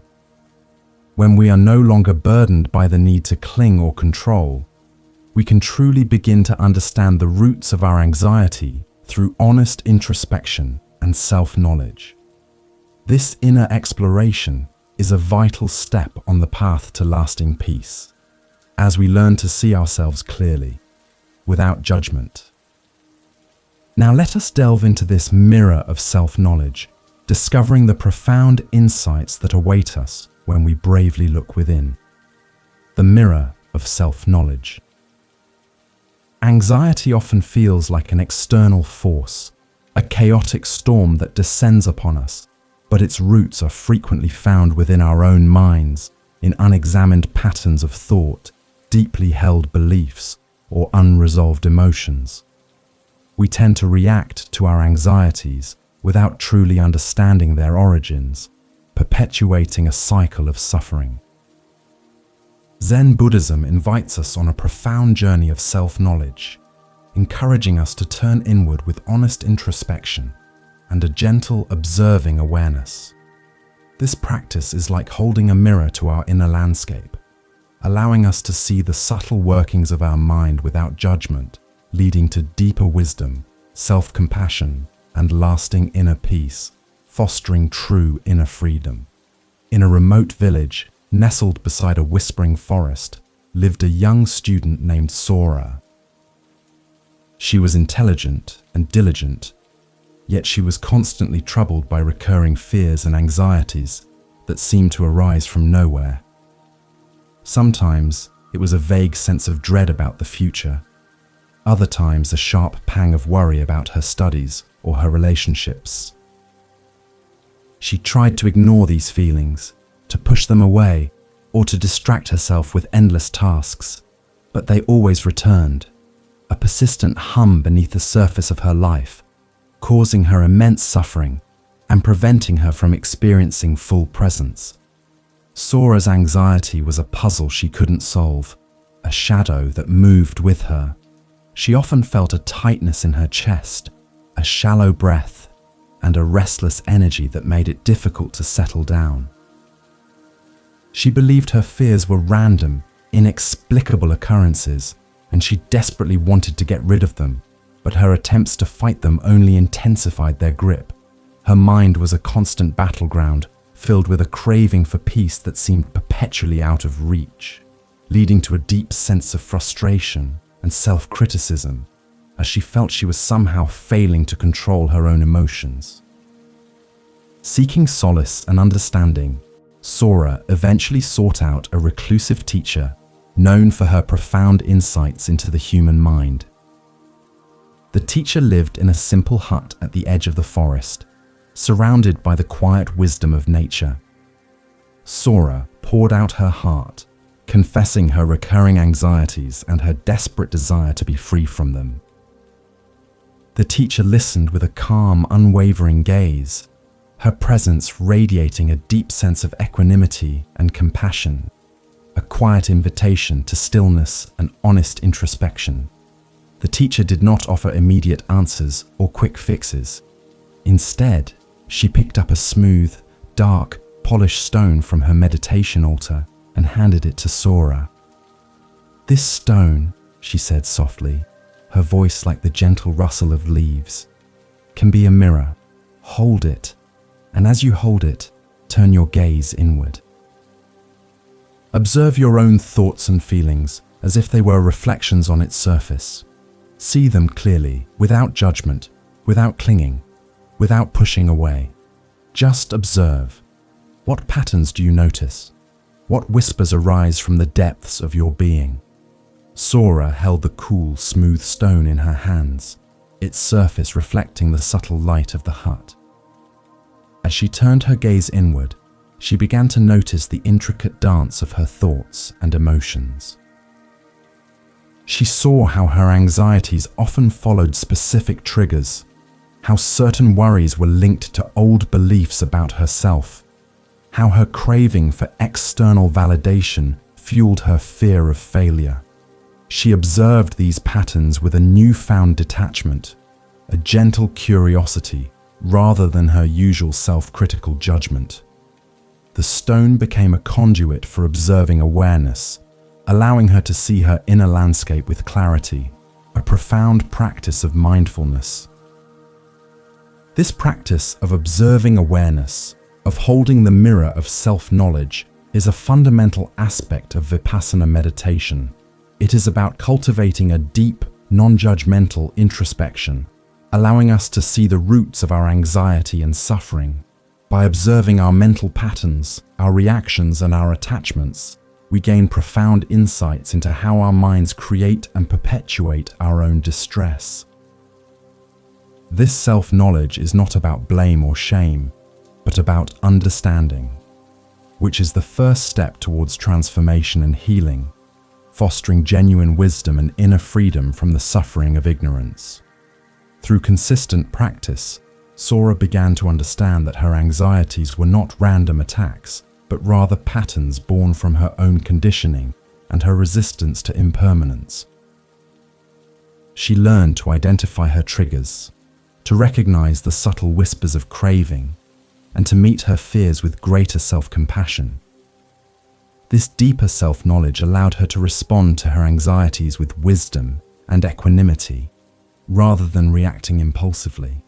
When we are no longer burdened by the need to cling or control, we can truly begin to understand the roots of our anxiety through honest introspection and self-knowledge. This inner exploration is a vital step on the path to lasting peace, as we learn to see ourselves clearly, without judgment. Now let us delve into this mirror of self-knowledge, discovering the profound insights that await us when we bravely look within. The mirror of self-knowledge. Anxiety often feels like an external force, a chaotic storm that descends upon us, but its roots are frequently found within our own minds, in unexamined patterns of thought, deeply held beliefs, or unresolved emotions. We tend to react to our anxieties without truly understanding their origins, perpetuating a cycle of suffering. Zen Buddhism invites us on a profound journey of self-knowledge, encouraging us to turn inward with honest introspection and a gentle, observing awareness. This practice is like holding a mirror to our inner landscape, allowing us to see the subtle workings of our mind without judgment, leading to deeper wisdom, self-compassion, and lasting inner peace, fostering true inner freedom. In a remote village, nestled beside a whispering forest, lived a young student named Sora. She was intelligent and diligent, yet she was constantly troubled by recurring fears and anxieties that seemed to arise from nowhere. Sometimes it was a vague sense of dread about the future, other times a sharp pang of worry about her studies or her relationships. She tried to ignore these feelings, to push them away, or to distract herself with endless tasks, but they always returned, a persistent hum beneath the surface of her life, causing her immense suffering and preventing her from experiencing full presence. Sora's anxiety was a puzzle she couldn't solve, a shadow that moved with her. She often felt a tightness in her chest, a shallow breath, and a restless energy that made it difficult to settle down. She believed her fears were random, inexplicable occurrences, and she desperately wanted to get rid of them, but her attempts to fight them only intensified their grip. Her mind was a constant battleground, filled with a craving for peace that seemed perpetually out of reach, leading to a deep sense of frustration and self-criticism, as she felt she was somehow failing to control her own emotions. Seeking solace and understanding, Sora eventually sought out a reclusive teacher known for her profound insights into the human mind. The teacher lived in a simple hut at the edge of the forest, surrounded by the quiet wisdom of nature. Sora poured out her heart, confessing her recurring anxieties and her desperate desire to be free from them. The teacher listened with a calm, unwavering gaze, her presence radiating a deep sense of equanimity and compassion, a quiet invitation to stillness and honest introspection. The teacher did not offer immediate answers or quick fixes. Instead, she picked up a smooth, dark, polished stone from her meditation altar and handed it to Sora. "This stone," she said softly, her voice like the gentle rustle of leaves, "can be a mirror. Hold it, and as you hold it, turn your gaze inward. Observe your own thoughts and feelings as if they were reflections on its surface. See them clearly, without judgment, without clinging, without pushing away. Just observe. What patterns do you notice? What whispers arise from the depths of your being?" Sora held the cool, smooth stone in her hands, its surface reflecting the subtle light of the hut. As she turned her gaze inward, she began to notice the intricate dance of her thoughts and emotions. She saw how her anxieties often followed specific triggers, how certain worries were linked to old beliefs about herself, how her craving for external validation fueled her fear of failure. She observed these patterns with a newfound detachment, a gentle curiosity rather than her usual self-critical judgment. The stone became a conduit for observing awareness, allowing her to see her inner landscape with clarity, a profound practice of mindfulness. This practice of observing awareness, of holding the mirror of self-knowledge, is a fundamental aspect of Vipassana meditation. It is about cultivating a deep, non-judgmental introspection, allowing us to see the roots of our anxiety and suffering. By observing our mental patterns, our reactions, and our attachments, we gain profound insights into how our minds create and perpetuate our own distress. This self-knowledge is not about blame or shame, but about understanding, which is the first step towards transformation and healing, fostering genuine wisdom and inner freedom from the suffering of ignorance. Through consistent practice, Sora began to understand that her anxieties were not random attacks, but rather patterns born from her own conditioning and her resistance to impermanence. She learned to identify her triggers, to recognize the subtle whispers of craving, and to meet her fears with greater self-compassion. This deeper self-knowledge allowed her to respond to her anxieties with wisdom and equanimity, rather than reacting impulsively.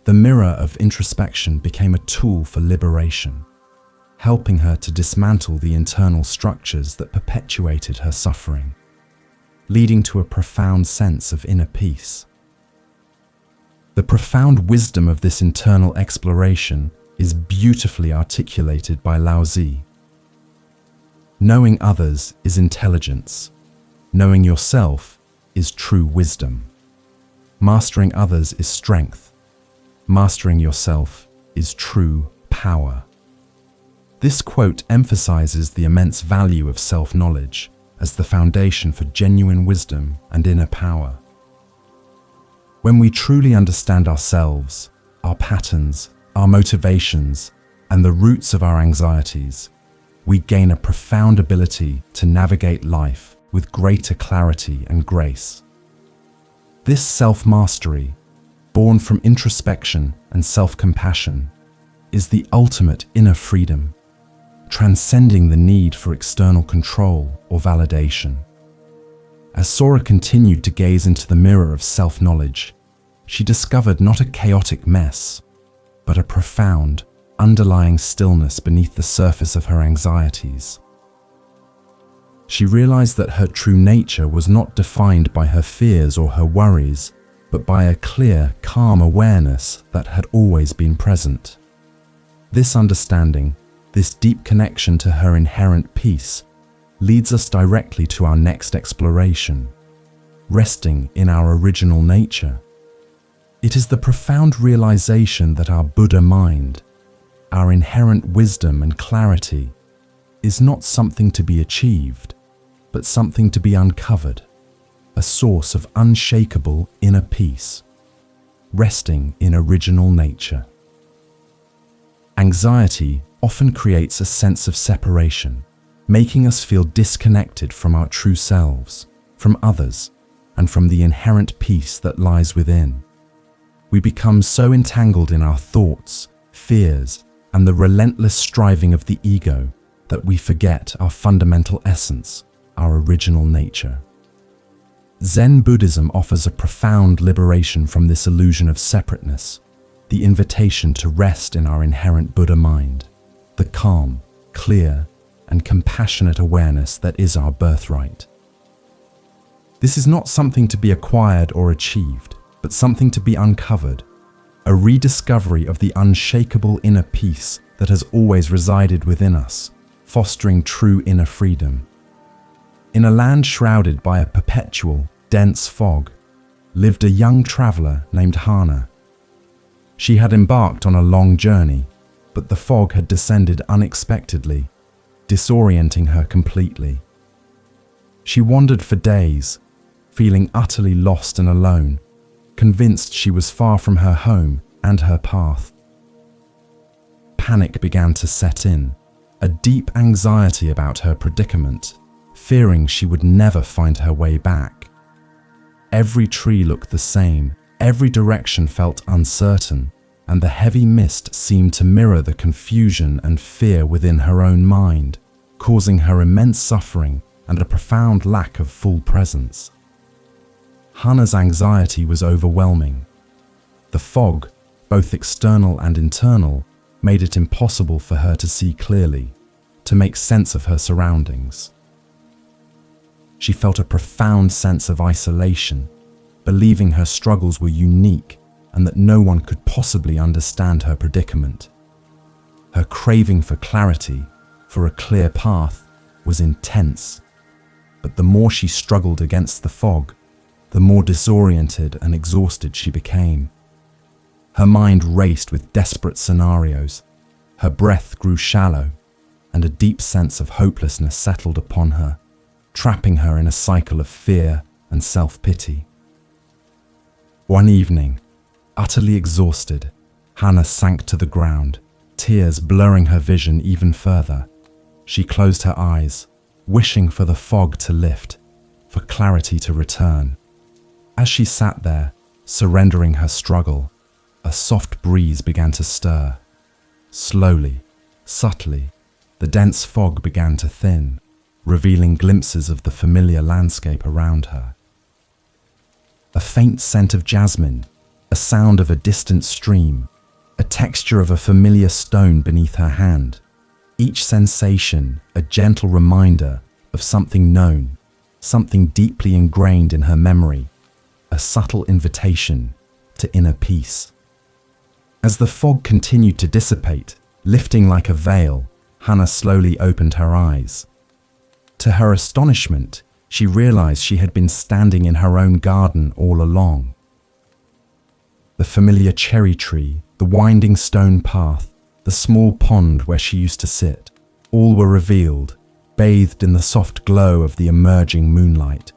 The mirror of introspection became a tool for liberation, helping her to dismantle the internal structures that perpetuated her suffering, leading to a profound sense of inner peace. The profound wisdom of this internal exploration is beautifully articulated by Lao Tzu. Knowing others is intelligence. Knowing yourself is true wisdom. Mastering others is strength. Mastering yourself is true power. This quote emphasizes the immense value of self-knowledge as the foundation for genuine wisdom and inner power. When we truly understand ourselves, our patterns, our motivations, and the roots of our anxieties, we gain a profound ability to navigate life with greater clarity and grace. This self-mastery, born from introspection and self-compassion, is the ultimate inner freedom, transcending the need for external control or validation. As Sora continued to gaze into the mirror of self-knowledge, she discovered not a chaotic mess, but a profound, underlying stillness beneath the surface of her anxieties. She realized that her true nature was not defined by her fears or her worries, but by a clear, calm awareness that had always been present. This understanding, this deep connection to her inherent peace, leads us directly to our next exploration, resting in our original nature. It is the profound realization that our Buddha mind, our inherent wisdom and clarity, is not something to be achieved, but something to be uncovered, a source of unshakable inner peace, resting in original nature. Anxiety often creates a sense of separation, making us feel disconnected from our true selves, from others, and from the inherent peace that lies within. We become so entangled in our thoughts, fears, and the relentless striving of the ego that we forget our fundamental essence, our original nature. Zen Buddhism offers a profound liberation from this illusion of separateness, the invitation to rest in our inherent Buddha mind, the calm, clear, and compassionate awareness that is our birthright. This is not something to be acquired or achieved, but something to be uncovered, a rediscovery of the unshakable inner peace that has always resided within us, fostering true inner freedom. In a land shrouded by a perpetual, dense fog, lived a young traveler named Hana. She had embarked on a long journey, but the fog had descended unexpectedly, disorienting her completely. She wandered for days, feeling utterly lost and alone, convinced she was far from her home and her path. Panic began to set in, a deep anxiety about her predicament, fearing she would never find her way back. Every tree looked the same, every direction felt uncertain, and the heavy mist seemed to mirror the confusion and fear within her own mind, causing her immense suffering and a profound lack of full presence. Hana's anxiety was overwhelming. The fog, both external and internal, made it impossible for her to see clearly, to make sense of her surroundings. She felt a profound sense of isolation, believing her struggles were unique and that no one could possibly understand her predicament. Her craving for clarity, for a clear path, was intense, but the more she struggled against the fog, the more disoriented and exhausted she became. Her mind raced with desperate scenarios, her breath grew shallow, and a deep sense of hopelessness settled upon her, trapping her in a cycle of fear and self-pity. One evening, utterly exhausted, Hana sank to the ground, tears blurring her vision even further. She closed her eyes, wishing for the fog to lift, for clarity to return. As she sat there, surrendering her struggle, a soft breeze began to stir. Slowly, subtly, the dense fog began to thin, revealing glimpses of the familiar landscape around her. A faint scent of jasmine, a sound of a distant stream, a texture of a familiar stone beneath her hand. Each sensation a gentle reminder of something known, something deeply ingrained in her memory, a subtle invitation to inner peace. As the fog continued to dissipate, lifting like a veil, Hana slowly opened her eyes. To her astonishment, she realized she had been standing in her own garden all along. The familiar cherry tree, the winding stone path, the small pond where she used to sit, all were revealed, bathed in the soft glow of the emerging moonlight.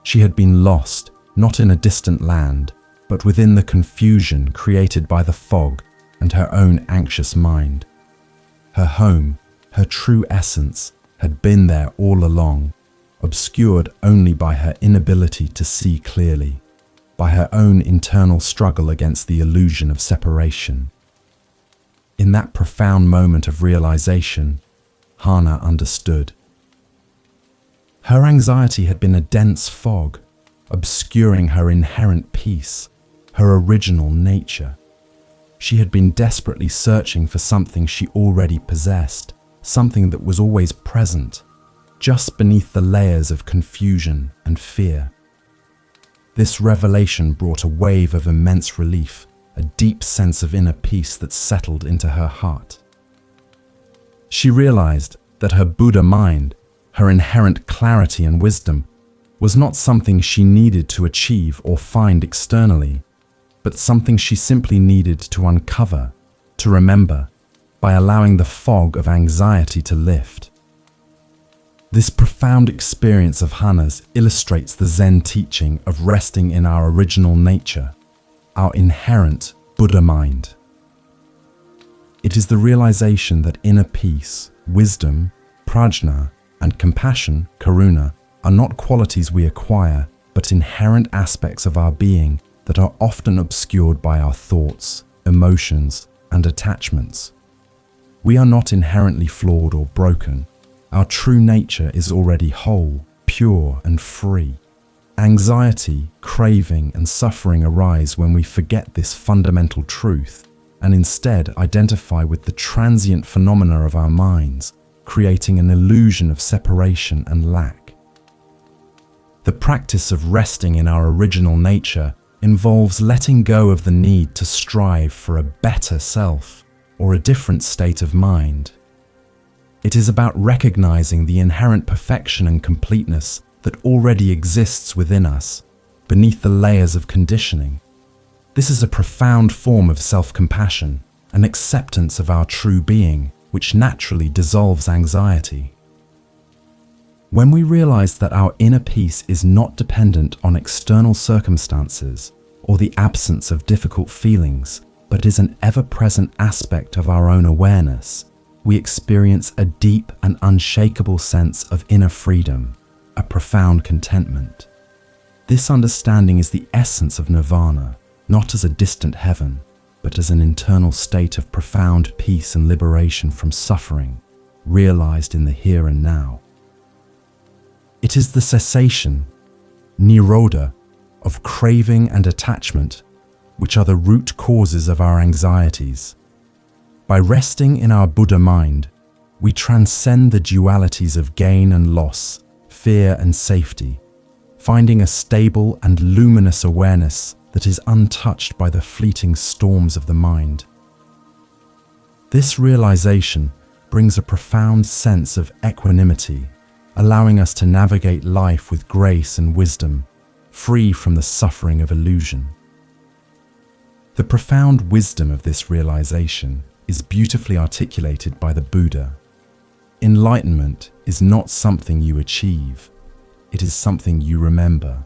She had been lost, not in a distant land, but within the confusion created by the fog and her own anxious mind. Her home, her true essence, had been there all along, obscured only by her inability to see clearly, by her own internal struggle against the illusion of separation. In that profound moment of realization, Hana understood. Her anxiety had been a dense fog, obscuring her inherent peace, her original nature. She had been desperately searching for something she already possessed, something that was always present, just beneath the layers of confusion and fear. This revelation brought a wave of immense relief, a deep sense of inner peace that settled into her heart. She realized that her Buddha mind, her inherent clarity and wisdom, was not something she needed to achieve or find externally, but something she simply needed to uncover, to remember, by allowing the fog of anxiety to lift. This profound experience of Hana's illustrates the Zen teaching of resting in our original nature, our inherent Buddha mind. It is the realization that inner peace, wisdom, prajna, and compassion, karuna, are not qualities we acquire, but inherent aspects of our being that are often obscured by our thoughts, emotions, and attachments. We are not inherently flawed or broken. Our true nature is already whole, pure and free. Anxiety, craving, and suffering arise when we forget this fundamental truth and instead identify with the transient phenomena of our minds, creating an illusion of separation and lack. The practice of resting in our original nature involves letting go of the need to strive for a better self or a different state of mind. It is about recognizing the inherent perfection and completeness that already exists within us, beneath the layers of conditioning. This is a profound form of self-compassion, an acceptance of our true being, which naturally dissolves anxiety. When we realize that our inner peace is not dependent on external circumstances or the absence of difficult feelings, but is an ever-present aspect of our own awareness, we experience a deep and unshakable sense of inner freedom, a profound contentment. This understanding is the essence of nirvana, not as a distant heaven, but as an internal state of profound peace and liberation from suffering, realized in the here and now. It is the cessation, nirodha, of craving and attachment, which are the root causes of our anxieties. By resting in our Buddha mind, we transcend the dualities of gain and loss, fear and safety, finding a stable and luminous awareness that is untouched by the fleeting storms of the mind. This realization brings a profound sense of equanimity, allowing us to navigate life with grace and wisdom, free from the suffering of illusion. The profound wisdom of this realization is beautifully articulated by the Buddha. Enlightenment is not something you achieve, it is something you remember.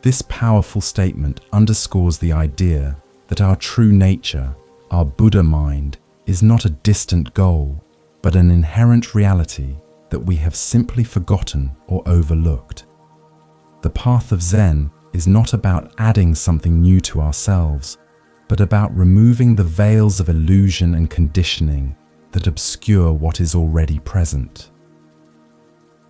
This powerful statement underscores the idea that our true nature, our Buddha mind, is not a distant goal, but an inherent reality that we have simply forgotten or overlooked. The path of Zen is not about adding something new to ourselves, but about removing the veils of illusion and conditioning that obscure what is already present.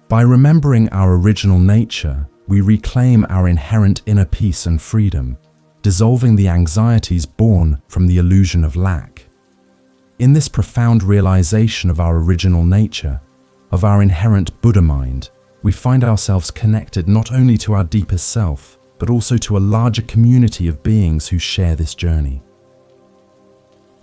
By remembering our original nature, we reclaim our inherent inner peace and freedom, dissolving the anxieties born from the illusion of lack. In this profound realization of our original nature, of our inherent Buddha mind, we find ourselves connected not only to our deepest self, but also to a larger community of beings who share this journey.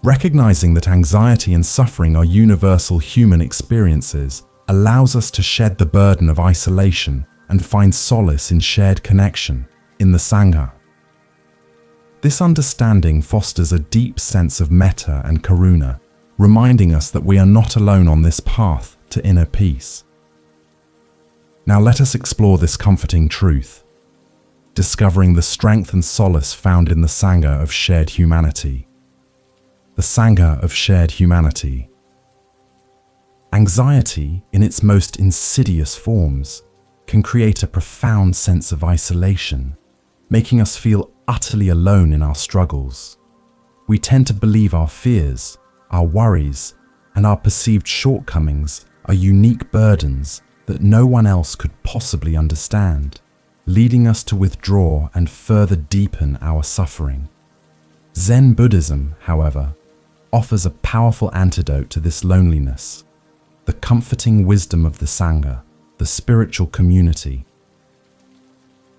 Recognizing that anxiety and suffering are universal human experiences allows us to shed the burden of isolation and find solace in shared connection, in the Sangha. This understanding fosters a deep sense of metta and karuna, reminding us that we are not alone on this path to inner peace. Now let us explore this comforting truth, discovering the strength and solace found in the Sangha of shared humanity. The Sangha of shared humanity. Anxiety, in its most insidious forms, can create a profound sense of isolation, making us feel utterly alone in our struggles. We tend to believe our fears, our worries, and our perceived shortcomings are unique burdens that no one else could possibly understand, leading us to withdraw and further deepen our suffering. Zen Buddhism, however, offers a powerful antidote to this loneliness, the comforting wisdom of the Sangha, the spiritual community.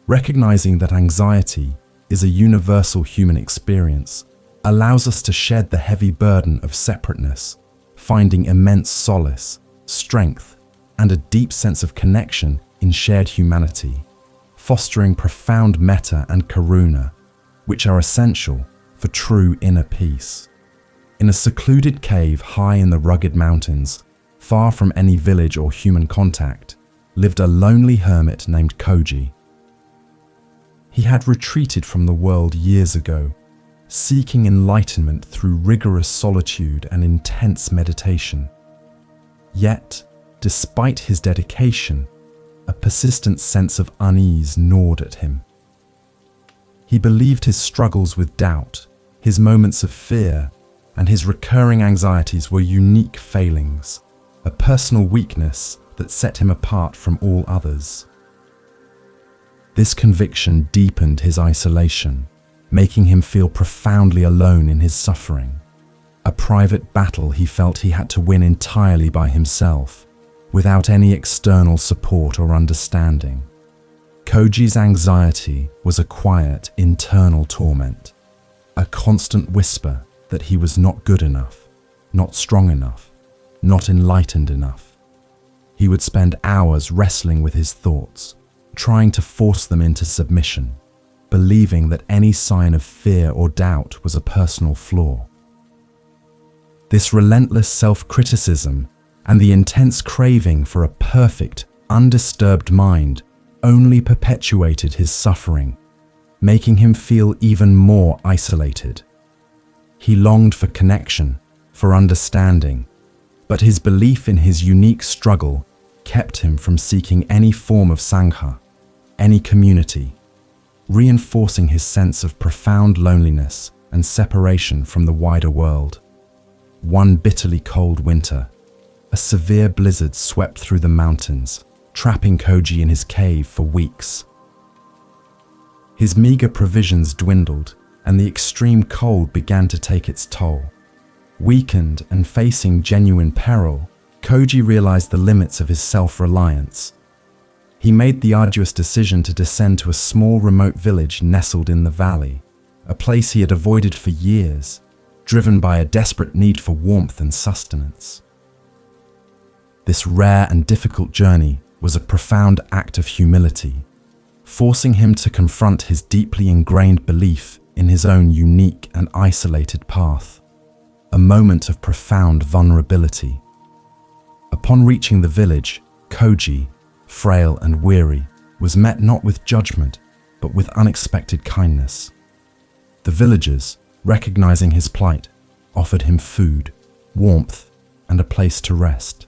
Recognizing that anxiety is a universal human experience allows us to shed the heavy burden of separateness, finding immense solace, strength, and a deep sense of connection in shared humanity, fostering profound metta and karuna, which are essential for true inner peace. In a secluded cave high in the rugged mountains, far from any village or human contact, lived a lonely hermit named Koji. He had retreated from the world years ago, seeking enlightenment through rigorous solitude and intense meditation. Yet, despite his dedication, a persistent sense of unease gnawed at him. He believed his struggles with doubt, his moments of fear, and his recurring anxieties were unique failings, a personal weakness that set him apart from all others. This conviction deepened his isolation, making him feel profoundly alone in his suffering, a private battle he felt he had to win entirely by himself, without any external support or understanding. Koji's anxiety was a quiet, internal torment, a constant whisper that he was not good enough, not strong enough, not enlightened enough. He would spend hours wrestling with his thoughts, trying to force them into submission, believing that any sign of fear or doubt was a personal flaw. This relentless self-criticism and the intense craving for a perfect, undisturbed mind only perpetuated his suffering, making him feel even more isolated. He longed for connection, for understanding, but his belief in his unique struggle kept him from seeking any form of sangha, any community, reinforcing his sense of profound loneliness and separation from the wider world. One bitterly cold winter, a severe blizzard swept through the mountains, trapping Koji in his cave for weeks. His meager provisions dwindled, and the extreme cold began to take its toll. Weakened and facing genuine peril, Koji realized the limits of his self-reliance. He made the arduous decision to descend to a small remote village nestled in the valley, a place he had avoided for years, driven by a desperate need for warmth and sustenance. This rare and difficult journey was a profound act of humility, forcing him to confront his deeply ingrained belief in his own unique and isolated path, a moment of profound vulnerability. Upon reaching the village, Koji, frail and weary, was met not with judgment, but with unexpected kindness. The villagers, recognizing his plight, offered him food, warmth, and a place to rest.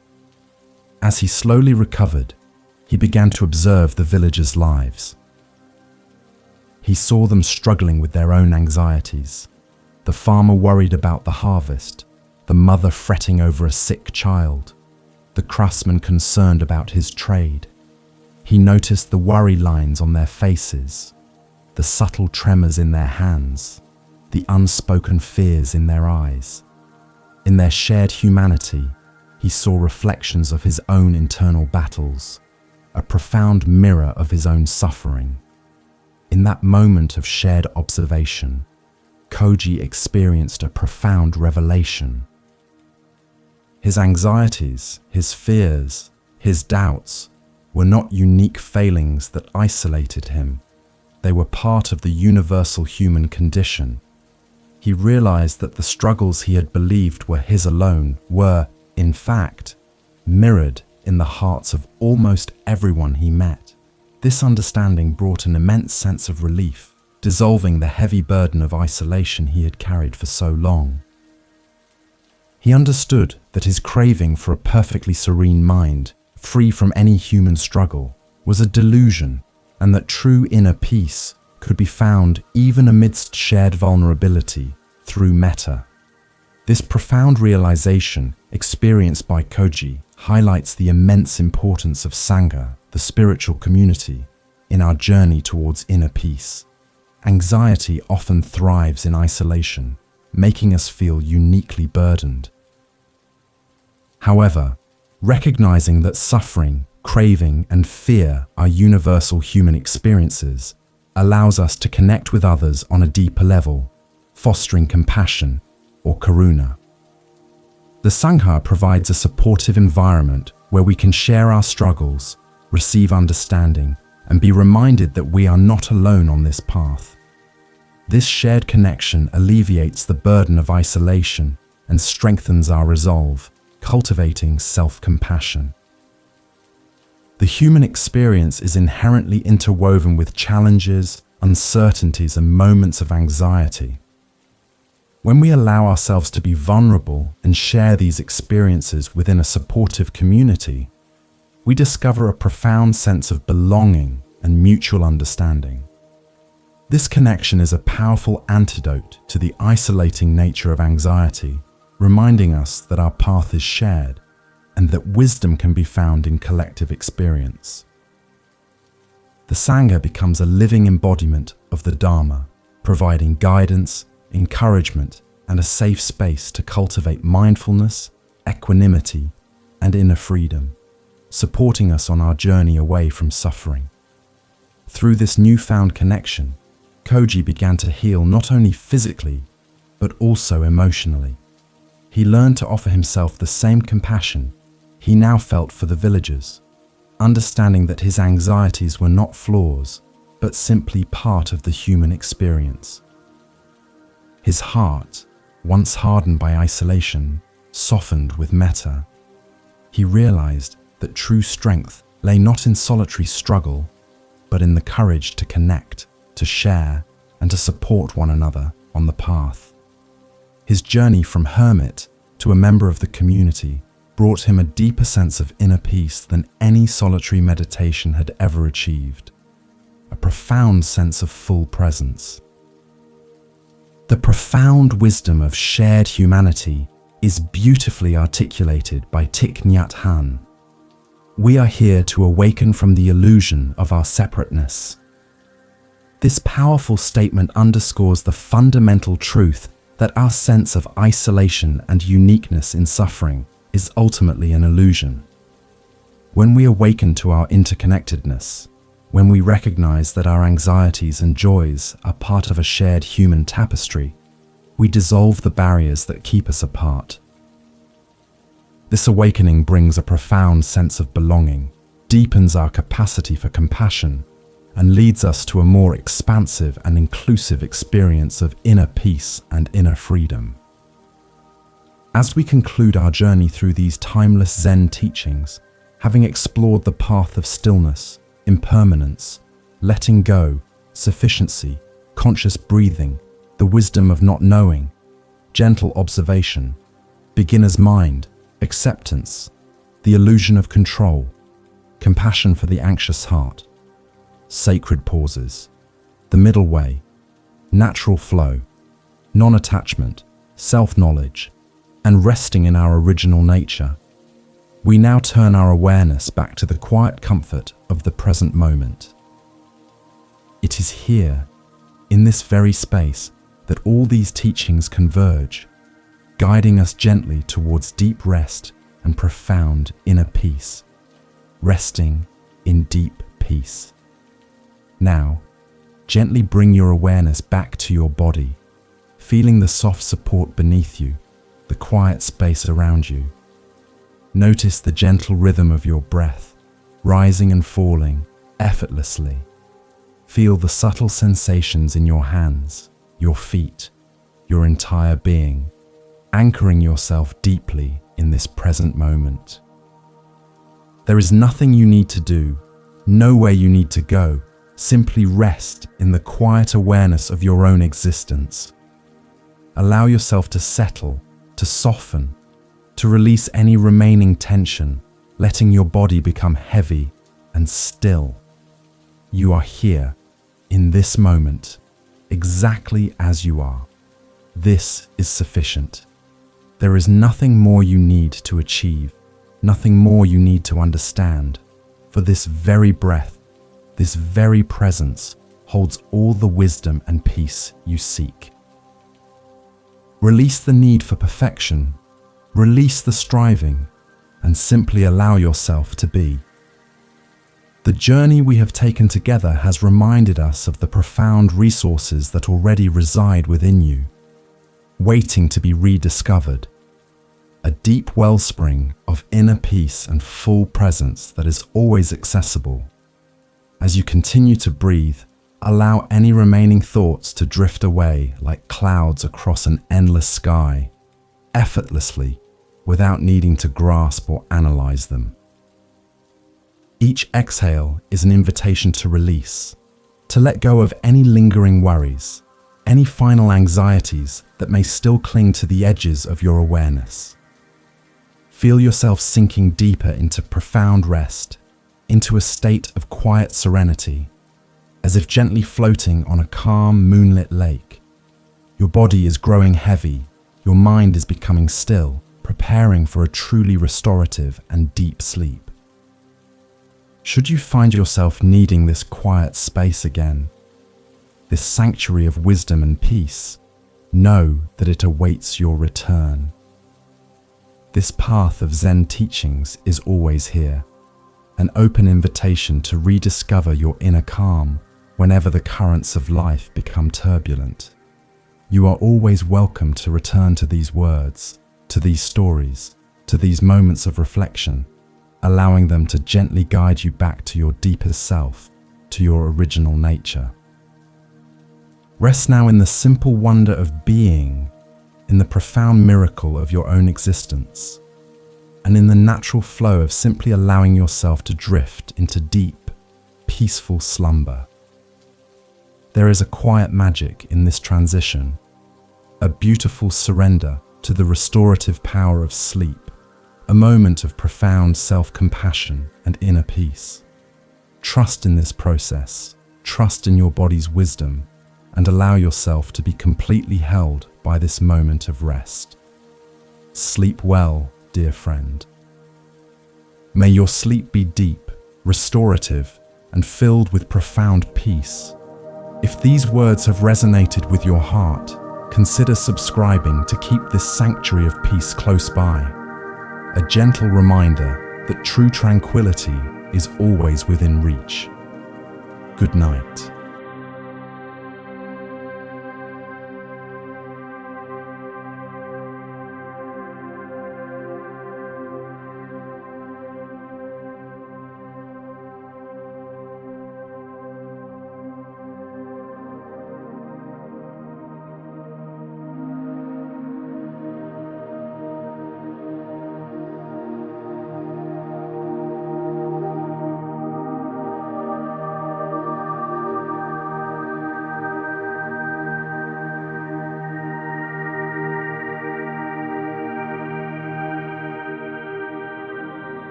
As he slowly recovered, he began to observe the villagers' lives. He saw them struggling with their own anxieties. The farmer worried about the harvest, the mother fretting over a sick child, the craftsman concerned about his trade. He noticed the worry lines on their faces, the subtle tremors in their hands, the unspoken fears in their eyes. In their shared humanity, he saw reflections of his own internal battles, a profound mirror of his own suffering. In that moment of shared observation, Koji experienced a profound revelation. His anxieties, his fears, his doubts were not unique failings that isolated him. They were part of the universal human condition. He realized that the struggles he had believed were his alone were, in fact, mirrored in the hearts of almost everyone he met. This understanding brought an immense sense of relief, dissolving the heavy burden of isolation he had carried for so long. He understood that his craving for a perfectly serene mind, free from any human struggle, was a delusion, and that true inner peace could be found even amidst shared vulnerability through metta. This profound realization, experienced by Koji, highlights the immense importance of Sangha, the spiritual community, in our journey towards inner peace. Anxiety often thrives in isolation, making us feel uniquely burdened. However, recognizing that suffering, craving, and fear are universal human experiences allows us to connect with others on a deeper level, fostering compassion or karuna. The Sangha provides a supportive environment where we can share our struggles, receive understanding, and be reminded that we are not alone on this path. This shared connection alleviates the burden of isolation and strengthens our resolve, cultivating self-compassion. The human experience is inherently interwoven with challenges, uncertainties, and moments of anxiety. When we allow ourselves to be vulnerable and share these experiences within a supportive community, we discover a profound sense of belonging and mutual understanding. This connection is a powerful antidote to the isolating nature of anxiety, reminding us that our path is shared and that wisdom can be found in collective experience. The Sangha becomes a living embodiment of the Dharma, providing guidance, encouragement, and a safe space to cultivate mindfulness, equanimity, and inner freedom, supporting us on our journey away from suffering. Through this newfound connection, Koji began to heal not only physically, but also emotionally. He learned to offer himself the same compassion he now felt for the villagers, understanding that his anxieties were not flaws, but simply part of the human experience. His heart, once hardened by isolation, softened with metta. He realized that true strength lay not in solitary struggle, but in the courage to connect, to share, and to support one another on the path. His journey from hermit to a member of the community brought him a deeper sense of inner peace than any solitary meditation had ever achieved, a profound sense of full presence. The profound wisdom of shared humanity is beautifully articulated by Thich Nhat Hanh. We are here to awaken from the illusion of our separateness. This powerful statement underscores the fundamental truth that our sense of isolation and uniqueness in suffering is ultimately an illusion. When we awaken to our interconnectedness, when we recognize that our anxieties and joys are part of a shared human tapestry, we dissolve the barriers that keep us apart. This awakening brings a profound sense of belonging, deepens our capacity for compassion, and leads us to a more expansive and inclusive experience of inner peace and inner freedom. As we conclude our journey through these timeless Zen teachings, having explored the path of stillness, impermanence, letting go, sufficiency, conscious breathing, the wisdom of not knowing, gentle observation, beginner's mind, acceptance, the illusion of control, compassion for the anxious heart, sacred pauses, the middle way, natural flow, non-attachment, self-knowledge, and resting in our original nature, we now turn our awareness back to the quiet comfort of the present moment. It is here, in this very space, that all these teachings converge, guiding us gently towards deep rest and profound inner peace, resting in deep peace. Now, gently bring your awareness back to your body, feeling the soft support beneath you, the quiet space around you. Notice the gentle rhythm of your breath, rising and falling effortlessly. Feel the subtle sensations in your hands, your feet, your entire being, anchoring yourself deeply in this present moment. There is nothing you need to do, nowhere you need to go. Simply rest in the quiet awareness of your own existence. Allow yourself to settle, to soften, to release any remaining tension, letting your body become heavy and still. You are here, in this moment, exactly as you are. This is sufficient. There is nothing more you need to achieve, nothing more you need to understand, for this very breath, this very presence holds all the wisdom and peace you seek. Release the need for perfection, release the striving, and simply allow yourself to be. The journey we have taken together has reminded us of the profound resources that already reside within you, waiting to be rediscovered. A deep wellspring of inner peace and full presence that is always accessible. As you continue to breathe, allow any remaining thoughts to drift away like clouds across an endless sky, effortlessly, without needing to grasp or analyze them. Each exhale is an invitation to release, to let go of any lingering worries, any final anxieties that may still cling to the edges of your awareness. Feel yourself sinking deeper into profound rest, into a state of quiet serenity, as if gently floating on a calm moonlit lake. Your body is growing heavy, your mind is becoming still, preparing for a truly restorative and deep sleep. Should you find yourself needing this quiet space again, this sanctuary of wisdom and peace, know that it awaits your return. This path of Zen teachings is always here, an open invitation to rediscover your inner calm whenever the currents of life become turbulent. You are always welcome to return to these words, to these stories, to these moments of reflection, allowing them to gently guide you back to your deepest self, to your original nature. Rest now in the simple wonder of being, in the profound miracle of your own existence, and in the natural flow of simply allowing yourself to drift into deep, peaceful slumber. There is a quiet magic in this transition, a beautiful surrender to the restorative power of sleep, a moment of profound self-compassion and inner peace. Trust in this process, trust in your body's wisdom, and allow yourself to be completely held by this moment of rest. Sleep well, dear friend. May your sleep be deep, restorative, and filled with profound peace. If these words have resonated with your heart, consider subscribing to keep this sanctuary of peace close by, a gentle reminder that true tranquility is always within reach. Good night.